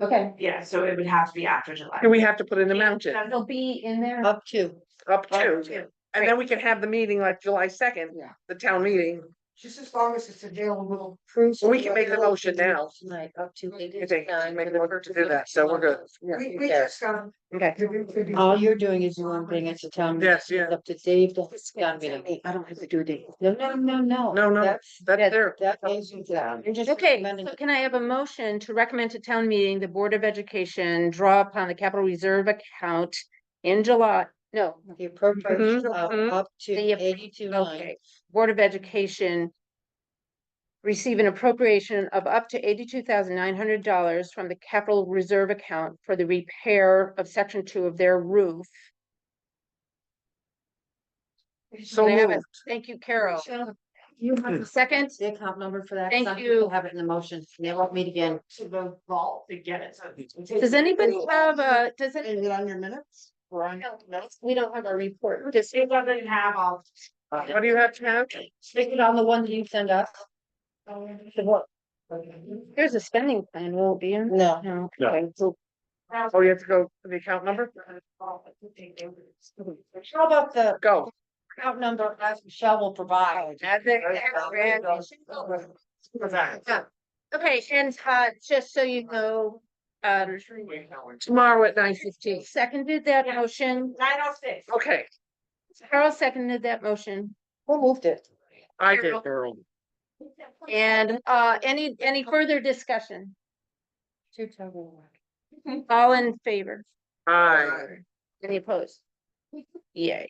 okay, yeah, so it would have to be after July. And we have to put an amount in, it'll be in there. Up to. up to. And then we can have the meeting like July 2nd, the town meeting. Just as long as it's available. So we can make the motion now. Tonight, up to You think, make the motion to do that, so we're good. We just, Okay. All you're doing is you want to bring it to town. meeting. Yes, yeah. It's up to Dave to town meeting. I don't have to do a date. No, No, That's, that's there. that goes with that. You're just Okay, recommending- so can I have a motion to recommend to town meeting, the Board of Education draw upon the capital reserve account in July, no, The appropriation Mhm, of mhm. up to The- 82 okay, Board of Education receive an appropriation of up to $82,900 from the capital reserve account for the repair of section 2 of their roof. So Can I have a- moved. Thank you, Carol. You have a second? The account number for that. Thank Some you. people have it in the motion. They won't meet again. To the vault to get it, so. Does anybody have a, Is it on your minutes? Or on? we don't have a report. Just, it doesn't have all. What do you have to have? Stick it on the one that you send us. There's a spending plan, will it be in? No. No. No. Okay, so Oh, you have to go to the account number? How about the Go. account number as Michelle will provide? okay, and just so you know, Tomorrow at 9:15. seconded that motion. 9:06. Okay, Carol seconded that motion. Who moved it? I did, Carol. And any further discussion? Two total. All in favor? Aye. Any opposed? Yay.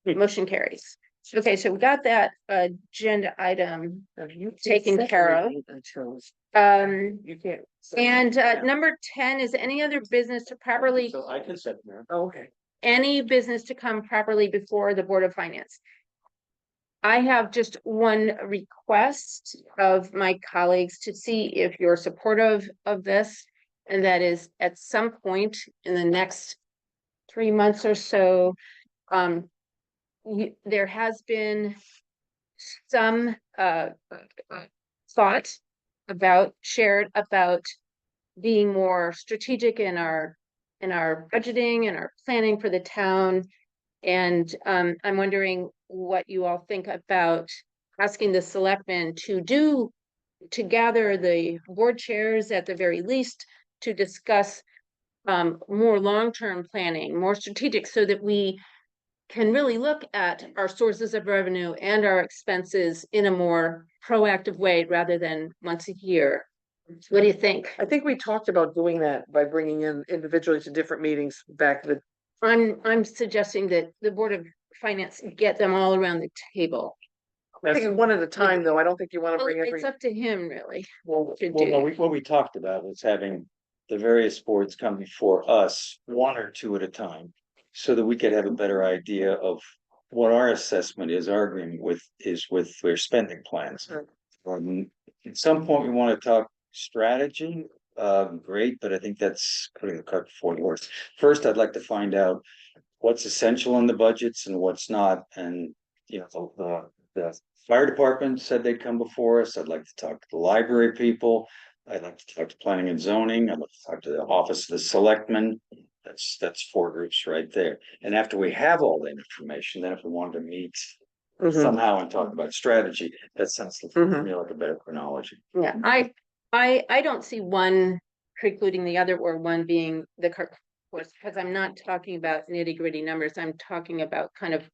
Motion carries. Okay, so we got that agenda item taken care of. Until You can't. and number 10 is any other business to properly, So I can set there. Okay. any business to come properly before the Board of Finance. I have just one request of my colleagues to see if you're supportive of this. And that is at some point in the next 3 months or so, there has been some thought shared about being more strategic in our budgeting and our planning for the town. And I'm wondering what you all think about asking the selectmen to gather the board chairs at the very least to discuss more long-term planning, more strategic, so that we can really look at our sources of revenue and our expenses in a more proactive way rather than once a year. What do you think? I think we talked about doing that by bringing in individually to different meetings back to the. I'm suggesting that the Board of Finance get them all around the table. I think one at a time, though. I don't think you want to Well, bring every. it's up to him, really. Well, to well, do. no, what we talked about was having the various boards come before us, one or two at a time. So that we could have a better idea of what our assessment is, our agreement with their spending plans. At some point, we want to talk strategy, great, but I think that's putting the cart before the horse. First, I'd like to find out what's essential in the budgets and what's not, and, you know, the fire department said they'd come before us. I'd like to talk to the library people. I'd like to talk to planning and zoning. I'd like to talk to the office of the selectmen. That's 4 groups right there. And after we have all that information, then if we wanted to meet somehow and talk about strategy, that sounds to me like a better chronology. Yeah, I don't see one precluding the other or one being the course, because I'm not talking about nitty gritty numbers. I'm talking about kind of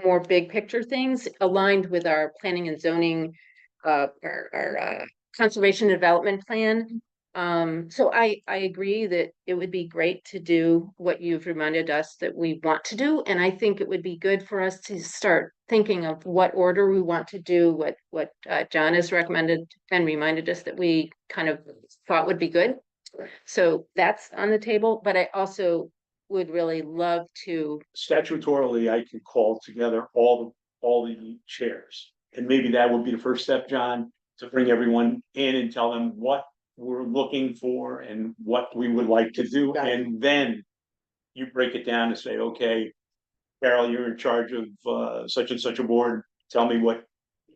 more big picture things aligned with our planning and zoning, our conservation development plan. So I agree that it would be great to do what you've reminded us that we want to do. And I think it would be good for us to start thinking of what order we want to do, what John has recommended and reminded us that we kind of thought would be good. So that's on the table, but I also would really love to. Statutorily, I can call together all the chairs. And maybe that would be the first step, John, to bring everyone in and tell them what we're looking for and what we would like to do. And then you break it down and say, okay, Carol, you're in charge of such and such a board. Tell me what,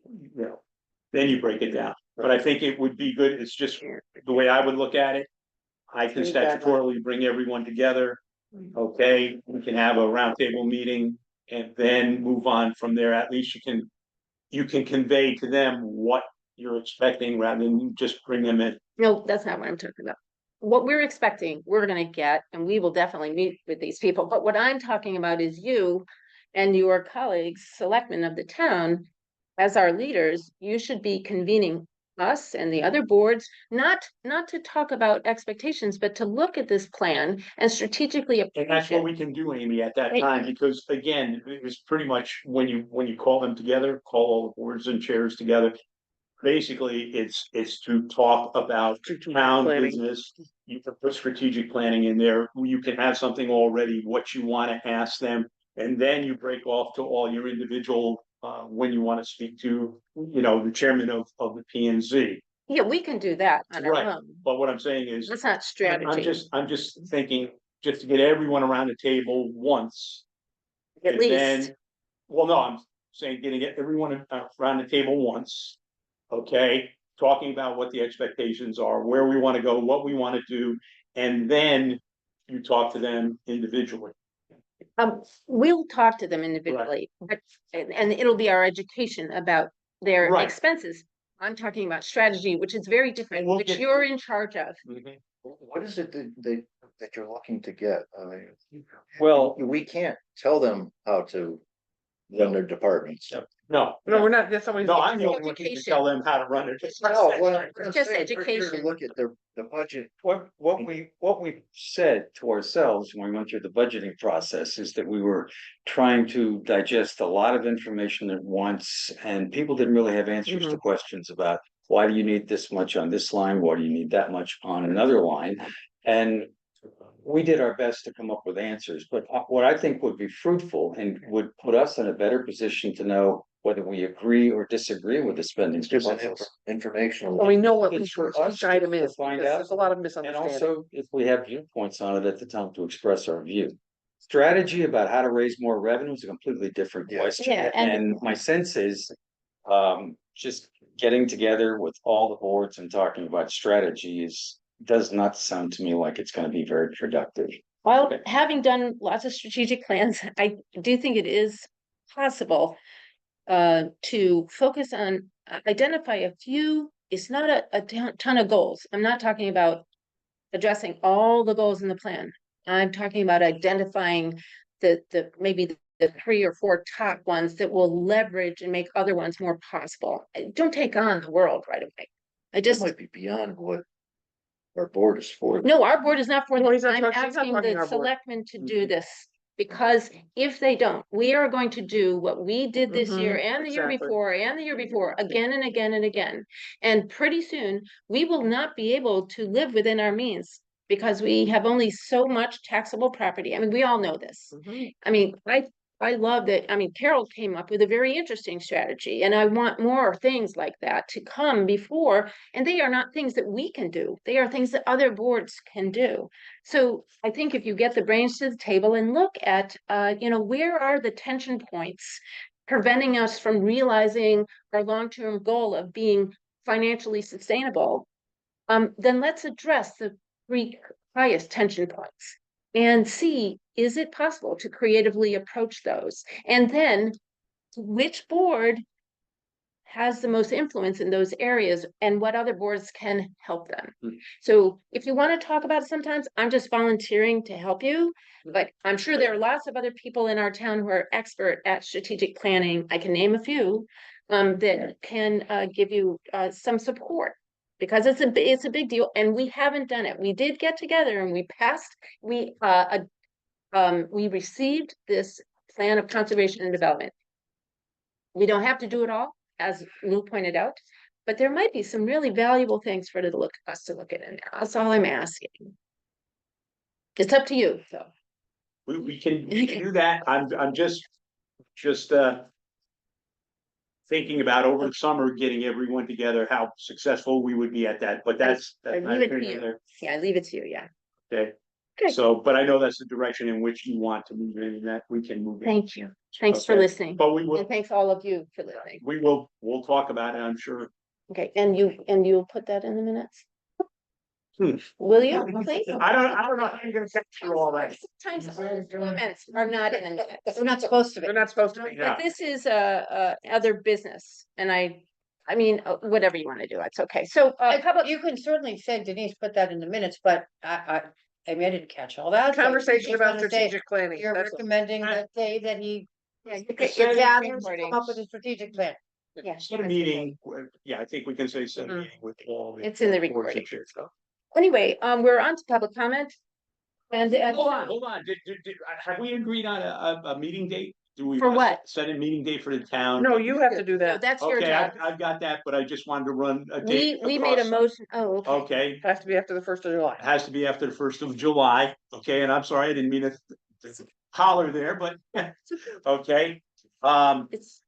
you know, then you break it down. But I think it would be good. It's just the way I would look at it. I can statutorily bring everyone together. Okay, we can have a roundtable meeting and then move on from there. At least you can convey to them what you're expecting rather than just bring them in. No, that's not what I'm talking about. What we're expecting, we're gonna get, and we will definitely meet with these people. But what I'm talking about is you and your colleagues, selectmen of the town, as our leaders, you should be convening us and the other boards, not to talk about expectations, but to look at this plan and strategically approach And that's what it. we can do, Amy, at that Right. time, because again, it was pretty much when you call them together, call all the boards and chairs together. Basically, it's to talk about town planning. business. You can put strategic planning in there. You can have something already, what you want to ask them. And then you break off to all your individual, when you want to speak to, you know, the chairman of the P and Z. Yeah, we can do that on our Right, own. but what I'm saying is. That's not strategy. I'm just thinking, just to get everyone around the table once. At and then- least. Well, no, I'm saying getting everyone around the table once. Okay, talking about what the expectations are, where we want to go, what we want to do, and then you talk to them individually. We'll talk to them individually, but, and it'll be our education about their Right. expenses. I'm talking about strategy, which is very different, We'll which get- you're in charge of. What is it that you're looking to get? I mean, Well, we can't tell them how to run their departments. No, No, we're not, that's somebody's. no, I'm the only one who can tell them how to run it. No, what I'm Just saying, we're here to education. look at the budget. what we said to ourselves when we went through the budgeting process is that we were trying to digest a lot of information at once, and people didn't really have answers to questions about why do you need this much on this line? Why do you need that much on another line? And we did our best to come up with answers, but what I think would be fruitful and would put us in a better position to know whether we agree or disagree with the spending Just an proposals. informational. Well, we know what It's each for us item to is, find because out. there's a lot of And misunderstanding. also, if we have viewpoints on it at the time to express our view. Strategy about how to raise more revenue is a completely different question. Yeah, and- And my sense is, just getting together with all the boards and talking about strategies does not sound to me like it's gonna be very productive. Well, having done lots of strategic plans, I do think it is possible to focus on, identify a few, it's not a ton of goals. I'm not talking about addressing all the goals in the plan. I'm talking about identifying maybe the 3 or 4 top ones that will leverage and make other ones more possible. Don't take on the world right away. It might be beyond what our board is for. No, our board is not for No, this. he's not I'm talking- he's not asking talking the our board. selectmen to do this. Because if they don't, we are going to do what we did this year and the year exactly. before and the year before, again and again and again. And pretty soon, we will not be able to live within our means because we have only so much taxable property. I mean, we all know this. I mean, I love that. I mean, Carol came up with a very interesting strategy, and I want more things like that to come before. And they are not things that we can do. They are things that other boards can do. So I think if you get the brains to the table and look at, where are the tension points preventing us from realizing our long-term goal of being financially sustainable, then let's address the three highest tension points and see, is it possible to creatively approach those? And then which board has the most influence in those areas and what other boards can help them? So if you want to talk about it sometimes, I'm just volunteering to help you. But I'm sure there are lots of other people in our town who are expert at strategic planning. I can name a few that can give you some support. Because it's a big deal, and we haven't done it. We did get together and we received this plan of conservation and development. We don't have to do it all, as Lou pointed out, but there might be some really valuable things for us to look at in there. That's all I'm asking. It's up to you, so. We can do that. I'm just thinking about over the summer, getting everyone together, how successful we would be at that, but that's. I leave it to you. Yeah, I leave it to you, yeah. Okay, Okay. so, but I know that's the direction in which you want to move in, and that we can move in. Thank you. Thanks for Okay. listening. But we will, And thanks all of you for listening. we'll talk about it, I'm sure. Okay, and you'll put that in the minutes? Hmm. Will you, please? I don't know how you're gonna get through all that. Sometimes minutes are not in the minutes. They're not supposed to be. They're not supposed to be. Yeah. But this is other business, and I mean, whatever you want to do, it's okay. So, How about, you can certainly say, Denise, put that in the minutes, but I didn't catch all that. so Conversation just about wanna say strategic planning. You're That's all. recommending that day that he yeah, gathers, come up with a strategic plan. Yeah. Set a meeting, yeah, I think we can say set a meeting with all. It's in the boards and recording. shit, so. Anyway, we're on to public comment. And Hold on, have we agreed on a meeting date? Do we For wanna what? Set a meeting date for the town? No, you have to do No, that. that's your Okay, job. I've got that, but I just wanted to run a We date. made a across. motion. Oh, okay. Okay, Has to be after the 1st of July. it has to be after the 1st of July, okay, and I'm sorry, I didn't mean to holler there, but, okay. It's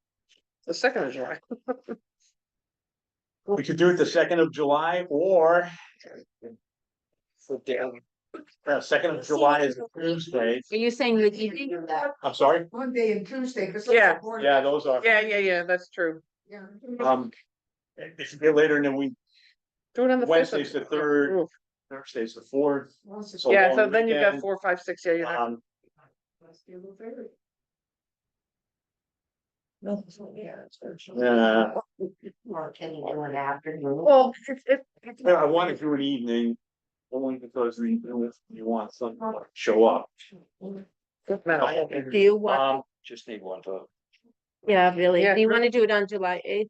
The 2nd of July. We could do it the 2nd of July, or. So damn. 2nd of July is a Tuesday, Are you saying the evening? I'm sorry, Monday and Tuesday, because. Yeah. yeah, those are, Yeah, that's true. if you get later in the week, Do it on the 5th. Wednesday's the 3rd, Thursday's the 4th. So Yeah, long so then you've got weekend. 4, 5, 6, yeah, you're not. Yeah, Or can you do an afternoon? Well, I want to do an evening, only because you want someone to show up. Do you want, Just need one vote. yeah, really? Yeah, Do you sure. want to do it on July 8th?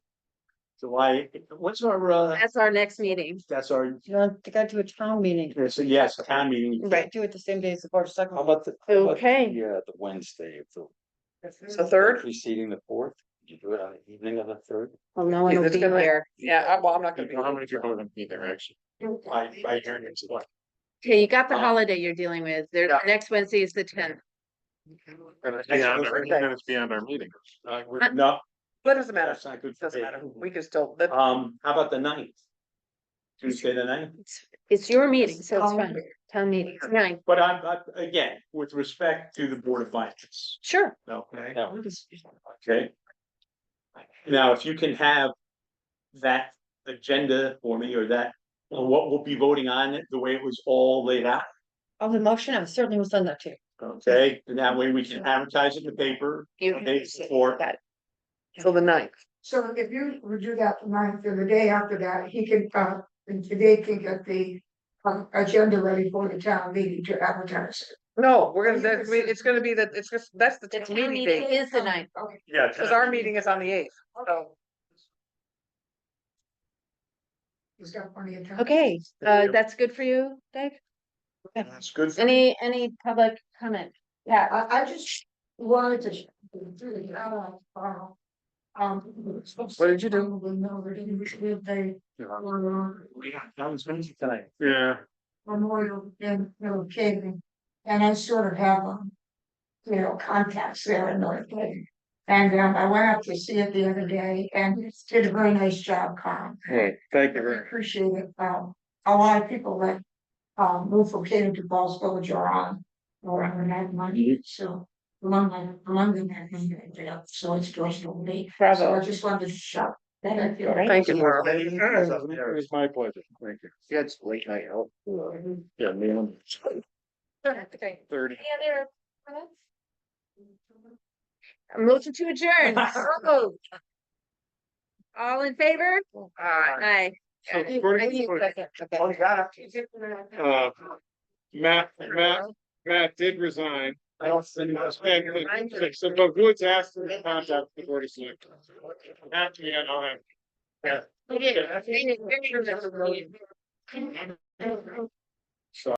July, what's our, That's our next meeting. that's our, You want to go to a town meeting, yes, town meeting. Right. do it the same day as the board of How selectmen. about the? Okay. Yeah, the Wednesday of The 3rd? preceding the 4th. Did you do it on the evening of the 3rd? Well, no one will It's be gonna- there. Yeah, well, I'm not gonna be. How many people are gonna be there, actually? By hearing it's what? Okay, you got the holiday you're dealing with. There's, Yeah. next Wednesday is the 10th. It's beyond our meeting. No, That doesn't matter. that's not good. for Doesn't me. matter. We can still, How about the 9th? Tuesday the 9th? It's your meeting, so it's fine. Town meeting, it's 9. But again, with respect to the Board of Finance, Sure. okay? Okay. Now, if you can have that agenda for me, or that, or what we'll be voting on, the way it was all laid out, Of the motion, I certainly will send that to you. okay? And that way we can advertise it in the paper. Okay, for, Got it. till the 9th. So if you would do that tonight, or the day after that, he could, and today can get the agenda ready for the town meeting to advertise it. No, we're gonna, it's gonna be that, it's just, that's the The town town meeting meeting date. is the 9th. Okay. yeah. Cause our meeting is on the 8th, so. He's got plenty of time. Okay, that's good for you, Dave? That's good. for Any public comment? Yeah. I just wanted to. What did you do? That was busy tonight. Yeah. Memorial in, caving, and I sort of have, contacts there in North Dayton. And I went up to see it the other day and it did a very nice job, Carl. Right, thank you I very much. appreciate it. A lot of people that move from Canaan to Falls Village are on that money, so among them, I think, so it's joyful to me. So I Bravo. just wanted to shout that I feel. Thank you, Carl. It's my pleasure, thank you. Yeah, it's late night out. Yeah, man. Okay. 30. Any other comments? A motion to adjourn. All in favor? Aye. So, I need a second. Matt did resign. And so the Woods asked him to contact the board of selectmen. After me, I'll have. We did.